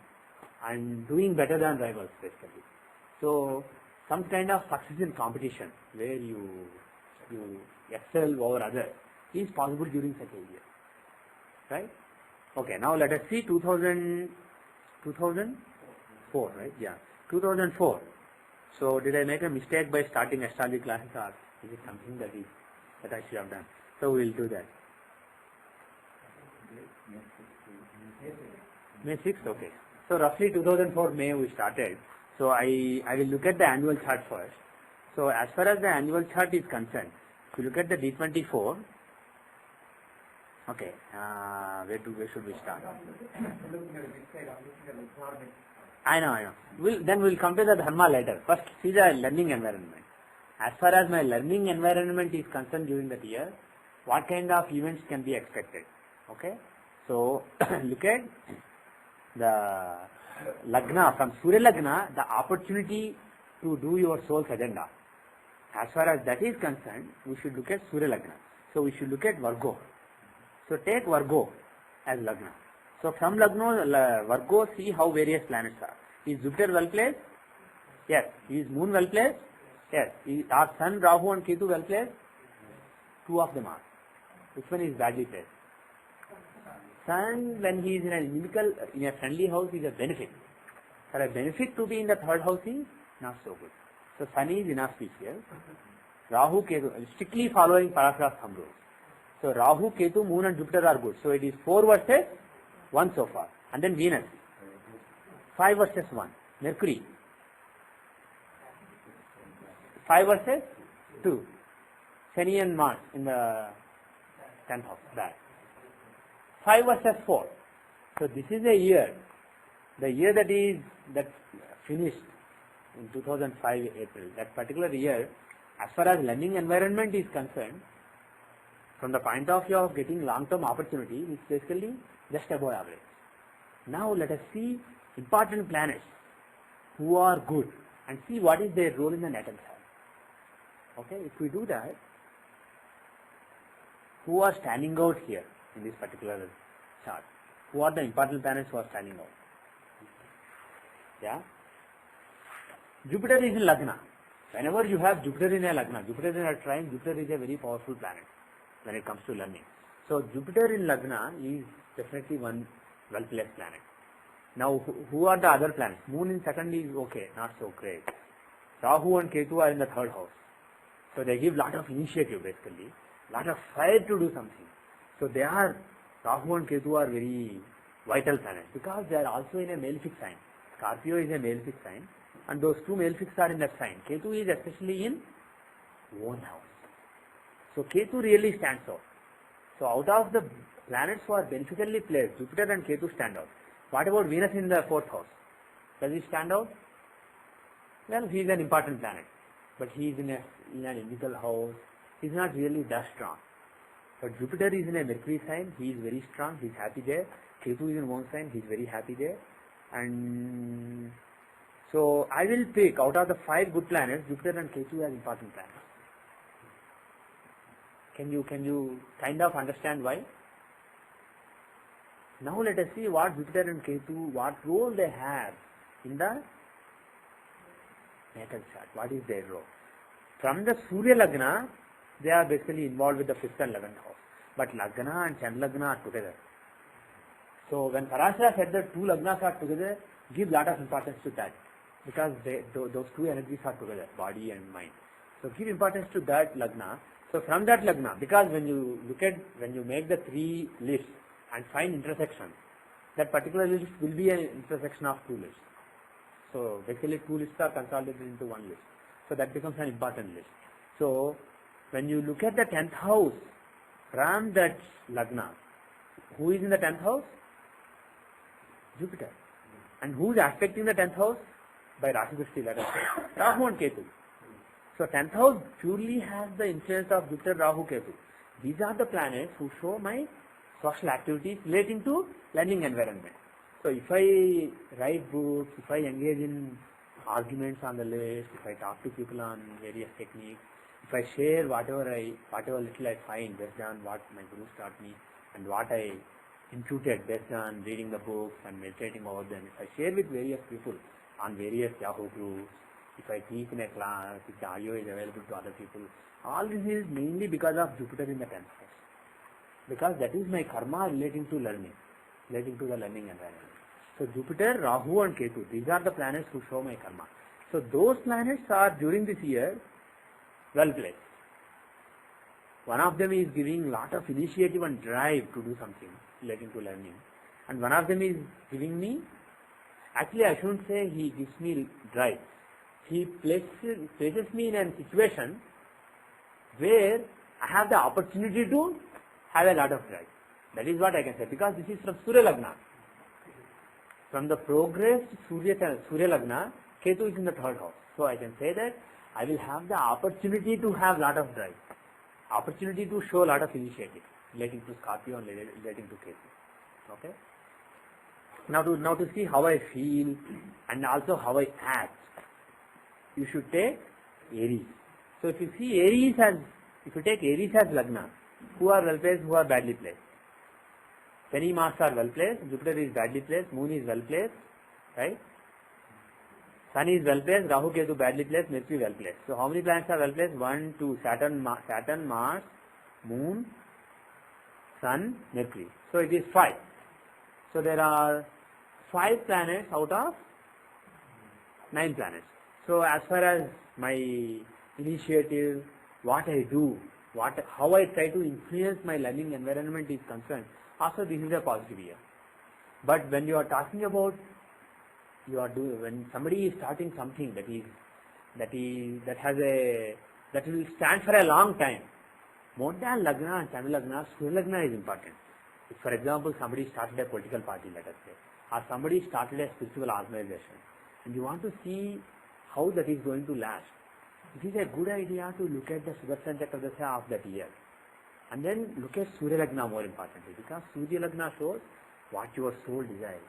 and doing better than rivals basically. So some kind of success in competition where you excel over others is possible during such a year. Right? Okay, now let us see 2004, right? Yeah, 2004. So did I make a mistake by starting astrology classes, or is it something that I should have done? So we will do that. May 6th, okay. So roughly 2004 May we started. So I will look at the annual chart first. So as far as the annual chart is concerned, if you look at the D24, okay, where should we start? I know. Then we'll come to the dharma later. First, see the learning environment. As far as my learning environment is concerned during that year, what kind of events can be expected? Okay, so look at the Lagna, from Surya Lagna, the opportunity to do your soul's agenda. As far as that is concerned, we should look at Surya Lagna. So we should look at Virgo. So take Virgo. as Lagna. So from Lagna, Virgo, see how various planets are. Is Jupiter well placed? Yes. Is Moon well placed? Yes. Are Sun, Rahu and Ketu well placed? Two of them are. Which one is badly placed? Sun, when he is in a inimical, in a friendly house, is a benefit. For a benefit to be in the third house is not so good. So Sun is inauspicious. Rahu, Ketu, strictly following Parashara thumb rules. So Rahu, Ketu, Moon and Jupiter are good. So it is 4 versus 1 so far. And then Venus. 5 versus 1. Mercury. 5 versus 2. Shani and Mars in the 10th house. Bad. 5 versus 4. So this is a year. The year that finished in 2005 April. That particular year, as far as learning environment is concerned, from the point of view of getting long-term opportunity, it's basically just above average. Now let us see important planets who are good and see what is their role in the natal chart. Okay, if we do that, who are standing out here in this particular chart? Who are the important planets who are standing out? Yeah? Jupiter is in Lagna. Whenever you have Jupiter in a Lagna, Jupiter in a trine, Jupiter is a very powerful planet when it comes to learning. So Jupiter in Lagna is definitely one well-placed planet. Now who are the other planets? Moon in second is okay, not so great. Rahu and Ketu are in the third house. So they give lot of initiative basically, lot of fire to do something. So they are, Rahu and Ketu are very vital planets because they are also in a malefic sign. Scorpio is a malefic sign and those two malefics are in that sign. Ketu is especially in one house. So Ketu really stands out. So out of the planets who are beneficially placed, Jupiter and Ketu stand out. What about Venus in the 4th house? Does he stand out? Well, he is an important planet. But he is in an inimical house. He is not really that strong. But Jupiter is in a Mercury sign. He is very strong. He is happy there. Ketu is in one sign. He is very happy there. And so I will pick out of the 5 good planets, Jupiter and Ketu as important planets. Can you kind of understand why? Now let us see what Jupiter and Ketu, what role they have in the natal chart. What is their role? From the Surya Lagna, they are basically involved with the 5th and 11th house. But Lagna and Chandra Lagna are together. So when Parashara said that 2 Lagnas are together, give lot of importance to that. Because those 2 energies are together, body and mind. So give importance to that Lagna. So from that Lagna, because when you make the 3 lists and find intersection, that particular list will be an intersection of 2 lists. So basically 2 lists are consolidated into 1 list. So that becomes an important list. So when you look at the 10th house from that Lagna, who is in the 10th house? Jupiter. And who is aspecting the 10th house? By Rashi Drishti, let us say. Rahu and Ketu. So 10th house purely has the influence of Jupiter, Rahu, Ketu. These are the planets who show my social activities relating to learning environment. So if I write books, if I engage in arguments on the list, if I talk to people on various techniques, if I share whatever little I find based on what my gurus taught me and what I imputed based on reading the books and meditating over them, if I share with various people on various Yahoo groups, if I teach in a class, if the audio is available to other people, all this is mainly because of Jupiter in the 10th house. Because that is my karma relating to learning, relating to the learning environment. So Jupiter, Rahu and Ketu, these are the planets who show my karma. So those planets are during this year well placed. One of them is giving lot of initiative and drive to do something relating to learning. And one of them is giving me, actually I shouldn't say he gives me drive. He places me in a situation where I have the opportunity to have a lot of drive. That is what I can say, because this is from Surya Lagna. From the progressed Surya Lagna, Ketu is in the 3rd house. So I can say that I will have the opportunity to have lot of drive, opportunity to show lot of initiative relating to Scorpio and relating to Ketu. Okay. Now to see how I feel and also how I act, you should take Aries. So if you see if you take Aries as Lagna, who are well placed, who are badly placed? Shani, Mars are well placed, Jupiter is badly placed, Moon is well placed, right? Sun is well placed, Rahu, Ketu badly placed, Mercury well placed. So how many planets are well placed? 1, 2, Saturn, Mars, Moon, Sun, Mercury. So it is 5. So there are 5 planets out of 9 planets. So as far as my initiative, what I do, how I try to influence my learning environment is concerned, also this is a positive year. But when you are talking about when somebody is starting something that will stand for a long time, more than Lagna and Chandra Lagna, Surya Lagna is important. If, for example, somebody started a political party, let us say, or somebody started a spiritual organization, and you want to see how that is going to last, it is a good idea to look at the Sudarshan Chakradasha of that year. And then look at Surya Lagna more importantly, because Surya Lagna shows what your soul desires,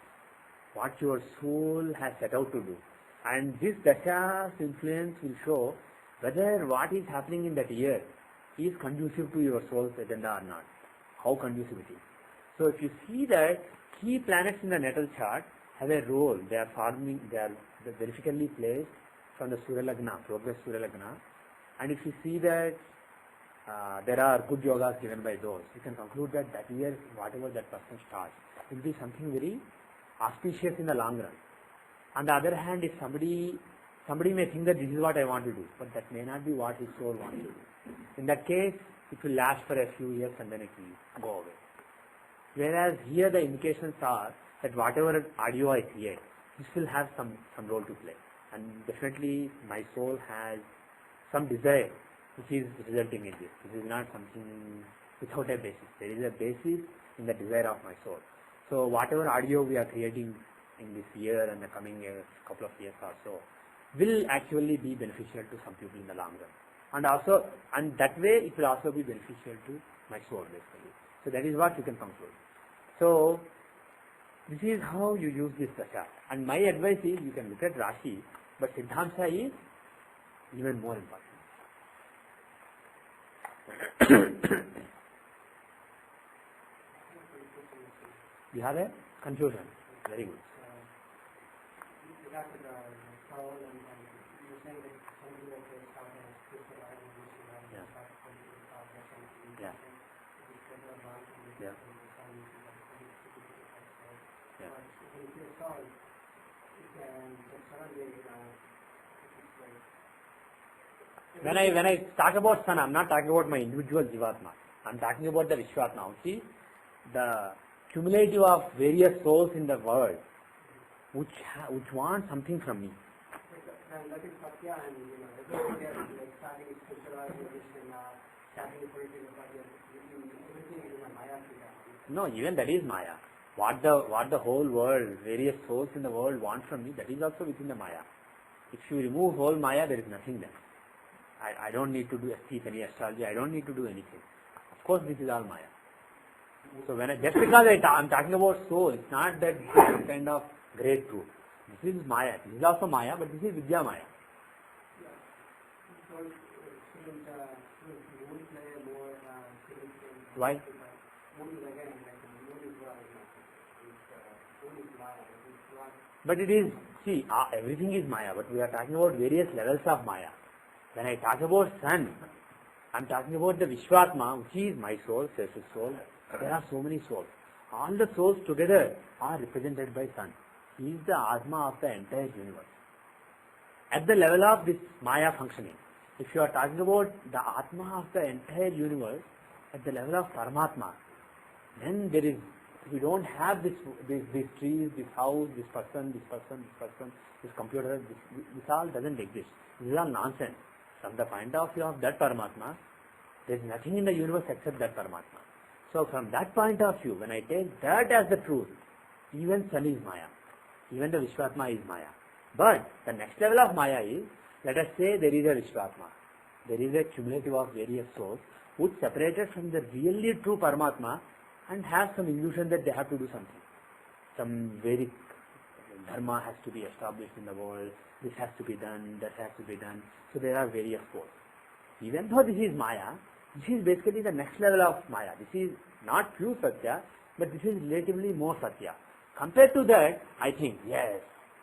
what your soul has set out to do. And this Dasha's influence will show whether what is happening in that year is conducive to your soul's agenda or not, how conducive it is. So if you see that key planets in the natal chart have a role, they are verifically placed from the Surya Lagna, progress Surya Lagna, and if you see that there are good yogas given by those, you can conclude that that year, whatever that person starts, will be something very auspicious in the long run. On the other hand, if somebody may think that this is what I want to do, but that may not be what his soul wants to do. In that case, it will last for a few years and then it will go away. Whereas here the indications are that whatever audio I create, this will have some role to play. And definitely my soul has some desire which is resulting in this. This is not something without a basis. There is a basis in the desire of my soul. So whatever audio we are creating in this year and the coming couple of years or so will actually be beneficial to some people in the long run. And that way it will also be beneficial to my soul basically. So that is what you can conclude. So this is how you use this dasha. And my advice is you can look at Rashi, but Siddhanta is even more important. You have a confusion. Very good. Regarding the soul and you're saying that somebody like this how has spiritual organization and Yeah. political organization Yeah. Yeah. Yeah. If you soul, you can suddenly When I talk about sun, I'm not talking about my individual Jivatma. I'm talking about the Vishwatma. See, the cumulative of various souls in the world which want something from me. and that is Satya and everything else, like starting with spiritual organization, starting with political party, everything is in a Maya Krita. No, even that is Maya. What the whole world, various souls in the world want from me, that is also within the Maya. If you remove whole Maya, there is nothing there. I don't need to teach any astrology, I don't need to do anything. Of course, this is all Maya. So just because I'm talking about soul, it's not that kind of great truth. This is Maya. This is also Maya, but this is Vidya Maya. So, shouldn't moon play a more significant Why? Moon is again, moon is Maya. It's not. But it is, see, everything is Maya, but we are talking about various levels of Maya. When I talk about sun, I'm talking about the Vishwatma, which is my soul, Seshu's soul. There are so many souls. All the souls together are represented by sun. He is the Atma of the entire universe. At the level of this Maya functioning, if you are talking about the Atma of the entire universe, at the level of Paramatma, then there is, we don't have these trees, this house, this person, this computer, this all doesn't exist. This is all nonsense. From the point of view of that Paramatma, there is nothing in the universe except that Paramatma. So from that point of view, when I take that as the truth, even sun is Maya. Even the Vishwatma is Maya. But the next level of Maya is, let us say there is a Vishwatma. There is a cumulative of various souls which separated from the really true Paramatma and have some illusion that they have to do something. Some Vedic dharma has to be established in the world, this has to be done, that has to be done. So there are various forces. Even though this is Maya, this is basically the next level of Maya. This is not pure Satya, but this is relatively more Satya. Compared to that, I think, yes,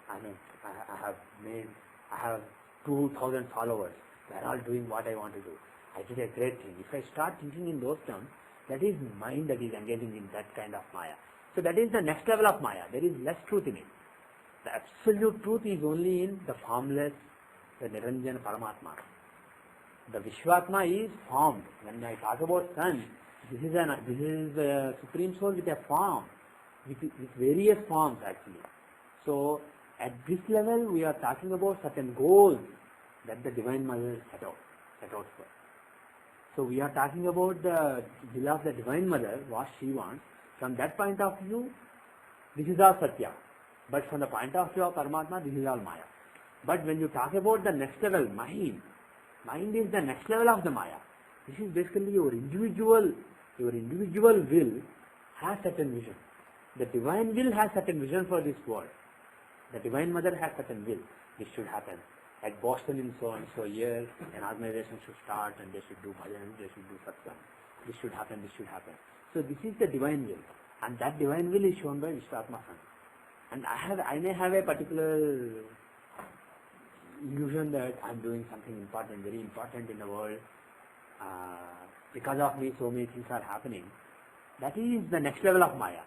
I mean, I have 2,000 followers. They are all doing what I want to do. I did a great thing. If I start thinking in those terms, that is mind that is engaging in that kind of Maya. So that is the next level of Maya. There is less truth in it. The absolute truth is only in the formless, the Niranjana Paramatma. The Vishwatma is formed. When I talk about sun, this is a Supreme Soul with a form, with various forms actually. So at this level, we are talking about certain goals that the Divine Mother set out for. So we are talking about the will of the Divine Mother, what she wants. From that point of view, this is all Satya. But from the point of view of Paramatma, this is all Maya. But when you talk about the next level, mind is the next level of the Maya. This is basically your individual will has certain vision. The Divine will has certain vision for this world. The Divine Mother has certain will. This should happen. At Boston in so and so years, an organization should start and they should do bhajan, they should do satsang. This should happen, this should happen. So this is the Divine will. And that Divine will is shown by Vishwatma Sun. And I may have a particular illusion that I am doing something important, very important in the world. Because of me, so many things are happening. That is the next level of Maya.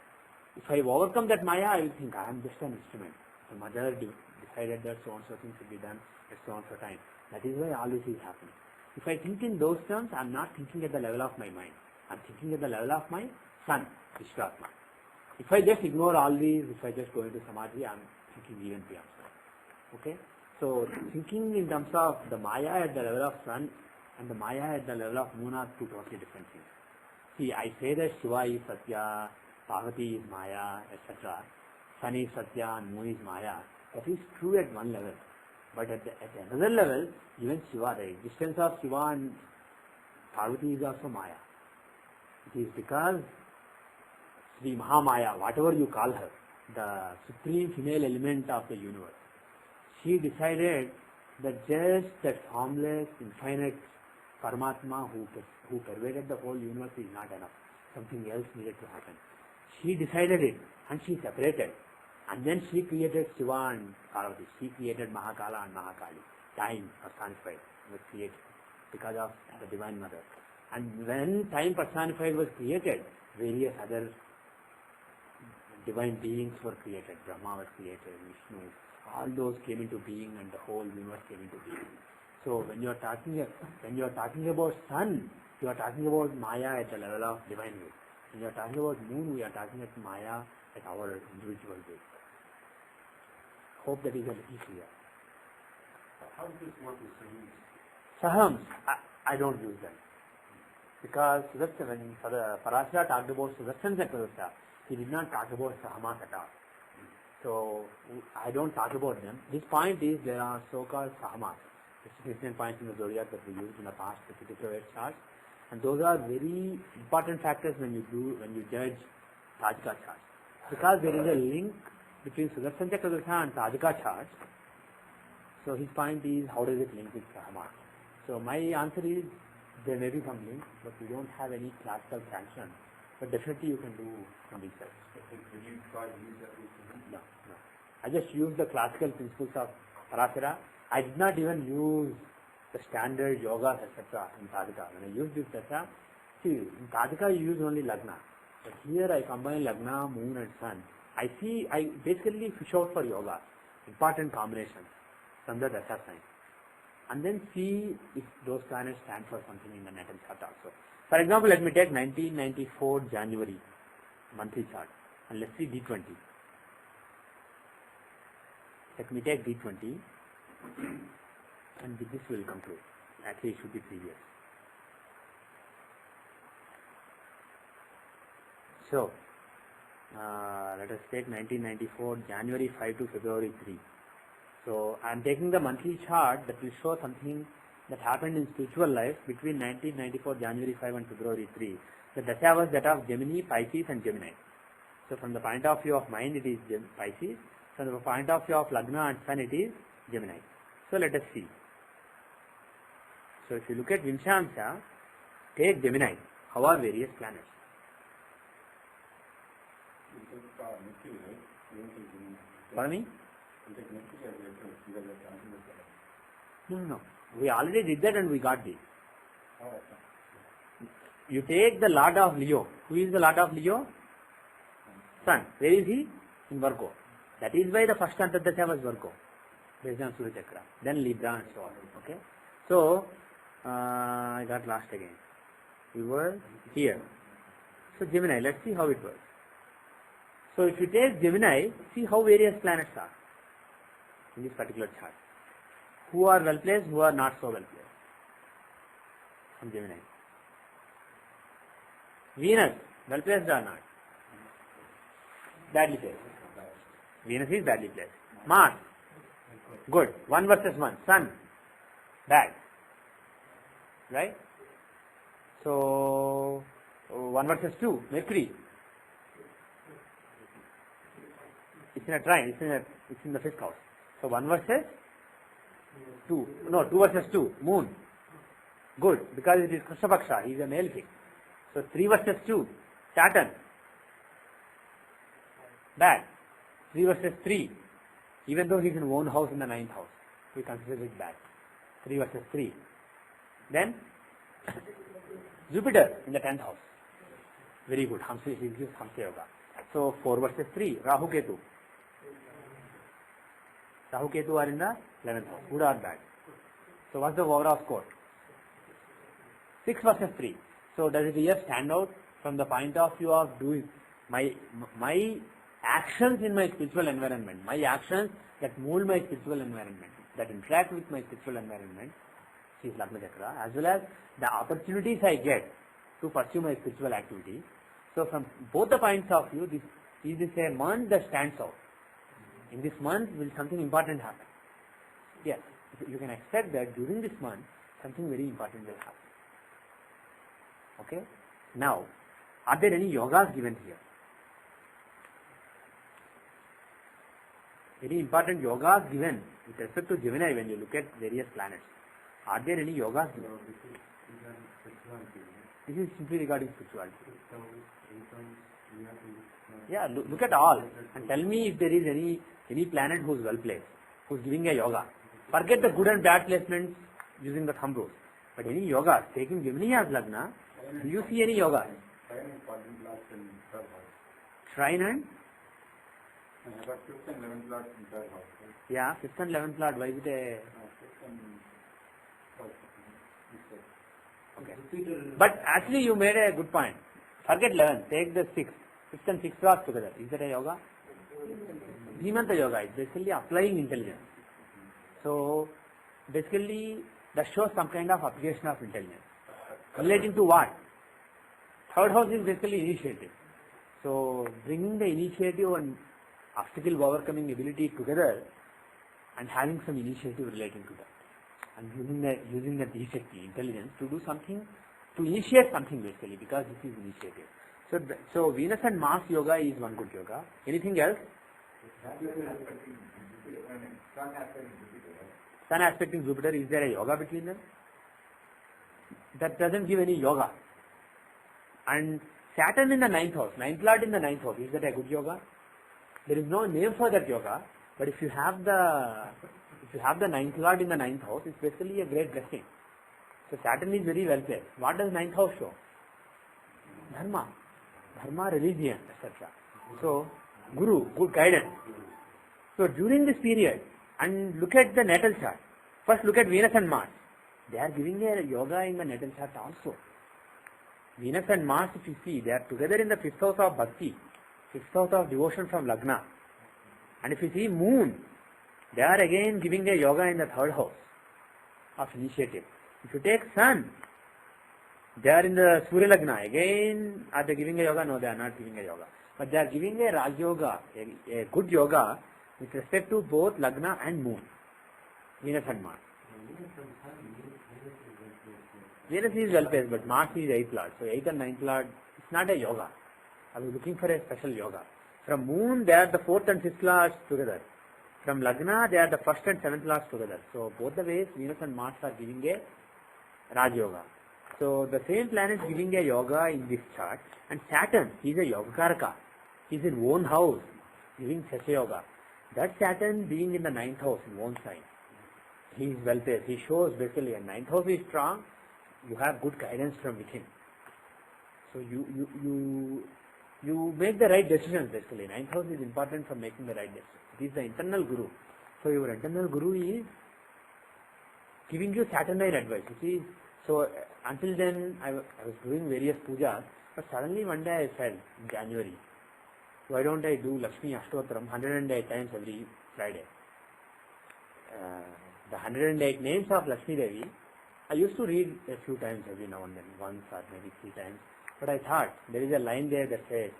If I overcome that Maya, I will think I am just an instrument. The mother decided that so and so things should be done at so and so time. That is why all this is happening. If I think in those terms, I am not thinking at the level of my mind. I am thinking at the level of my sun, Vishwatma. If I just ignore all these, if I just go into Samadhi, I am thinking even beyond sun. Okay? So thinking in terms of the Maya at the level of sun and the Maya at the level of moon are two totally different things. See, I say that Shiva is Satya, Parvati is Maya, etc. Sun is Satya and moon is Maya. That is true at one level. But at another level, even Shiva, the existence of Shiva and Parvati is also Maya. It is because Sri Mahamaya, whatever you call her, the supreme female element of the universe, she decided that just that formless, infinite Paramatma who pervaded the whole universe is not enough. Something else needed to happen. She decided it and she separated. And then she created Shiva and Parvati. She created Mahakala and Mahakali. Time personified was created because of the Divine Mother. And when time personified was created, various other divine beings were created. Brahma was created, Vishnu. All those came into being and the whole universe came into being. So when you are talking about sun, you are talking about Maya at the level of divine will. When you are talking about moon, we are talking about Maya at our individual will. Hope that is a little clear. How does this work with Sahams? Sahams, I don't use them. Because when Parashara talked about Sudarshan Chakravarti, he did not talk about Sahamas at all. So I don't talk about them. This point is there are so-called Sahamas, the significant points in the zodiac that we used in the past, the particular charts, and those are very important factors when you judge Tajika charts. Because there is a link between Sudarshan Chakravarti and Tajika charts. So his point is, how does it link with Sahamas? So my answer is, there may be some link, but we don't have any classical sanction. But definitely you can do some research. Did you try to use that recently? No. I just used the classical principles of Parashara. I did not even use the standard yogas, etc. in Tajika. When I used this data, see, in Tajika you use only Lagna. But here I combine Lagna, Moon and Sun. I basically fish out for yoga, important combinations from the Dasha sign. And then see if those planets stand for something in the natal chart also. For example, let me take 1994 January monthly chart and let's see D20. Let me take D20 and with this we will conclude. Actually it should be previous. So, let us take 1994 January 5 to February 3. So I am taking the monthly chart that will show something that happened in spiritual life between 1994 January 5 and February 3. The Dasha was that of Gemini, Pisces and Gemini. So from the point of view of mind it is Pisces. From the point of view of Lagna and Sun it is Gemini. So let us see. So if you look at Vimshamsha, take Gemini. How are various planets? Pardon me? అంటే next No. We already did that and we got this. You take the Lord of Leo. Who is the Lord of Leo? Sun. Where is he? In Virgo. That is why the first Antardasya was Virgo. Based on Surya Chakra. Then Libra and so on. Okay. So, I got lost again. We were here. So Gemini, let's see how it works. So if you take Gemini, see how various planets are in this particular chart. Who are well placed, who are not so well placed. From Gemini. Venus, well placed or not? Badly placed. Venus is badly placed. Mars, good. 1 versus 1. Sun, bad. Right? So 1 versus 2. Mercury. It's in a trine. It's in the 5th house. So 1 versus 2. No, 2 versus 2. Moon. Good. Because it is Krishnapaksha. He is a male king. So 3 versus 2. Saturn. Bad. 3 versus 3. Even though he is in own house in the 9th house, we consider it bad. 3 versus 3. Then Jupiter in the 10th house. Very good. Hamsa Yoga. So 4 versus 3. Rahu Ketu. Rahu Ketu are in the 11th house. Good or bad? So what's the overall score? 6 versus 3. So does it here stand out from the point of view of doing my actions in my spiritual environment, my actions that mold my spiritual environment, that interact with my spiritual environment, which is Lagna Chakra, as well as the opportunities I get to pursue my spiritual activity. So from both the points of view, is this a month that stands out? In this month, will something important happen? Yes, you can expect that during this month, something very important will happen. Okay? Now, are there any yogas given here? Any important yogas given with respect to Gemini when you look at various planets? Are there any yogas given? This is simply regarding spirituality. Yeah, look at all and tell me if there is any planet who is well placed, who is giving a yoga. Forget the good and bad placements using the thumb rules. But any yoga, taking Gemini as Lagna, do you see any yoga? Shrine and? Yeah, 5th and 11th Lord, why is it a... Okay. But actually you made a good point. Forget 11, take the 6th. 5th and 6th Lords together. Is that a yoga? Dhimanta yoga is basically applying intelligence. So, basically that shows some kind of application of intelligence. Relating to what? 3rd house is basically initiative. So, bringing the initiative and obstacle overcoming ability together and having some initiative relating to that. And using the D-Shakti, intelligence, to do something, to initiate something basically, because this is initiative. So Venus and Mars yoga is one good yoga. Anything else? Sun aspecting Jupiter, is there a yoga between them? That doesn't give any yoga. And Saturn in the 9th house, 9th Lord in the 9th house, is that a good yoga? There is no name for that yoga, but if you have the 9th Lord in the 9th house, it's basically a great blessing. So Saturn is very well placed. What does 9th house show? Dharma, religion, etc. So Guru, good guidance. So during this period, and look at the natal chart. First look at Venus and Mars. They are giving a yoga in the natal chart also. Venus and Mars, if you see, they are together in the 5th house of Bhakti, 5th house of devotion from Lagna. And if you see Moon, they are again giving a yoga in the 3rd house of initiative. If you take Sun, they are in the Surya Lagna. Again, are they giving a yoga? No, they are not giving a yoga. But they are giving a Raj Yoga, a good yoga with respect to both Lagna and Moon, Venus and Mars. Venus is well placed, but Mars is 8th Lord. So 8th and 9th Lord, it's not a yoga. I was looking for a special yoga. From Moon, they are the 4th and 5th Lords together. From Lagna, they are the 1st and 7th Lords together. So both the ways, Venus and Mars are giving a Raj Yoga. So the same planet is giving a yoga in this chart. And Saturn, he is a Yogakaraka. He is in own house, giving Sasha Yoga. That Saturn being in the 9th house in own sign, he is well placed. He shows basically a 9th house is strong, you have good guidance from within. So you make the right decisions basically. 9th house is important for making the right decisions. It is the internal guru. So your internal guru is giving you Saturnine advice. You see, so until then I was doing various pujas, but suddenly one day I said in January, why don't I do Lakshmi Ashtotram 108 times every Friday? The 108 names of Lakshmi Devi, I used to read a few times every now and then, once or maybe 3 times. But I thought, there is a line there that says,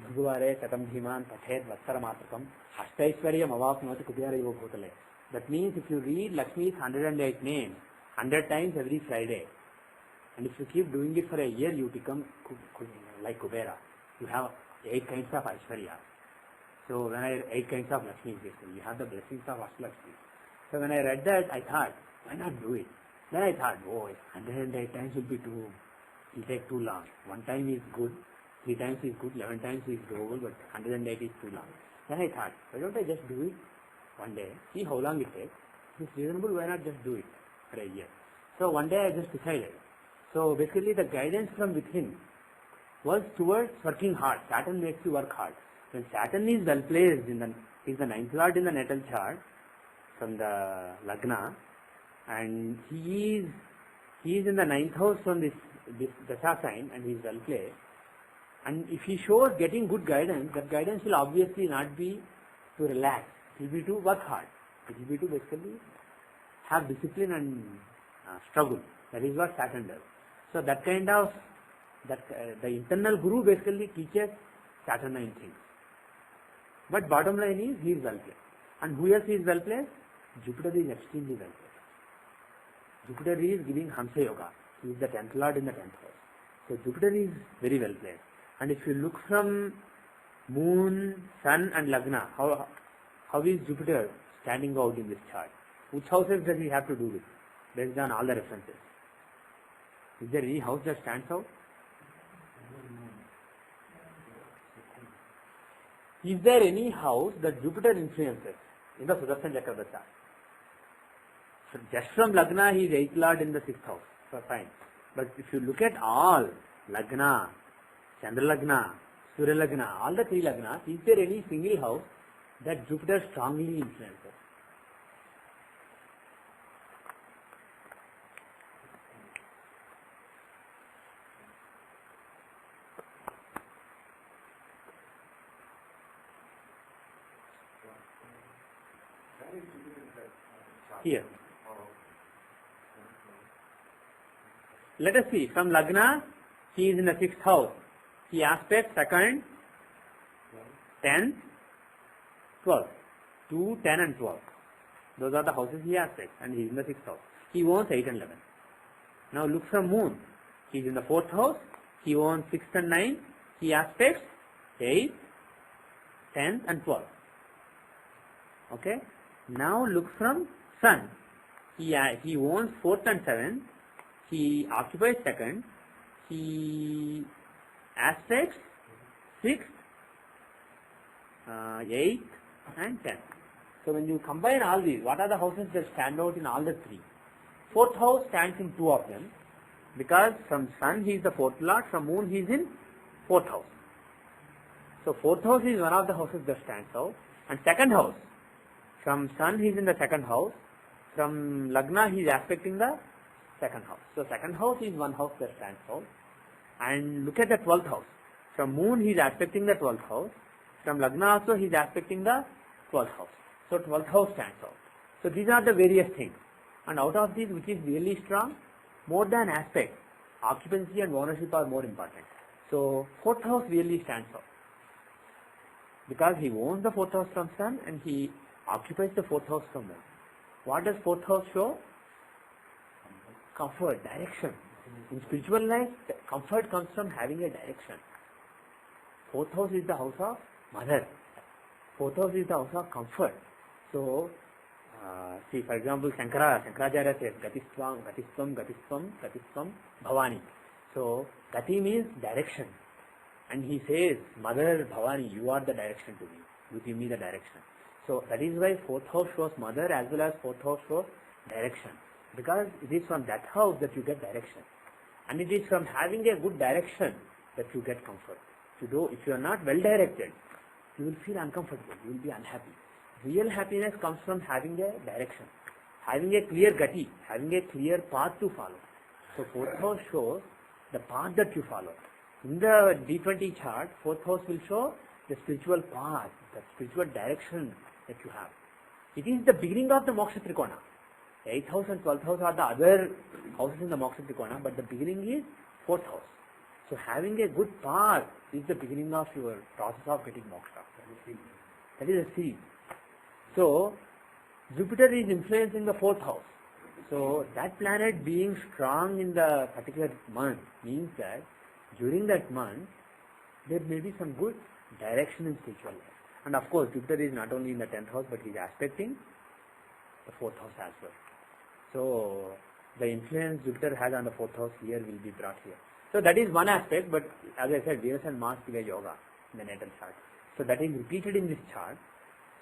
Bhagavare Satam Bhiman Pathet Vatsara Matrakam Ashtaishwaryam Avapnoti Kudiyara Yoga Bhutale. That means if you read Lakshmi's 108 names 100 times every Friday, and if you keep doing it for a year, you become like Kubera. You have 8 kinds of Aishwarya. So when I 8 kinds of Lakshmi, basically, you have the blessings of Ashtalakshmi. So when I read that, I thought, why not do it? Then I thought, oh, 108 times will take too long. 1 time is good, 3 times is good, 11 times is doable, but 108 is too long. Then I thought, why don't I just do it one day, see how long it takes. If it's reasonable, why not just do it for a year? So one day I just decided. So basically the guidance from within was towards working hard. Saturn makes you work hard. When Saturn is well placed is the 9th lord in the natal chart from the Lagna, and he is in the 9th house from this Dasha sign, and he is well placed. And if he shows getting good guidance, that guidance will obviously not be to relax. It will be to work hard. It will be to basically have discipline and struggle. That is what Saturn does. So that kind of, the internal guru basically teaches Saturnine things. But bottom line is, he is well placed. And who else is well placed? Jupiter is extremely well placed. Jupiter is giving Hamsa Yoga. He is the 10th lord in the 10th house. So Jupiter is very well placed. And if you look from Moon, Sun and Lagna, how is Jupiter standing out in this chart? Which houses does he have to do with, based on all the references? Is there any house that stands out? Is there any house that Jupiter influences in the Sudarshan Chakravarti? So just from Lagna, he is 8th lord in the 6th house. So fine. But if you look at all Lagna, Chandra Lagna, Surya Lagna, all the 3 Lagnas, is there any single house that Jupiter strongly influences? Here. Let us see. From Lagna, he is in the 6th house. He aspects 2nd, 10th, 12th. 2, 10 and 12. Those are the houses he aspects, and he is in the 6th house. He owns 8 and 11. Now look from Moon. He is in the 4th house. He owns 6th and 9th. He aspects 8th, 10th and 12th. Okay. Now look from Sun. He owns 4th and 7th. He occupies 2nd. He aspects 6th, 8th and 10th. So when you combine all these, what are the houses that stand out in all the 3? 4th house stands in 2 of them, because from Sun he is the 4th lord, from Moon he is in 4th house. So 4th house is one of the houses that stands out. And 2nd house, from Sun he is in the 2nd house, from Lagna he is aspecting the 2nd house. So 2nd house is one house that stands out. And look at the 12th house. From Moon he is aspecting the 12th house. From Lagna also he is aspecting the 12th house. So 12th house stands out. So these are the various things. And out of these, which is really strong, more than aspect, occupancy and ownership are more important. So 4th house really stands out. Because he owns the 4th house from Sun and he occupies the 4th house from Moon. What does 4th house show? Comfort, direction. In spiritual life, comfort comes from having a direction. 4th house is the house of mother. 4th house is the house of comfort. So, see, for example, Shankaracharya says, Gatistvam, Gatistvam, Gatistvam, Gatistvam, Bhavani. So, Gati means direction. And he says, Mother Bhavani, you are the direction to me. You give me the direction. So that is why fourth house shows mother as well as fourth house shows direction. Because it is from that house that you get direction. And it is from having a good direction that you get comfort. If you are not well directed, you will feel uncomfortable, you will be unhappy. Real happiness comes from having a direction, having a clear gati, having a clear path to follow. So fourth house shows the path that you follow. In the D20 chart, fourth house will show the spiritual path, the spiritual direction that you have. It is the beginning of the moksha trikona. 8th house and 12th house are the other houses in the moksha trikona, but the beginning is 4th house. So having a good path is the beginning of your process of getting moksha. That is a seed. So Jupiter is influencing the 4th house. So that planet being strong in the particular month means that during that month there may be some good direction in spiritual life. And of course Jupiter is not only in the 10th house but he is aspecting the 4th house as well. So the influence Jupiter has on the 4th house here will be brought here. So that is one aspect, but as I said, Venus and Mars give a yoga in the natal chart. So that is repeated in this chart.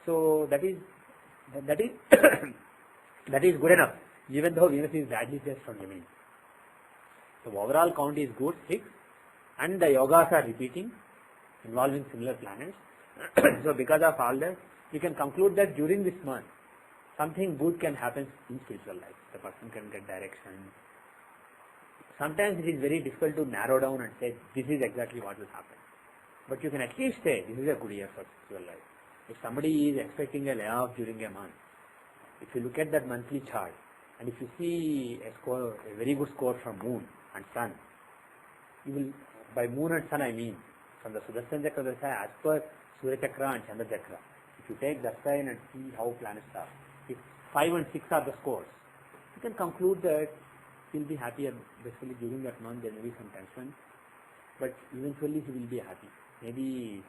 So that is that is good enough, even though Venus is badly placed from Gemini. So overall count is good, 6, and the yogas are repeating, involving similar planets. So because of all that, you can conclude that during this month, something good can happen in spiritual life. The person can get direction. Sometimes it is very difficult to narrow down and say this is exactly what will happen. But you can at least say this is a good year for spiritual life. If somebody is expecting a layoff during a month, if you look at that monthly chart and if you see a very good score from Moon and Sun, you will, by Moon and Sun I mean from the Sudarshan Chakra Dasha as per Surya Chakra and Chandra Chakra. If you take that sign and see how planets are, if 5 and 6 are the scores, you can conclude that he will be happier. Basically during that month there may be some tension, but eventually he will be happy. Maybe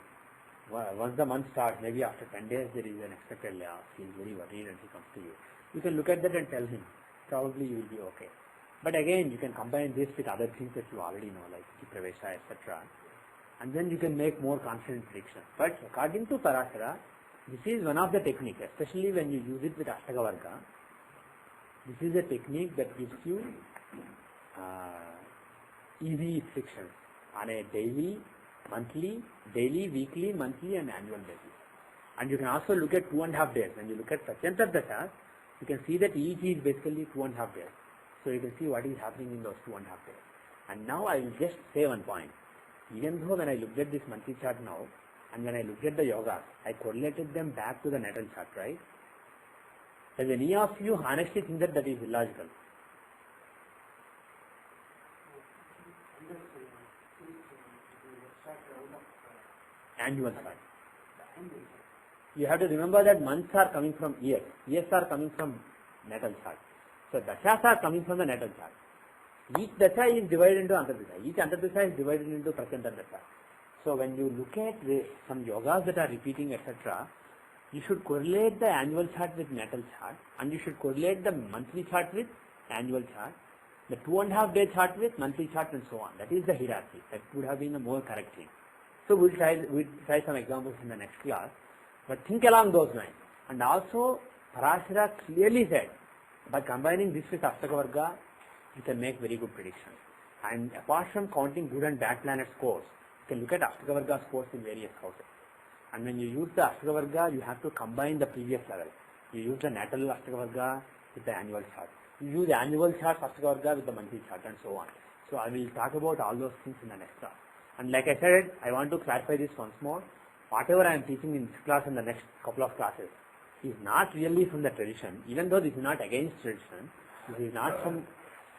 once the month starts, maybe after 10 days there is an expected layoff, he is very worried and he comes to you. You can look at that and tell him, probably you will be okay. But again, you can combine this with other things that you already know, like Pravesha, etc. And then you can make more confident predictions. But according to Parashara, this is one of the techniques, especially when you use it with Ashtaka. This is a technique that gives you easy predictions on a daily, weekly, monthly and annual basis. And you can also look at 2.5 days. When you look at Prachantar Dashas, you can see that each is basically 2.5 days. So you can see what is happening in those 2.5 days. And now I will just say one point. Even though when I looked at this monthly chart now, and when I looked at the yogas, I correlated them back to the natal chart, right? Does any of you honestly think that that is illogical? Annual chart. You have to remember that months are coming from years. Years are coming from natal chart. So dashas are coming from the natal chart. Each dasha is divided into antardasha. Each antardasha is divided into prachantar dasha. So when you look at some yogas that are repeating, etc., you should correlate the annual chart with natal chart, and you should correlate the monthly chart with annual chart, the 2.5 day chart with monthly chart, and so on. That is the hierarchy. That would have been the more correct thing. So we'll try some examples in the next class. But think along those lines. And also, Parashara clearly said, by combining this with Ashtaka Varga, you can make very good predictions. And apart from counting good and bad planet scores, you can look at Ashtaka Varga scores in various houses. And when you use the Ashtaka Varga, you have to combine the previous level. You use the natal Ashtaka Varga with the annual chart. You use the annual chart Ashtaka Varga with the monthly chart, and so on. So I will talk about all those things in the next class. And like I said, I want to clarify this once more. Whatever I am teaching in this class and the next couple of classes is not really from the tradition, even though this is not against tradition. This is not from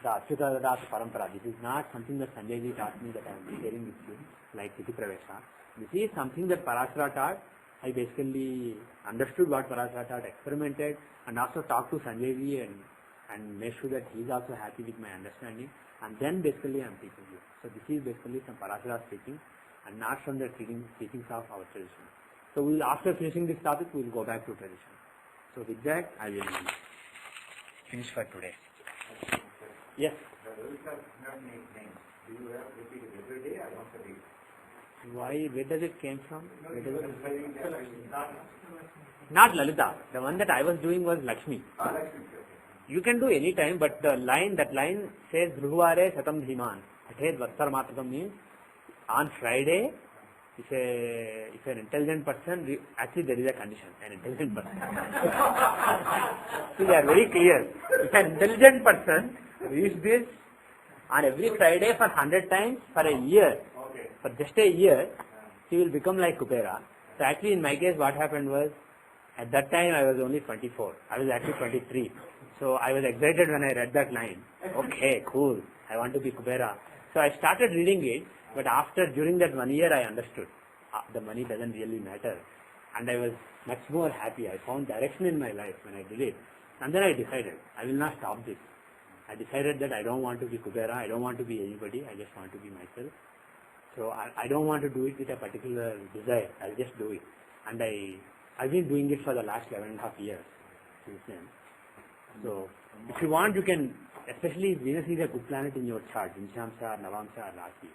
the Achyuta Das Parampara. This is not something that Sanjay ji taught me that I am sharing with you, like Titi Pravesha. This is something that Parashara taught. I basically understood what Parashara taught, experimented, and also talked to Sanjay ji and made sure that he is also happy with my understanding. And then basically I am teaching you. So this is basically some Parashara speaking and not from the teachings of our tradition. So we will, after finishing this topic, we will go back to tradition. So with that, I will finish for today. Yes? The rules of not make names. Do you have to repeat it every day or once a week? Why? Where does it came from? Where does it Not Lalita. The one that I was doing was Lakshmi. Okay. You can do any time, but that line says Ruguvare Satam Dhiman. Athed Vatsar Matakam means on Friday, if an intelligent person, actually there is a condition, an intelligent person. See, they are very clear. If an intelligent person reads this on every Friday for 100 times for a year, for just a year, he will become like Kubera. So actually in my case what happened was, at that time I was only 24. I was actually 23. So I was excited when I read that line. Okay, cool. I want to be Kubera. So I started reading it, but during that 1 year I understood. The money doesn't really matter. And I was much more happy. I found direction in my life when I did it. And then I decided, I will not stop this. I decided that I don't want to be Kubera. I don't want to be anybody. I just want to be myself. So I don't want to do it with a particular desire. I'll just do it. And I've been doing it for the last 11.5 years since then. So if you want, you can, especially if Venus is a good planet in your chart, Vinshamsa, Navamsa, or Rasi,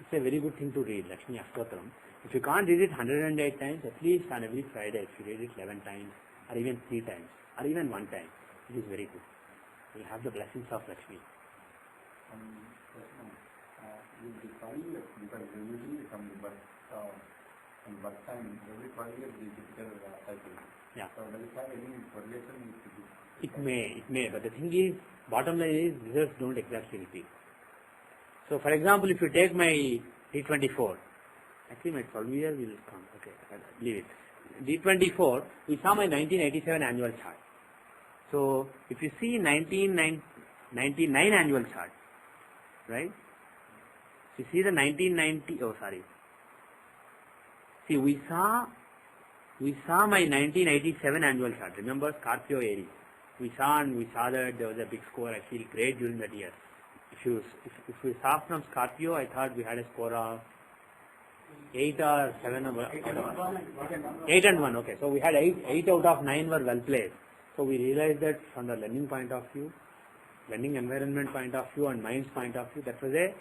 it's a very good thing to read, Lakshmi Astotram. If you can't read it 108 times, at least on every Friday, if you read it 11 times, or even 3 times, or even 1 time, it is very good. You will have the blessings of Lakshmi. The 5 years, because usually from the birth time, every 5 years the typical cycle. Yeah. So does it have any correlation with this? It may, but the thing is, bottom line is, results don't exactly repeat. So for example, if you take my D24, actually my 12 year will come, okay, leave it. D24, we saw my 1987 annual chart. So if you see 1999 annual chart, right? You see the 1990, see we saw my 1987 annual chart. Remember Scorpio Aries? We saw that there was a big score. I feel great during that year. If we saw from Scorpio, I thought we had a score of 8 or 7 or 8 and 1. Okay, so we had 8 out of 9 were well placed. So we realized that from the learning point of view, learning environment point of view, and mind's point of view, that was a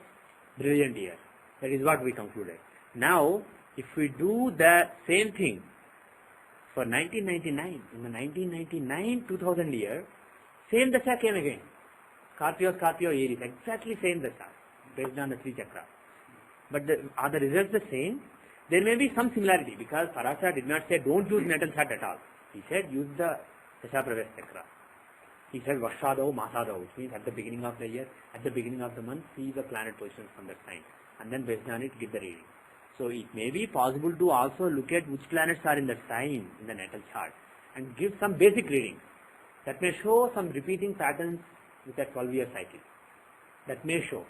brilliant year. That is what we concluded. Now, if we do the same thing for 1999, in the 1999-2000 year, same dasha came again. Scorpio, Aries, exactly same dasha, based on the 3 chakras. But are the results the same? There may be some similarity, because Parasha did not say don't use natal chart at all. He said use the dasha pravesh chakra. He said Vashadao, Masadao, which means at the beginning of the year, at the beginning of the month, see the planet positions from that sign. And then based on it, give the reading. So it may be possible to also look at which planets are in the sign in the natal chart and give some basic reading. That may show some repeating patterns with a 12-year cycle. That may show.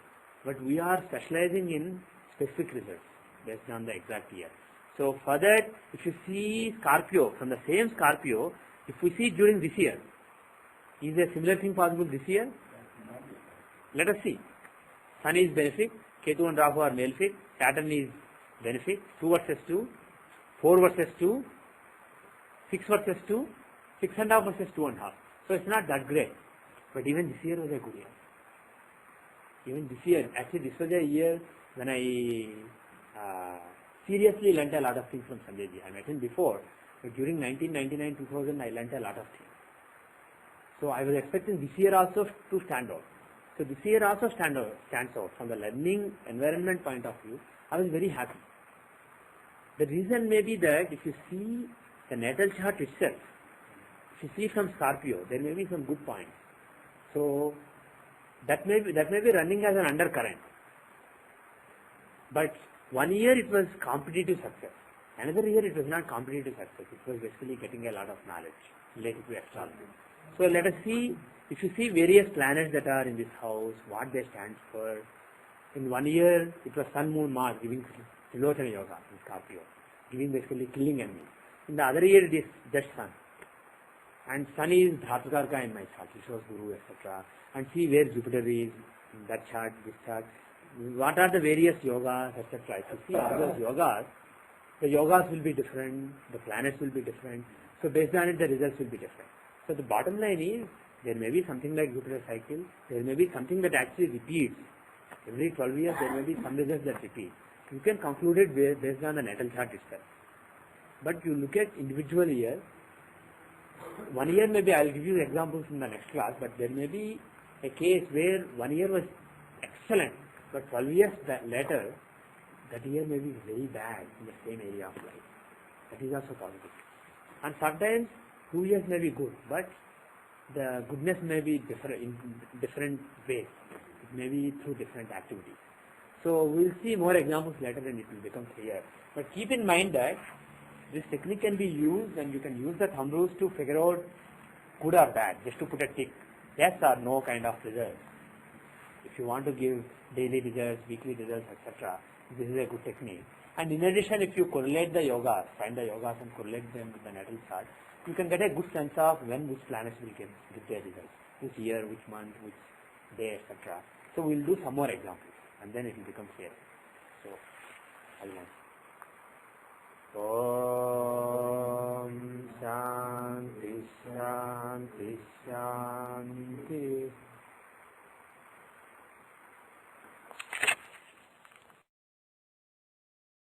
But we are specializing in specific results based on the exact year. So for that, if you see Scorpio, from the same Scorpio, if we see during this year, is a similar thing possible this year? Let us see. Sun is benefic, Ketu and Rahu are malefic, Saturn is benefic, 2 versus 2, 4 versus 2, 6 versus 2, 6.5 versus 2.5. So it's not that great. But even this year was a good year. Even this year, actually this was a year when I seriously learnt a lot of things from Sanjayji. I met him before, but during 1999-2000 I learnt a lot of things. So I was expecting this year also to stand out. So this year also stands out from the learning environment point of view. I was very happy. The reason may be that if you see the natal chart itself, if you see from Scorpio, there may be some good points. So that may be running as an undercurrent. But 1 year it was competitive success. Another year it was not competitive success. It was basically getting a lot of knowledge related to astrology. So let us see, if you see various planets that are in this house, what they stand for. In 1 year, it was Sun, Moon, Mars giving Trilochana Yoga in Scorpio, giving basically killing enemy. In the other year, it is just Sun. And Sun is Dhatukarka in my chart, it shows Guru, etc. And see where Jupiter is in that chart, this chart. What are the various yogas, etc. If you see all those yogas, the yogas will be different, the planets will be different. So based on it, the results will be different. So the bottom line is, there may be something like Jupiter cycle, there may be something that actually repeats. Every 12 years, there may be some results that repeat. You can conclude it based on the natal chart itself. But you look at individual years, 1 year maybe I'll give you examples in the next class, but there may be a case where 1 year was excellent, but 12 years later, that year may be very bad in the same area of life. That is also possible. And sometimes 2 years may be good, but the goodness may be different in different ways. It may be through different activities. So we'll see more examples later and it will become clear. But keep in mind that this technique can be used and you can use the thumb rules to figure out good or bad, just to put a tick, yes or no kind of results. If you want to give daily results, weekly results, etc., this is a good technique. And in addition, if you correlate the yogas, find the yogas and correlate them with the natal chart, you can get a good sense of when which planets will give their results, which year, which month, which day, etc. So we'll do some more examples and then it will become clear. So, again. Om Shanti Shanti Shanti.